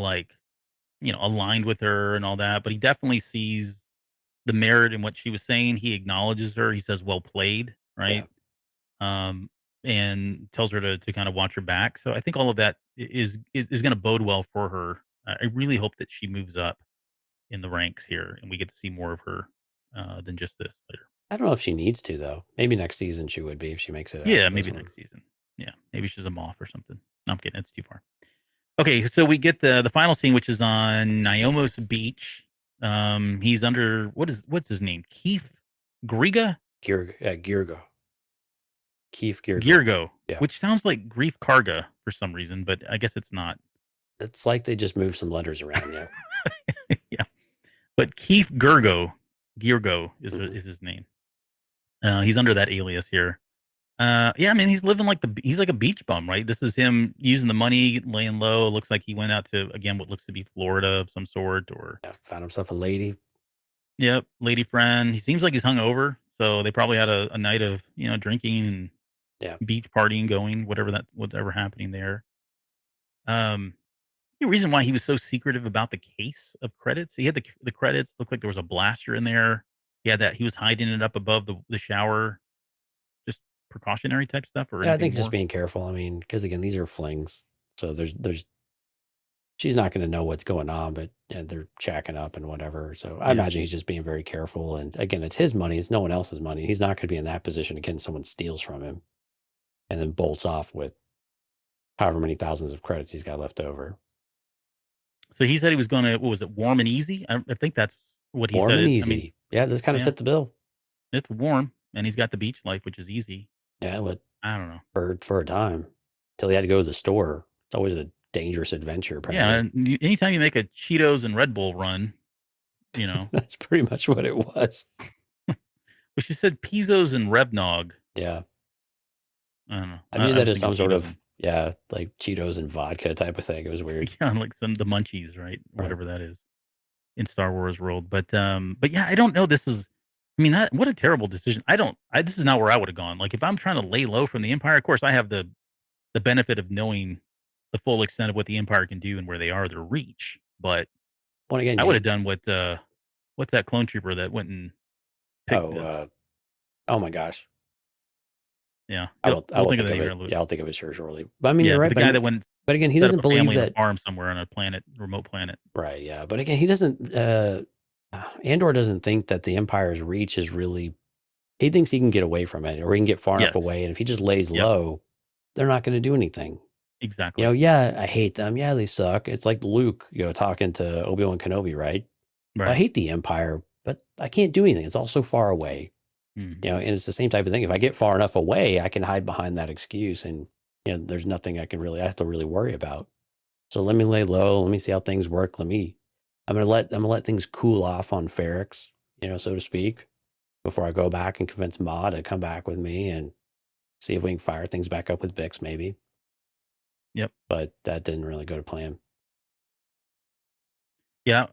aligned with her and all that, but he definitely sees the merit in what she was saying. He acknowledges her. He says, well played. Right. Yeah. And tells her to kind of watch her back. So I think all of that is going to bode well for her. I really hope that she moves up in the ranks here and we get to see more of her than just this later. I don't know if she needs to though. Maybe next season she would be if she makes it. Yeah, maybe next season. Yeah, maybe she's a moth or something. No, I'm kidding. It's too far. Okay, so we get the final scene, which is on Niamos Beach. He's under what's his name? Keith Griga? Girgo. Keith Girgo. Girgo, which sounds like Grief Karga for some reason, but I guess it's not. It's like they just moved some letters around, yeah. Yeah, but Keith Girgo is his name. He's under that alias here. Yeah, I mean, he's living like he's like a beach bum, right? This is him using the money, laying low. It looks like he went out to, again, what looks to be Florida of some sort, or Yeah, found himself a lady. yep, lady friend. He seems like he's hungover, so they probably had a night of drinking and Yeah. beach partying going, whatever happening there. Um, the reason why he was so secretive about the case of credits, he had the credits. Looked like there was a blaster in there. He had that. He was hiding it up above the shower, just precautionary type stuff, or Yeah, I anything think just more. being careful. I mean, because again, these are flings. So there's she's not going to know what's going on, but yeah, they're checking up and whatever. So I Yeah. imagine he's just being very careful. And again, it's his money. It's no one else's money. He's not going to be in that position again. Someone steals from him and then bolts off with however many thousands of credits he's got left over. So he said he was going to, what was it, warm and easy? I think that's what he Warm said. and I mean, easy. Yeah, this kind of yeah, fit the bill. it's warm, and he's got the beach life, which is easy. Yeah, but I don't know. for a time till he had to go to the store. It's always a dangerous adventure. Yeah, Apparently, and anytime you make a Cheetos and Red Bull run, that's pretty much what it was. which she said Pizos and Revnog. Yeah, I don't know. I knew I that was as thinking some sort Cheetos of like Cheetos and vodka type of thing. It was weird. like the munchies, right? Right. Whatever that is in Star Wars world. But yeah, I don't know. This is, I mean, what a terrible decision. This is not where I would have gone. Like, if I'm trying to lay low from the Empire, of course, I have the benefit of knowing the full extent of what the Empire can do and where they are, their reach. But Well, again, I would have done what's that clone trooper that went and picked this? Oh my gosh, Yeah, I we'll will think think of of that it. later. Yeah, I'll think of it shortly. But I mean, Yeah, you're but right. the guy that went But again, he set doesn't up a believe family on a that. farm somewhere on a planet, remote planet. Right. Yeah. But again, he doesn't. Andor doesn't think that the Empire's reach is really. He thinks he can get away from it, or he can get far enough Yes. away, and if he just lays Yep. low, they're not going to do anything. Exactly. Yeah, I hate them. Yeah, they suck. It's like Luke, talking to Obi-Wan Kenobi, right? Right. I hate the Empire, but I can't do anything. It's all so far away. Mhm. And it's the same type of thing. If I get far enough away, I can hide behind that excuse, and there's nothing I have to really worry about. So let me lay low. Let me see how things work. I'm gonna let things cool off on Ferrix, so to speak, before I go back and convince Ma to come back with me and see if we can fire things back up with Bix, maybe. Yep. But that didn't really go to plan. Yeah.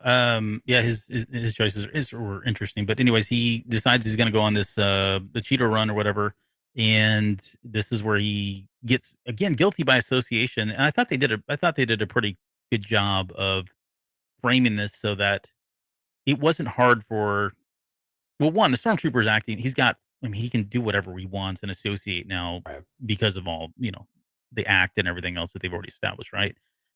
Yeah. His choices were interesting, but anyways, he decides he's going to go on this the Cheeto run or whatever, and this is where he gets again guilty by association. And I thought they did a pretty good job of framing this so that it wasn't hard for, well, one, the stormtrooper's acting. I mean, he can do whatever he wants and associate now Right. because of all, the act and everything else that they've already established, right?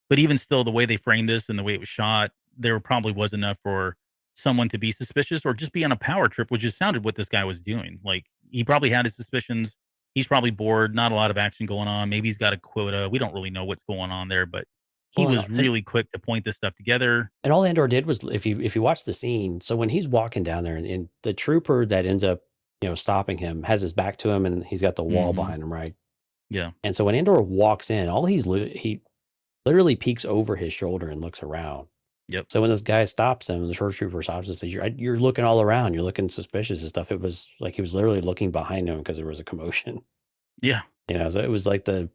But even still, the way they framed this and the way it was shot, there probably was enough for someone to be suspicious or just be on a power trip, which just sounded what this guy was doing. Like, he probably had his suspicions. He's probably bored, not a lot of action going on. Maybe he's got a quota. We don't really know what's going on there, but he Well, was really quick to point this stuff together. And all Andor did was, if you watch the scene, so when he's walking down there, and the trooper that ends up, stopping him has his back to him, and he's got the wall Mhm. behind him, right? Yeah. And so when Andor walks in, he literally peeks over his shoulder and looks around. Yep. So when this guy stops him, the short trooper stops and says, "You're looking all around. You're looking suspicious and stuff." It was like he was literally looking behind him because there was a commotion. Yeah. So it was like I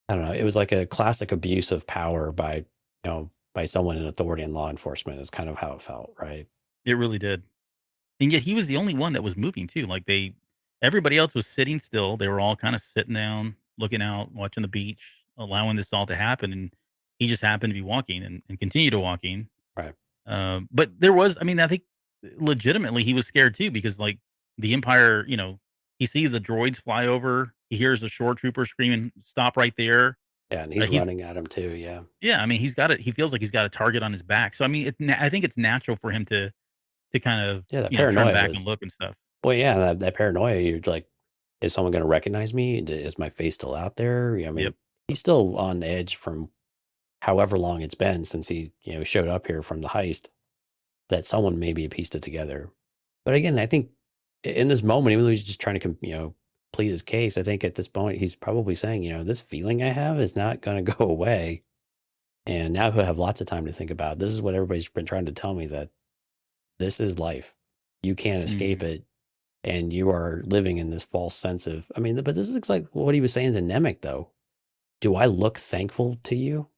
don't know. It was like a classic abuse of power by someone in authority and law enforcement. Is kind of how it felt, right? It really did. And yet he was the only one that was moving too. Like, everybody else was sitting still. They were all kind of sitting down, looking out, watching the beach, allowing this all to happen. And he just happened to be walking and continue to walking. Right. But there was, I mean, I think legitimately he was scared too, because like the Empire, he sees the droids fly over. He hears the shore trooper screaming, "Stop right there." Yeah, and he's running at him too. Yeah. Yeah. I mean, he feels like he's got a target on his back. So, I mean, I think it's natural for him to kind of, that turn paranoia back was. and look and stuff. Well, yeah, that paranoia. You're like, is someone going to recognize me? Is my face still out there? I mean, Yep. he's still on edge from however long it's been since he showed up here from the heist. That someone maybe pieced it together. But again, I think in this moment, even though he's just trying to plead his case, I think at this point he's probably saying, this feeling I have is not going to go away. And now he'll have lots of time to think about it. This is what everybody's been trying to tell me, that this is life. You can't escape it. and you are living in this false sense of, I mean, but this is like what he was saying to Nemec, though. Do I look thankful to you?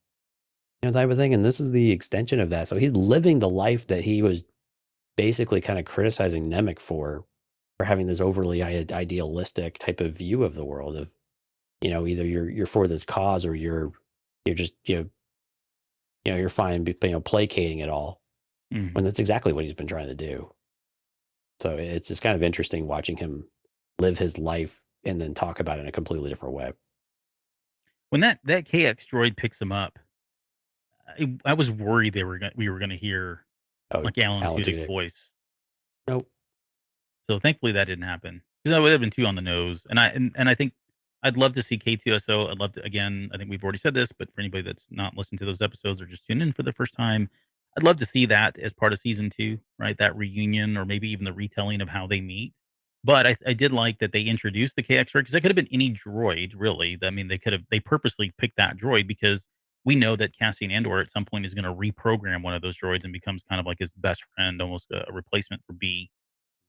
You know, type of thing. And this is the extension of that. So he's living the life that he was basically kind of criticizing Nemec for having this overly idealistic type of view of the world of, you know, either you're for this cause or you're just, you're fine, placating it all. Mhm. When that's exactly what he's been trying to do. So it's just kind of interesting watching him live his life and then talk about it in a completely different way. When that KX droid picks him up, I was worried we were gonna hear Oh, like Alan Alan Tudyk's Tudyk. voice. Nope. So thankfully that didn't happen because that would have been too on the nose. And I think I'd love to see K2SO. I'd love to, again, I think we've already said this, but for anybody that's not listened to those episodes or just tuned in for the first time, I'd love to see that as part of season 2, right? That reunion or maybe even the retelling of how they meet. But I did like that they introduced the KX droid because it could have been any droid, really. I mean, they purposely picked that droid because we know that Cassian Andor at some point is going to reprogram one of those droids and becomes kind of like his best friend, almost a replacement for B.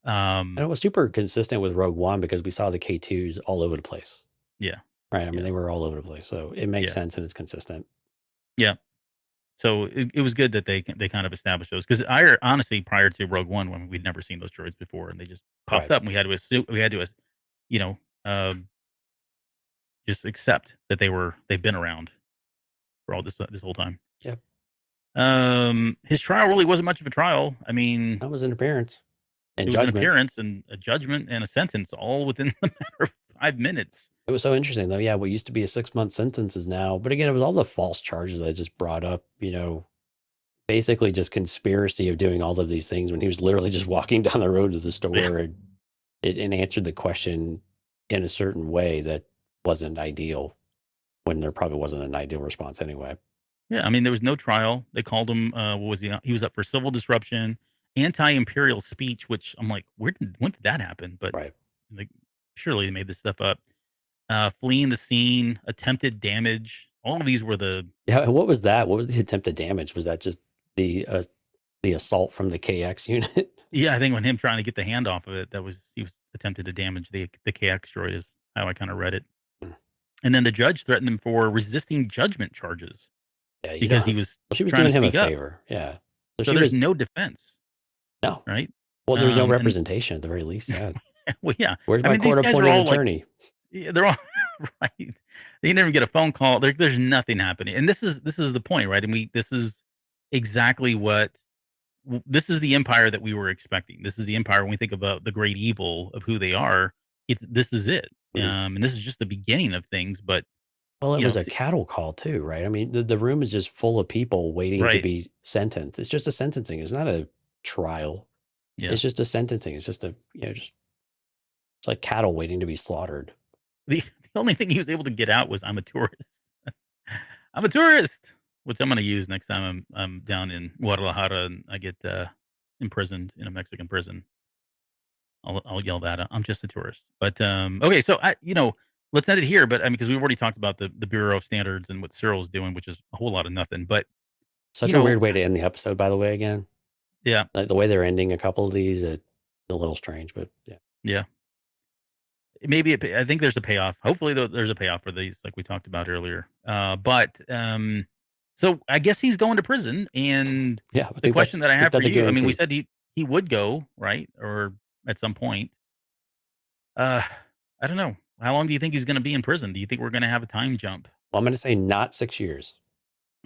And it was super consistent with Rogue One because we saw the K2s all over the place. Yeah. Right. I mean, Yeah. they were all over the place. So it makes Yeah. sense and it's consistent. Yeah. So it was good that they kind of established those because I honestly prior to Rogue One when we'd never seen those droids before and they just popped Right. up and we had to you know just accept that they've been around for all this whole time. Yep. His trial really wasn't much of a trial. I mean, That was an appearance and it was an judgment. appearance and a judgment and a sentence all within a matter of 5 minutes. It was so interesting, though. Yeah, what used to be a 6-month sentence is now, but again, it was all the false charges that I just brought up, basically just conspiracy of doing all of these things when he was literally just walking down the road to the store and answered the question in a certain way that wasn't ideal when there probably wasn't an ideal response anyway. Yeah, I mean, there was no trial. They called him, what was he? He was up for civil disruption, anti-imperial speech, which I'm like, when did that happen? But Right. like, surely they made this stuff up. Fleeing the scene, attempted damage. All of these were Yeah. And what was that? What was the attempted damage? Was that just the assault from the KX unit? yeah, I think when him trying to get the hand off of it, he was attempted to damage the KX droid is how I kind of read it. Hmm. And then the judge threatened him for resisting judgment charges Yeah, because he was she was trying doing to him a speak up. favor. Yeah. So there's no defense. No. Right? Well, there's no And- representation at the very least. Yeah. well, yeah. Where's I my mean, these guys are court-appointed all like, attorney? yeah, they're all right. They didn't even get a phone call. There's nothing happening, and this is the point, right? And this is exactly this is the empire that we were expecting. This is the empire when we think about the great evil of who they are. This is it, Mhm. and this is just the beginning of things. But Well, it you was know, a cattle call too, right? I mean, the room is just full of people waiting to Right. be sentenced. It's just a sentencing. It's not a trial. yeah, It's just a sentencing. It's just it's like cattle waiting to be slaughtered. the only thing he was able to get out was, "I'm a tourist." I'm a tourist, which I'm going to use next time I'm down in Guadalajara and I get imprisoned in a Mexican prison. I'll yell that. I'm just a tourist. But okay, so let's end it here. But I mean, because we've already talked about the Bureau of Standards and what Cyril's doing, which is a whole lot of nothing. But Such you a know- weird way to end the episode, by the way. Again, yeah, like the way they're ending a couple of these, it's a little strange, but yeah. maybe I think there's a payoff. Hopefully, there's a payoff for these, like we talked about earlier. So I guess he's going to prison, and Yeah. the question that I have for that's a you, I mean, we guarantee. said he would go, right? Or at some point. I don't know. How long do you think he's going to be in prison? Do you think we're going to have a time jump? Well, I'm going to say not 6 years.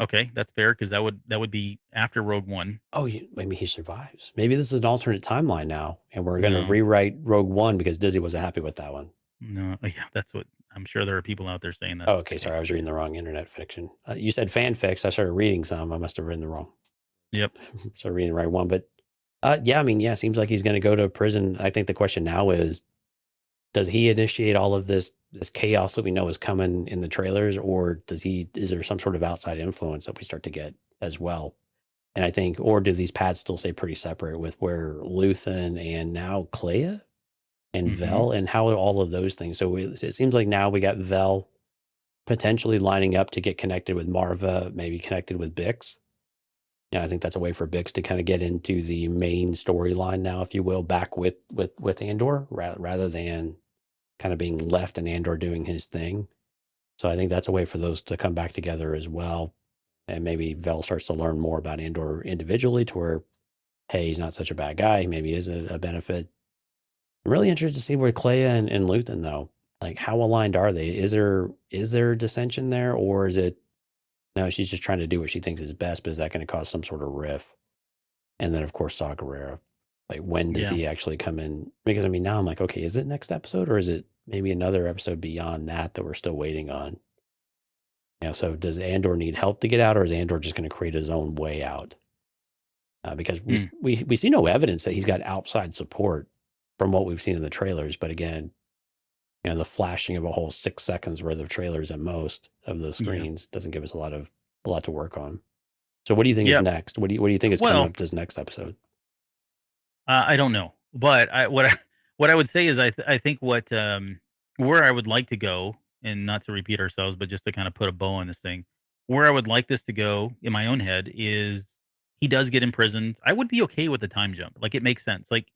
Okay, that's fair because that would be after Rogue One. Oh, maybe he survives. Maybe this is an alternate timeline now, and we're going to No. rewrite Rogue One because Disney wasn't happy with that one. No, yeah, that's what I'm sure there are people out there saying that. Oh, okay. Sorry, I was reading the wrong internet fiction. You said fanfics. I started reading some. I must have written the wrong. Yep. Started reading the right one. But yeah, I mean, yeah, seems like he's going to go to prison. I think the question now is, does he initiate all of this chaos that we know is coming in the trailers, or is there some sort of outside influence that we start to get as well? And I think, or do these paths still stay pretty separate with where Luthen and now Clea and Mhm. Vel and how all of those things? So it seems like now we got Vel potentially lining up to get connected with Marva, maybe connected with Bix. And I think that's a way for Bix to kind of get into the main storyline now, if you will, back with Andor, rather than kind of being left and Andor doing his thing. So I think that's a way for those to come back together as well. And maybe Vel starts to learn more about Andor individually to where, hey, he's not such a bad guy. Maybe he is a benefit. I'm really interested to see where Clea and Luthen, though. Like, how aligned are they? Is there dissension there, or is it no? She's just trying to do what she thinks is best, but is that going to cause some sort of riff? And then, of course, Saw Gerrera. Like, when does Yeah. he actually come in? Because I mean, now I'm like, okay, is it next episode, or is it maybe another episode beyond that we're still waiting on? So does Andor need help to get out, or is Andor just going to create his own way out? Because we see no evidence that he's got outside support from what we've seen in the trailers. But again, the flashing of a whole 6 seconds worth of trailers at most of those screens doesn't give us a lot to work on. So what do you think is next? What do you think is coming up this next episode? I don't know, but what I would say is I think what where I would like to go, and not to repeat ourselves, but just to kind of put a bow on this thing, where I would like this to go in my own head is he does get imprisoned. I would be okay with the time jump. Like, it makes sense. Like,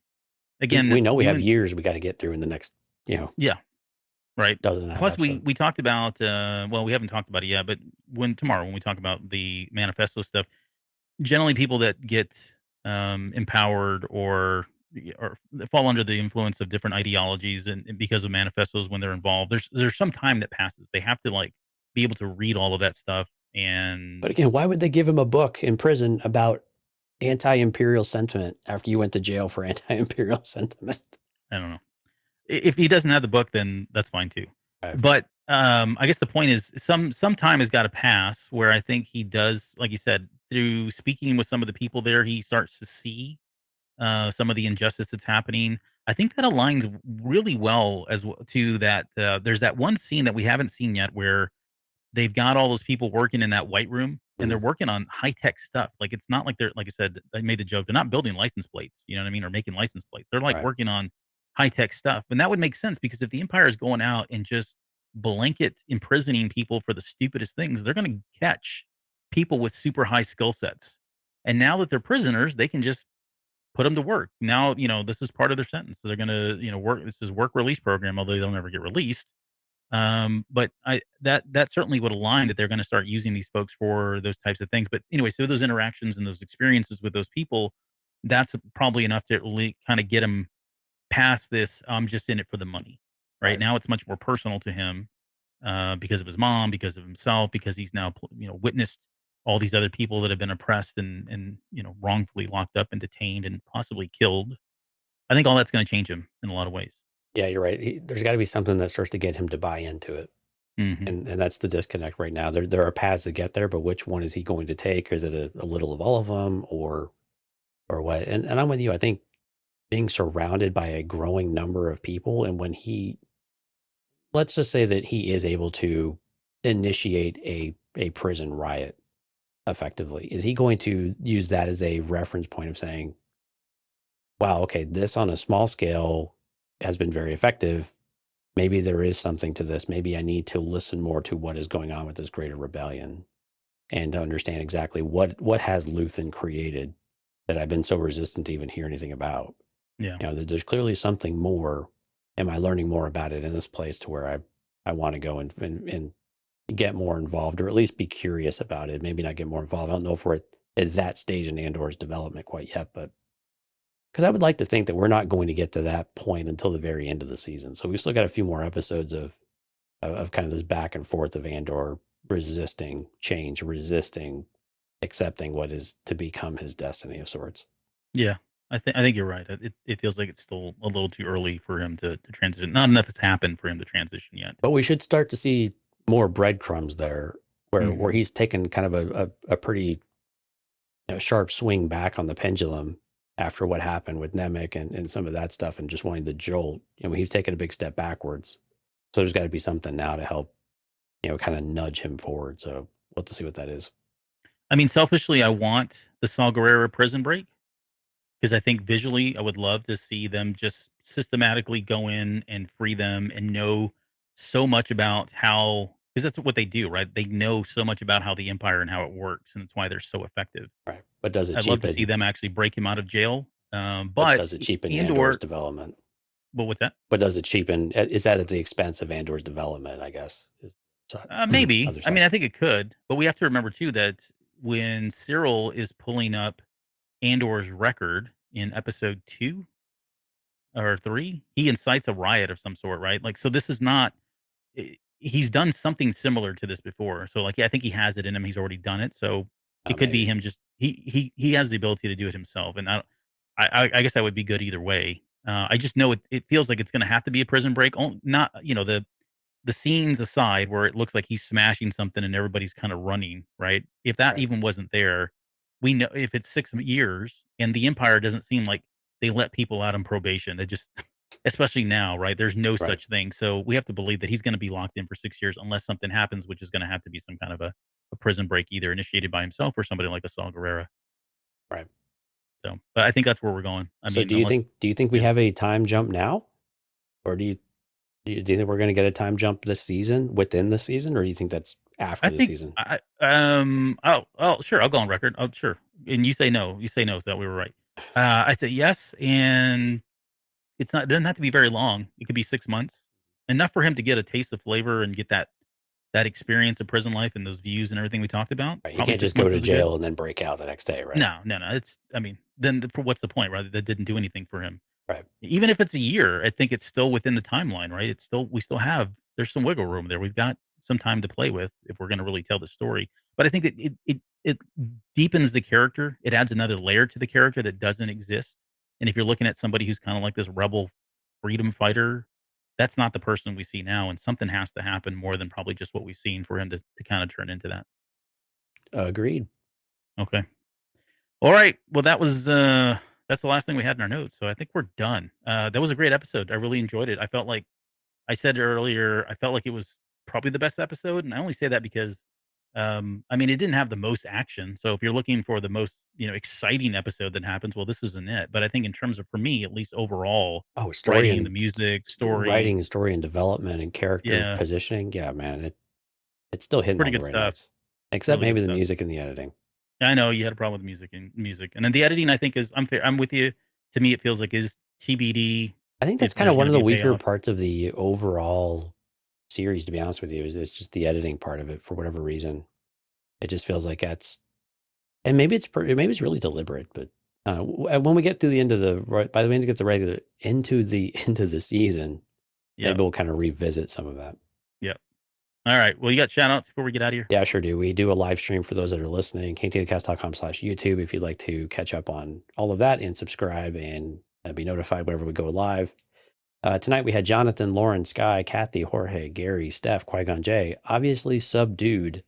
again, we know we have years we got to get through in the next, yeah, right. Doesn't Plus, we talked about well, we haven't talked about it yet, but when we talk about the manifesto stuff, generally people that get empowered or fall under the influence of different ideologies and because of manifestos when they're involved, there's some time that passes. They have to like be able to read all of that stuff. And but again, why would they give him a book in prison about anti-imperial sentiment after you went to jail for anti-imperial sentiment? I don't know. If he doesn't have the book, then that's fine too. Right. But I guess the point is some time has got to pass where I think he does, like you said, through speaking with some of the people there, he starts to see some of the injustice that's happening. I think that aligns really well to that. There's that one scene that we haven't seen yet where they've got all those people working in that white room and they're working on high tech stuff. Like, it's not like they're, like I said, I made the joke. They're not building license plates, you know what I mean? Or making license plates. They're like working on high tech stuff. And that would make sense because if the Empire is going out and just blanket imprisoning people for the stupidest things, they're going to catch people with super high skill sets. And now that they're prisoners, they can just put them to work. Now, this is part of their sentence. So they're going to, work. This is work release program, although they'll never get released. But that certainly would align that they're going to start using these folks for those types of things. But anyway, so those interactions and those experiences with those people, that's probably enough to really kind of get them past this. I'm just in it for the money. Right now, it's much more personal to him because of his mom, because of himself, because he's now witnessed all these other people that have been oppressed and wrongfully locked up and detained and possibly killed. I think all that's going to change him in a lot of ways. Yeah, you're right. There's got to be something that starts to get him to buy into it. Mm-hmm. And that's the disconnect right now. There are paths to get there, but which one is he going to take? Is it a little of all of them or what? And I'm with you. I think being surrounded by a growing number of people, and when let's just say that he is able to initiate a prison riot effectively, is he going to use that as a reference point of saying, wow, okay, this on a small scale has been very effective. Maybe there is something to this. Maybe I need to listen more to what is going on with this greater rebellion and to understand exactly what has Luthen created that I've been so resistant to even hear anything about. Yeah. There's clearly something more. Am I learning more about it in this place to where I want to go and get more involved, or at least be curious about it? Maybe not get more involved. I don't know if we're at that stage in Andor's development quite yet, but because I would like to think that we're not going to get to that point until the very end of the season. So we've still got a few more episodes of kind of this back and forth of Andor resisting change, resisting accepting what is to become his destiny of sorts. Yeah, I think you're right. It feels like it's still a little too early for him to transition. Not enough has happened for him to transition yet. But we should start to see more breadcrumbs there, where he's taken kind of a pretty sharp swing back on the pendulum after what happened with Nemec and some of that stuff, and just wanting to jolt. He's taken a big step backwards. So there's got to be something now to help, kind of nudge him forward. So we'll have to see what that is. I mean, selfishly, I want the Saw Gerrera prison break because I think visually I would love to see them just systematically go in and free them and know so much about how because that's what they do, right? They know so much about how the Empire and how it works, and that's why they're so effective. Right. But does it I'd love to see cheapen? them actually break him out of jail. But But does it cheapen Andor's Andor, development? well, what's that? But does it cheapen? Is that at the expense of Andor's development? I guess. Maybe. Other I side. mean, I think it could, but we have to remember too that when Syril is pulling up Andor's record in episode 2 or 3, he incites a riot of some sort, right? Like, so this is not. He's done something similar to this before, so like, yeah, I think he has it in him. He's already done it, so it could be Maybe. him. Just he has the ability to do it himself, and I guess I would be good either way. I just know it feels like it's going to have to be a prison break. Not the scenes aside where it looks like he's smashing something and everybody's kind of running, right? If that Right. even wasn't there, we know if it's 6 years and the Empire doesn't seem like they let people out on probation. It just, especially now, right? There's no Right. such thing. So we have to believe that he's going to be locked in for 6 years unless something happens, which is going to have to be some kind of a prison break, either initiated by himself or somebody like a Saw Gerrera. Right. So, but I think that's where we're going. I So mean, unless, do you think we yeah. have a time jump now, or do you think we're going to get a time jump this season within the season, or do you think that's after I the think season? oh sure, I'll go on record. Oh sure, and you say no. You say no, so that we were right. I say yes, and it doesn't have to be very long. It could be 6 months, enough for him to get a taste of flavor and get that experience of prison life and those views and everything we talked about. Right. You Probably can't six just go months to is good. jail and then break out the next day, right? No, no, no. It's I mean, then what's the point, right? That didn't do anything for him. Right. Even if it's a year, I think it's still within the timeline, right? We still have there's some wiggle room there. We've got some time to play with if we're going to really tell the story. But I think that it deepens the character. It adds another layer to the character that doesn't exist. And if you're looking at somebody who's kind of like this rebel freedom fighter, that's not the person we see now. And something has to happen more than probably just what we've seen for him to kind of turn into that. Agreed. Okay. All right. Well, that's the last thing we had in our notes. So I think we're done. That was a great episode. I really enjoyed it. I felt like I said earlier, I felt like it was probably the best episode. And I only say that because, I mean, it didn't have the most action. So if you're looking for the most, exciting episode that happens, well, this isn't it. But I think in terms of, for me, at least overall, Oh, story writing, the and music, story, writing, story and development and character yeah, positioning. Yeah, man, it's still hitting pretty all the good right stuff. notes, except Really good maybe the stuff. music and the editing. I know you had a problem with music, and then the editing. I think is unfair. I'm with you. To me, it feels like is TBD I think that's if kind of there's one going of to the be a weaker payoff. parts of the overall series, to be honest with you, is it's just the editing part of it for whatever reason. It just feels like and maybe it's really deliberate, but when we get to the end of by the way, to get the regular into the end of the season, Yeah. maybe we'll kind of revisit some of that. Yep. All right. Well, you got shout outs before we get out of here? Yeah, I sure do. We do a live stream for those that are listening, kantinaCast.com/YouTube if you'd like to catch up on all of that and subscribe and be notified whenever we go live. Tonight we had Jonathan, Lauren, Sky, Kathy, Jorge, Gary, Steph, Qui-Gon J, obviously subdued.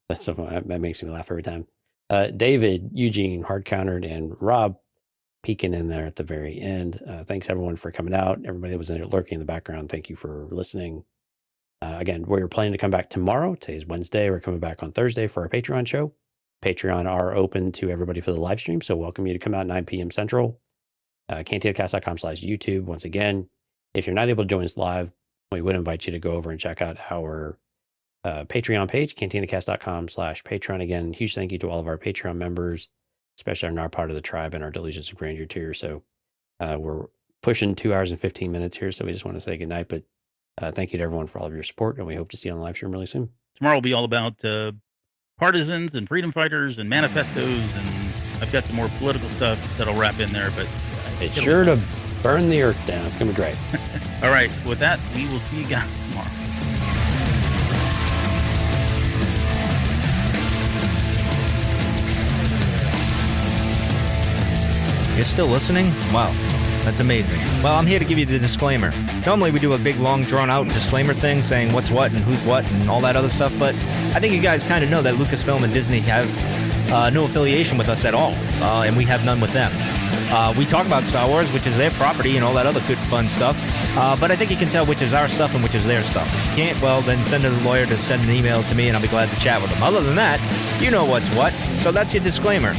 That's so fun. That makes me laugh every time. David, Eugene, Hard Countered, and Rob peeking in there at the very end. Thanks everyone for coming out. Everybody that was in there lurking in the background, thank you for listening. Again, we're planning to come back tomorrow. Today's Wednesday. We're coming back on Thursday for our Patreon show. Patreon are open to everybody for the live stream, so welcome you to come out 9 p.m. Central. KantinaCast.com/YouTube. Once again, if you're not able to join us live, we would invite you to go over and check out our Patreon page, KantinaCast.com/Patreon. Again, huge thank you to all of our Patreon members, especially in our part of the tribe and our Delusions of Grandeur tier. So we're pushing 2 hours and 15 minutes here, so we just want to say goodnight, but thank you to everyone for all of your support, and we hope to see you on the live stream really soon. Tomorrow will be all about partisans and freedom fighters and manifestos, and I've got some more political stuff that'll wrap in there, but It's sure to burn the earth down. It's going to be great. All right. With that, we will see you guys tomorrow. You're still listening? Wow, that's amazing. Well, I'm here to give you the disclaimer. Normally we do a big, long, drawn-out disclaimer thing saying what's what and who's what and all that other stuff, but I think you guys kind of know that Lucasfilm and Disney have no affiliation with us at all, and we have none with them. We talk about Star Wars, which is their property, and all that other good, fun stuff, but I think you can tell which is our stuff and which is their stuff. If you can't, well, then send a lawyer to send an email to me, and I'll be glad to chat with them. Other than that, you know what's what, so that's your disclaimer.